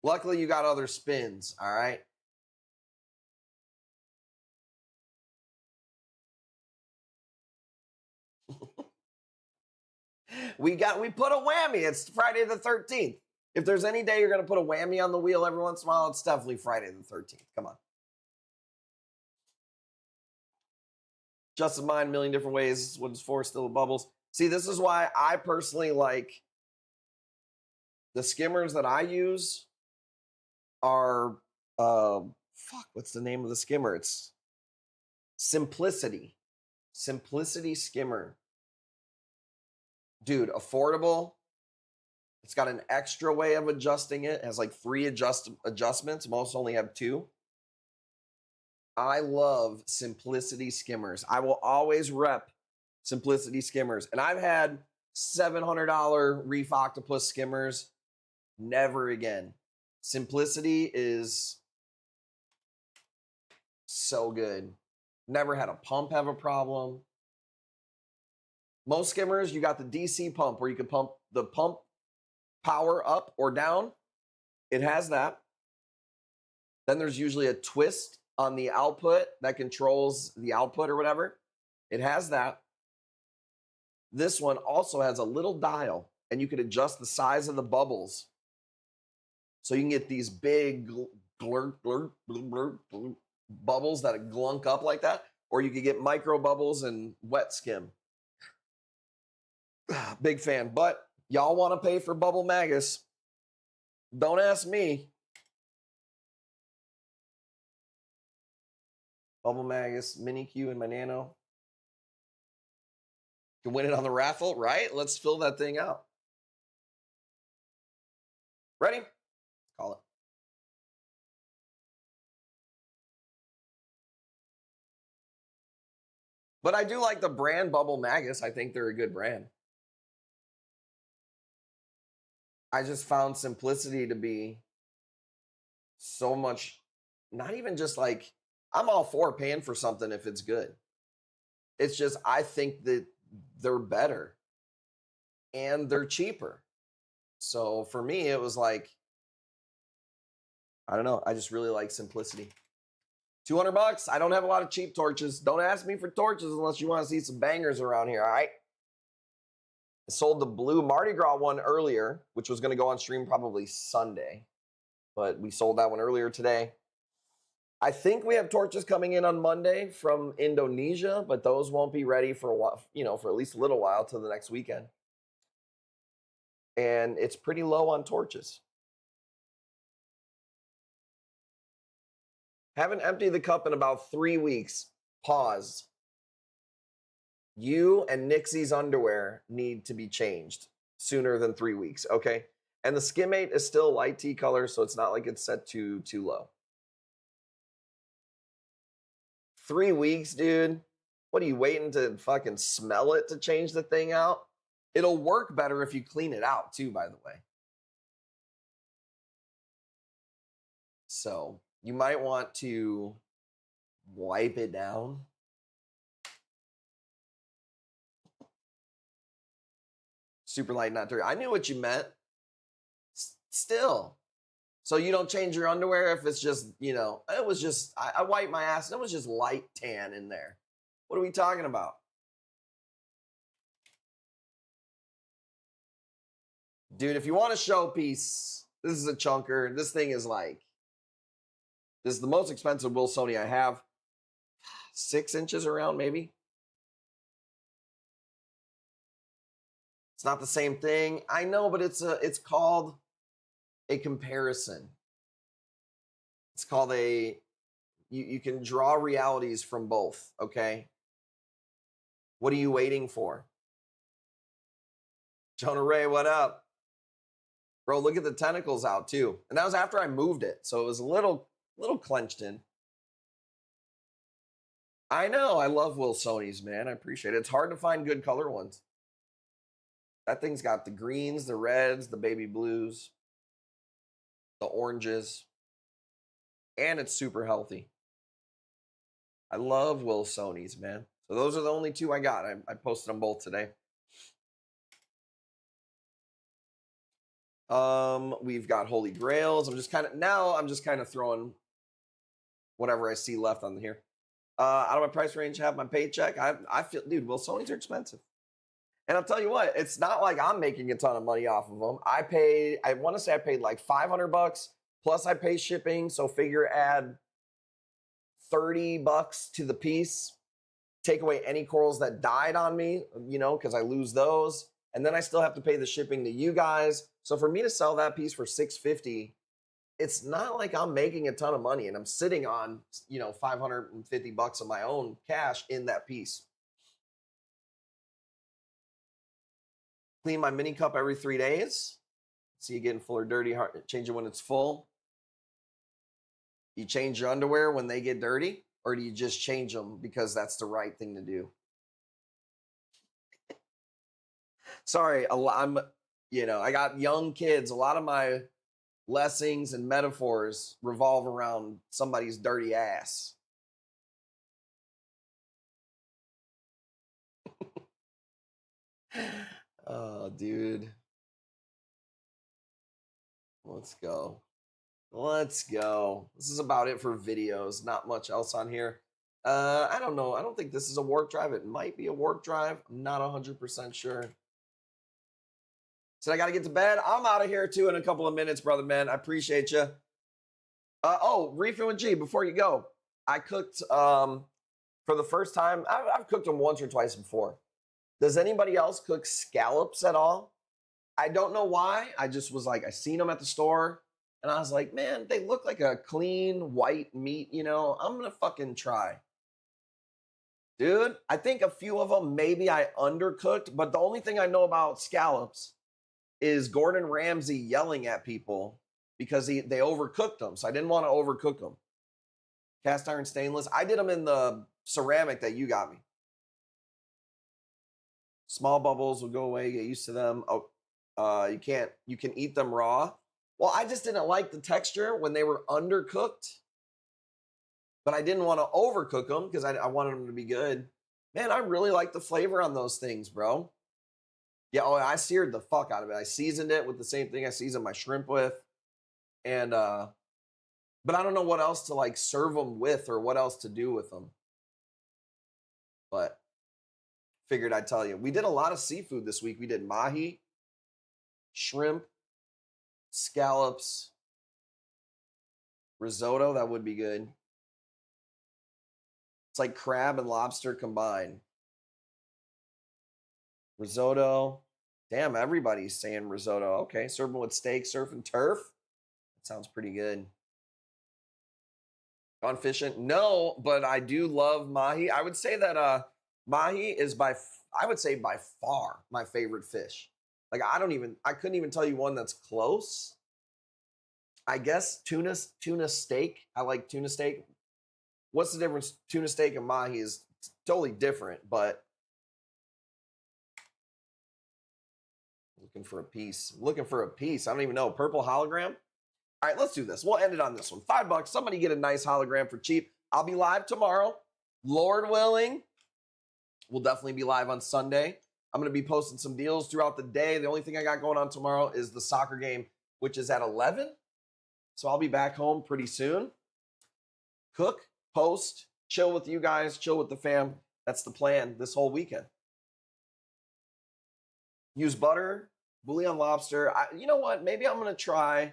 Luckily, you got other spins, all right? We put a whammy. It's Friday the 13th. If there's any day you're going to put a whammy on the wheel every once in a while, it's definitely Friday the 13th. Come on. Justin Mind, a million different ways. What is for? Still bubbles. See, this is why I personally like the skimmers that I use are, what's the name of the skimmer? It's Simplicity. Simplicity skimmer. Dude, affordable. It's got an extra way of adjusting it. It has like 3 adjustments. Most only have 2. I love Simplicity skimmers. I will always rep Simplicity skimmers. And I've had $700 Reef Octopus skimmers. Never again. Simplicity is so good. Never had a pump have a problem. Most skimmers, you got the DC pump where you can pump the pump power up or down. It has that. Then there's usually a twist on the output that controls the output or whatever. It has that. This one also has a little dial and you can adjust the size of the bubbles. So you can get these big blur, blur, blur, blur, blur, bubbles that glunk up like that, or you could get micro bubbles and wet skim. Big fan, but y'all want to pay for Bubble Magus? Don't ask me. Bubble Magus, Mini Q, and my Nano. You can win it on the raffle, right? Let's fill that thing out. Ready? Let's call it. But I do like the brand Bubble Magus. I think they're a good brand. I just found Simplicity to be so much, not even just like, I'm all for paying for something if it's good. It's just, I think that they're better and they're cheaper. So for me, it was like, I don't know. I just really like Simplicity. $200. I don't have a lot of cheap torches. Don't ask me for torches unless you want to see some bangers around here, all right? I sold the blue Mardi Gras one earlier, which was going to go on stream probably Sunday. but we sold that one earlier today. I think we have torches coming in on Monday from Indonesia, but those won't be ready for a while, for at least a little while till the next weekend. And it's pretty low on torches. Haven't emptied the cup in about 3 weeks. Pause. You and Nixie's underwear need to be changed sooner than 3 weeks, okay? And the Skimmate is still light tea color, so it's not like it's set too low. 3 weeks, dude? What are you waiting to fucking smell it to change the thing out? It'll work better if you clean it out too, by the way. So you might want to wipe it down. Super light, not dirty. I knew what you meant. Still. So you don't change your underwear if it's just, it was just, I wiped my ass and it was just light tan in there. What are we talking about? Dude, if you want a showpiece, this is a chunker. This thing is this is the most expensive Wilsoni I have. 6 inches around, maybe. It's not the same thing. I know, but it's called a comparison. It's called you can draw realities from both, okay? What are you waiting for? Jonah Ray, what up? Bro, look at the tentacles out too. And that was after I moved it, so it was a little clenched in. I know, I love Wilsoni's, man. I appreciate it. It's hard to find good color ones. That thing's got the greens, the reds, the baby blues, the oranges, and it's super healthy. I love Wilsoni's, man. So those are the only 2 I got. I posted them both today. We've got Holy Grails. I'm just kind of throwing whatever I see left on here. Out of my price range, have my paycheck. I feel, dude, Wilsoni's are expensive. And I'll tell you what, it's not like I'm making a ton of money off of them. I want to say I paid like $500 plus I pay shipping. So figure add $30 to the piece. Take away any corals that died on me, because I lose those. And then I still have to pay the shipping to you guys. So for me to sell that piece for $650, it's not like I'm making a ton of money and I'm sitting on, $550 of my own cash in that piece. Clean my mini cup every 3 days. See you getting full or dirty, change it when it's full. You change your underwear when they get dirty, or do you just change them because that's the right thing to do? Sorry, I got young kids. A lot of my lessons and metaphors revolve around somebody's dirty ass. Oh, dude. Let's go. This is about it for videos. Not much else on here. I don't know. I don't think this is a warp drive. It might be a warp drive. I'm not 100% sure. So I got to get to bed. I'm out of here too in a couple of minutes, brother man. I appreciate you. Reef and G, before you go, I cooked for the first time. I've cooked them once or twice before. Does anybody else cook scallops at all? I don't know why. I just was like, I seen them at the store and I was like, man, they look like a clean white meat, I'm going to fucking try. Dude, I think a few of them maybe I undercooked, but the only thing I know about scallops is Gordon Ramsay yelling at people because they overcooked them. So I didn't want to overcook them. Cast iron stainless. I did them in the ceramic that you got me. Small bubbles will go away. Get used to them. You can eat them raw. Well, I just didn't like the texture when they were undercooked, but I didn't want to overcook them because I wanted them to be good. Man, I really like the flavor on those things, bro. Yeah, I seared the fuck out of it. I seasoned it with the same thing I seasoned my shrimp with. And, but I don't know what else to like serve them with or what else to do with them. But figured I'd tell you. We did a lot of seafood this week. We did mahi, shrimp, scallops, Risotto, that would be good. It's like crab and lobster combined. Risotto. Damn, everybody's saying risotto. Okay, serving with steak, surf and turf. That sounds pretty good. Gone fishing? No, but I do love mahi. I would say that mahi is by far my favorite fish. Like I couldn't even tell you one that's close. I guess tuna steak. I like tuna steak. What's the difference? Tuna steak and mahi is totally different, but looking for a piece. Looking for a piece. I don't even know. Purple hologram? All right, let's do this. We'll end it on this one. $5. Somebody get a nice hologram for cheap. I'll be live tomorrow. Lord willing, we'll definitely be live on Sunday. I'm going to be posting some deals throughout the day. The only thing I got going on tomorrow is the soccer game, which is at 11. So I'll be back home pretty soon. Cook, post, chill with you guys, chill with the fam. That's the plan this whole weekend. Use butter, bouillon lobster. You know what? Maybe I'm going to try...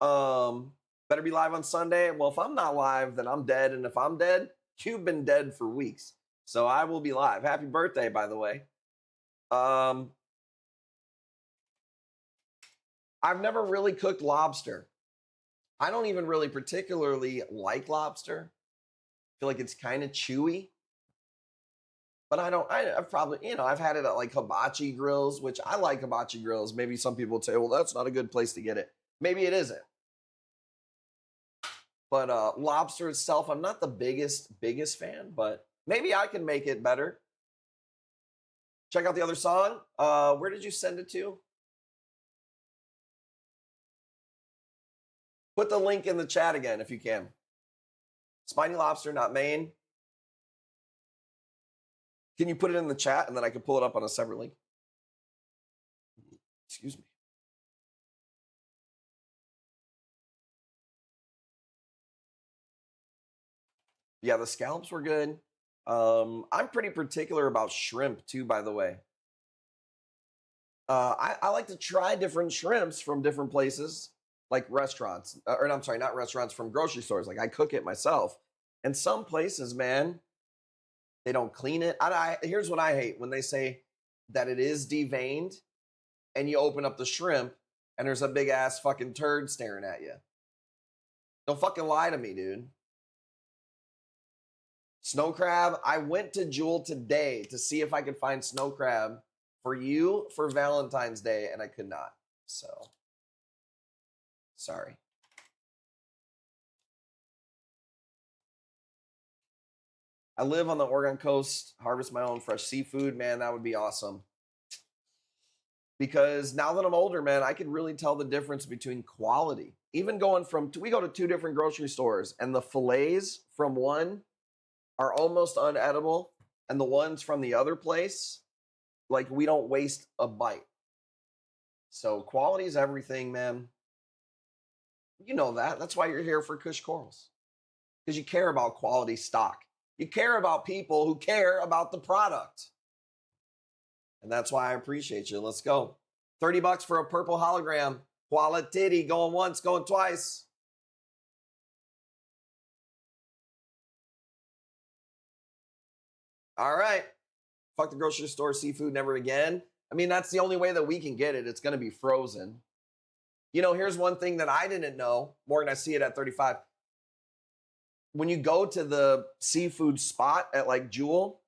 better be live on Sunday. Well, if I'm not live, then I'm dead. And if I'm dead, you've been dead for weeks. So I will be live. Happy birthday, by the way. I've never really cooked lobster. I don't even really particularly like lobster. I feel like it's kind of chewy. But I've probably, I've had it at like hibachi grills, which I like hibachi grills. Maybe some people would say, well, that's not a good place to get it. Maybe it isn't. But lobster itself, I'm not the biggest fan, but maybe I can make it better. Check out the other song. Where did you send it to? Put the link in the chat again if you can. Spiny lobster, not Maine. Can you put it in the chat and then I can pull it up on a separate link? Excuse me. Yeah, the scallops were good. I'm pretty particular about shrimp too, by the way. I like to try different shrimps from different places, like restaurants. Or I'm sorry, not restaurants, from grocery stores. Like I cook it myself. And some places, man, they don't clean it. Here's what I hate. When they say that it is deveined and you open up the shrimp and there's a big ass fucking turd staring at you. Don't fucking lie to me, dude. Snow crab. I went to Jewel today to see if I could find snow crab for you for Valentine's Day, and I could not. So, sorry. I live on the Oregon coast, harvest my own fresh seafood. Man, that would be awesome. Because now that I'm older, man, I can really tell the difference between quality. Even going we go to 2 different grocery stores, and the fillets from one are almost unedible, and the ones from the other place, like, we don't waste a bite. So quality is everything, man. You know that. That's why you're here for Kush Corals. Because you care about quality stock. You care about people who care about the product. And that's why I appreciate you. Let's go. $30 for a purple hologram. Quality. Going once, going twice. All right. Fuck the grocery store seafood never again. I mean, that's the only way that we can get it. It's going to be frozen. You know, here's one thing that I didn't know. Morgan, I see it at 35. When you go to the seafood spot at like Jewel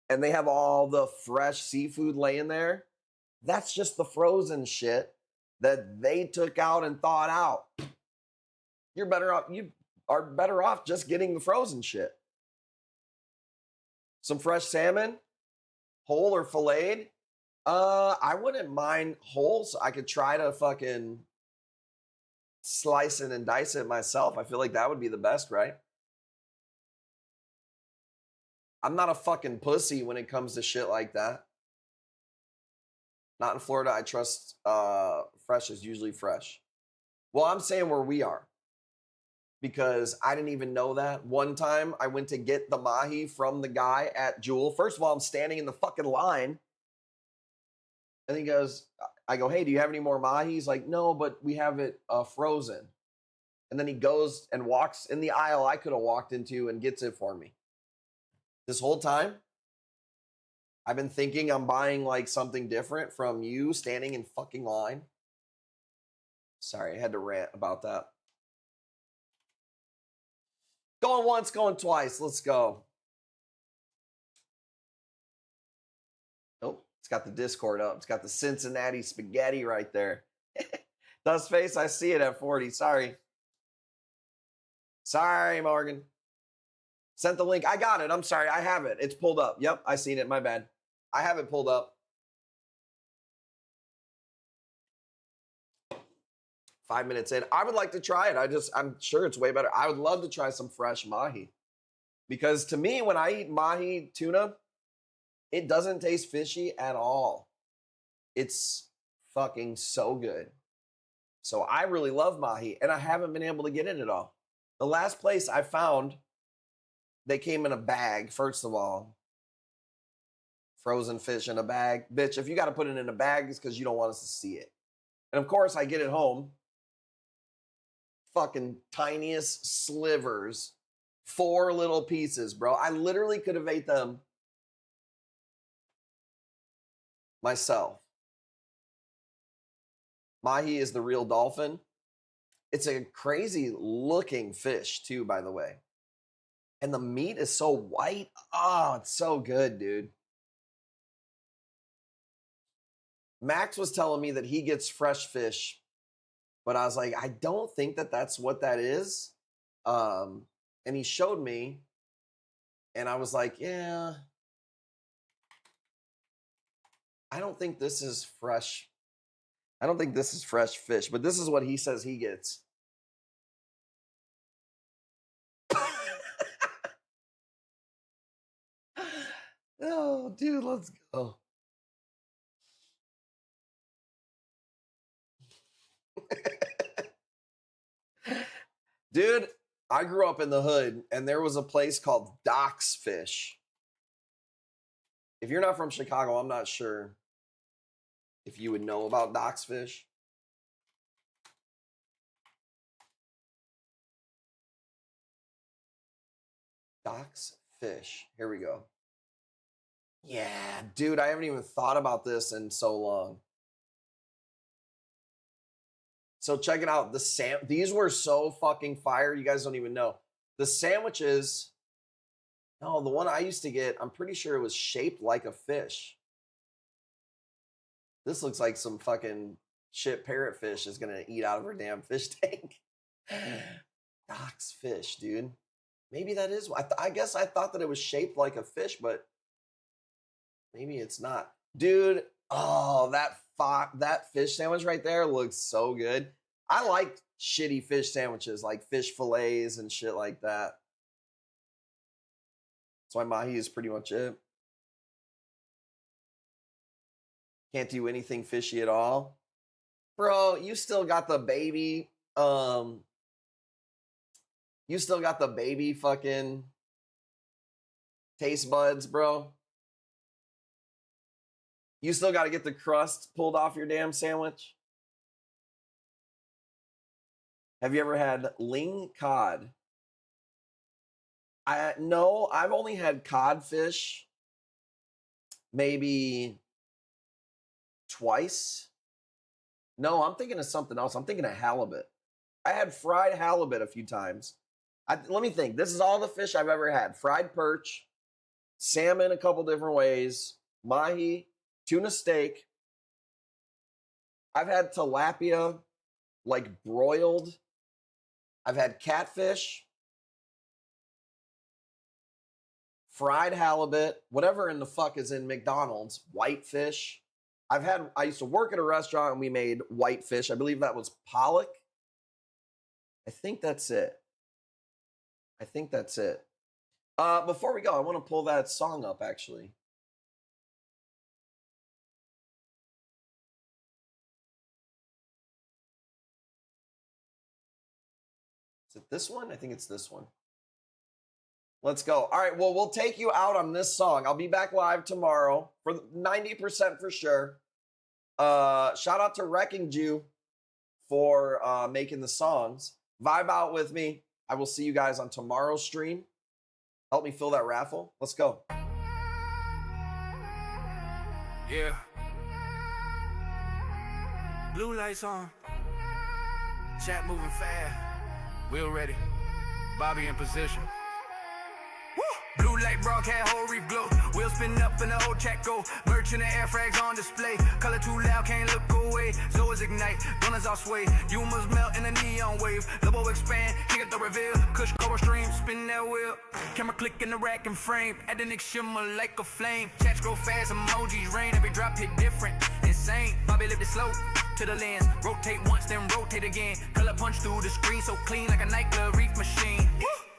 and they have all the fresh seafood laying there, that's just the frozen shit that they took out and thawed out. You are better off just getting the frozen shit. Some fresh salmon, whole or filleted. I wouldn't mind whole, so I could try to fucking slice it and dice it myself. I feel like that would be the best, right? I'm not a fucking pussy when it comes to shit like that. Not in Florida. I trust fresh is usually fresh. Well, I'm saying where we are. Because I didn't even know that. One time I went to get the mahi from the guy at Jewel. First of all, I'm standing in the fucking line. And he goes, I go, hey, do you have any more mahi? He's like, no, but we have it frozen. And then he goes and walks in the aisle I could have walked into and gets it for me. This whole time, I've been thinking I'm buying like something different from you standing in fucking line. Sorry, I had to rant about that. Going once, going twice. Let's go. Oh, it's got the Discord up. It's got the Cincinnati spaghetti right there. Dust face, I see it at 40. Sorry. Sorry, Morgan. Sent the link. I got it. I'm sorry. I have it. It's pulled up. Yep, I seen it. My bad. I have it pulled up. 5 minutes in. I would like to try it. I'm sure it's way better. I would love to try some fresh mahi. Because to me, when I eat mahi tuna, it doesn't taste fishy at all. It's fucking so good. So I really love mahi, and I haven't been able to get it at all. The last place I found, they came in a bag, first of all. Frozen fish in a bag. Bitch, if you got to put it in a bag, it's because you don't want us to see it. And of course, I get it home. Fucking tiniest slivers. 4 little pieces, bro. I literally could have ate them myself. Mahi is the real dolphin. It's a crazy looking fish too, by the way. And the meat is so white. Oh, it's so good, dude. Max was telling me that he gets fresh fish, but I was like, I don't think that that's what that is. And he showed me, and I was like, yeah, I don't think this is fresh. I don't think this is fresh fish, but this is what he says he gets. Oh, dude, let's go. Dude, I grew up in the hood, and there was a place called Doc's Fish. If you're not from Chicago, I'm not sure if you would know about Doc's Fish. Doc's Fish. Here we go. Yeah, dude, I haven't even thought about this in so long. So check it out. These were so fucking fire. You guys don't even know. The sandwiches. No, the one I used to get, I'm pretty sure it was shaped like a fish. This looks like some fucking shit parrotfish is gonna eat out of her damn fish tank. Doc's Fish, dude. Maybe that is. I guess I thought that it was shaped like a fish, but maybe it's not. Dude, oh, that fish sandwich right there looks so good. I like shitty fish sandwiches, like fish fillets and shit like that. That's why mahi is pretty much it. Can't do anything fishy at all. Bro, you still got the baby, you still got the baby fucking taste buds, bro. You still got to get the crust pulled off your damn sandwich. Have you ever had ling cod? No, I've only had codfish maybe twice. No, I'm thinking of something else. I'm thinking of halibut. I had fried halibut a few times. Let me think. This is all the fish I've ever had. Fried perch, salmon a couple different ways, mahi, tuna steak. I've had tilapia, like broiled. I've had catfish, fried halibut, whatever in the fuck is in McDonald's, whitefish. I used to work at a restaurant and we made whitefish. I believe that was pollock. I think that's it. Before we go, I want to pull that song up, actually. Is it this one? I think it's this one. Let's go. All right, well, we'll take you out on this song. I'll be back live tomorrow for 90% for sure. Shout out to Wrecking Jew for making the songs. Vibe out with me. I will see you guys on tomorrow's stream. Help me fill that raffle. Let's go.
Yeah. Blue lights on. Chat moving fast. Wheel ready. Bobby in position. Blue light broadcast, whole reef glow. Wheel spin up and the whole chat go. Merch in the air, frags on display. Color too loud, can't look away. Zoas ignite, gunners all sway. Humors melt in a neon wave. Lobo expand, kick at the reveal. Kush cover stream, spin that wheel. Camera click in the rack and frame. Add the next shimmer like a flame. Chats grow fast, emojis rain. Every drop hit different, insane. Bobby lived it slow to the lens. Rotate once, then rotate again. Color punch through the screen, so clean like a nightclub reef machine.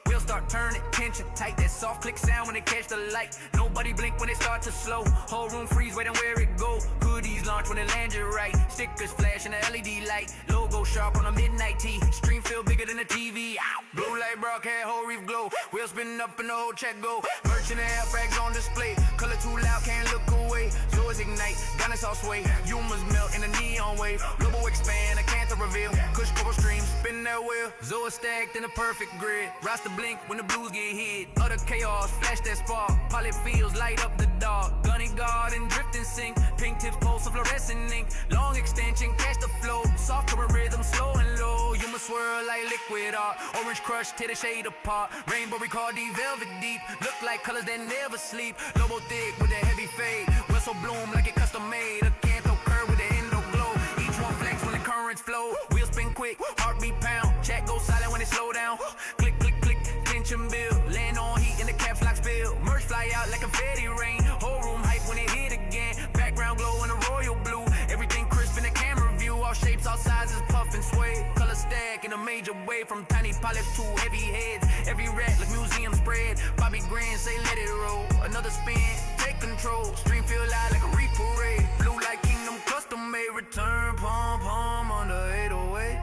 Wheels start turning, tension tight. That soft click sound when they catch the light. Nobody blink when they start to slow. Whole room freeze, waiting where it go. Hoodies launch when they land it right. Stickers flash in the LED light. Logo sharp on a midnight tee. Stream feel bigger than the TV. Ow. Blue light broadcast, whole reef glow. Wheels spinning up and the whole check go. Merch in the air, frags on display. Color too loud, can't look away. Zoas ignite, gunners all sway. Humors melt in a neon wave. Lobo expand, a cancer reveal. Kush cover stream, spin that wheel. Zoa stacked in a perfect grid. Roster blink when the blues get hit. Utter chaos, flash that spark. Pilot fields, light up the dark. Gunny guard and drift and sink. Pink tips, pulse of fluorescent ink. Long extension, catch the flow. Soft current rhythm, slow and low. You must swirl like liquid art. Orange crush, tear the shade apart. Rainbow record, velvet deep. Look like colors that never sleep. Lobo thick with a heavy fade. Whistle bloom like it custom made. A canto curve with the endo glow. Each one flex when the currents flow. Wheels spin quick, heartbeat pound. Chat goes silent when it slow down. Click, click, click, tension build. Land on heat in the caps lock spill. Merch fly out like confetti rain. Whole room hype when it hit again. Background glow in a royal blue. Everything crisp in the camera view. All shapes, all sizes, puff and sway. Color stack in a major way. From tiny pilots to heavy heads. Every rack like museum spread. Bobby Grand say let it roll. Another spin, take control. Stream feel loud like a Reef parade. Blue like Kingdom custom made. Return pom pom under 808.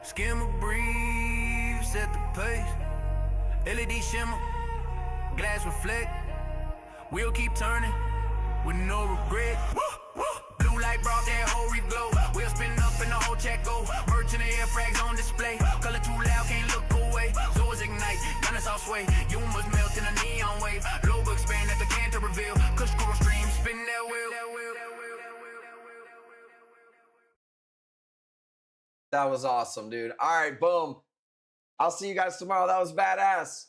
Skim a breeze, set the pace. LED shimmer, glass reflect. We'll keep turning with no regret. Blue light brought that whole reef glow. We'll spin up and the whole check go. Merch in the air, frags on display. Color too loud, can't look away. Zoas ignite, gunners all sway. Humors melt in a neon wave. Logo expand at the canter reveal. Kush coral stream, spin that wheel.
That was awesome, dude. All right, boom. I'll see you guys tomorrow. That was badass.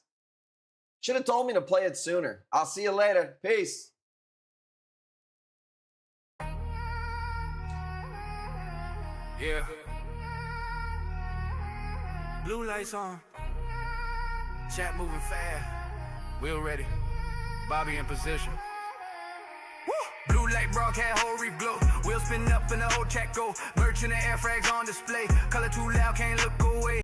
Should have told me to play it sooner. I'll see you later. Peace.
Yeah. Blue lights on. Chat moving fast. Wheel ready. Bobby in position. Blue light broadcast, whole reef glow. Wheel spin up and the whole chat go. Merch in the air, frags on display. Color too loud, can't look away.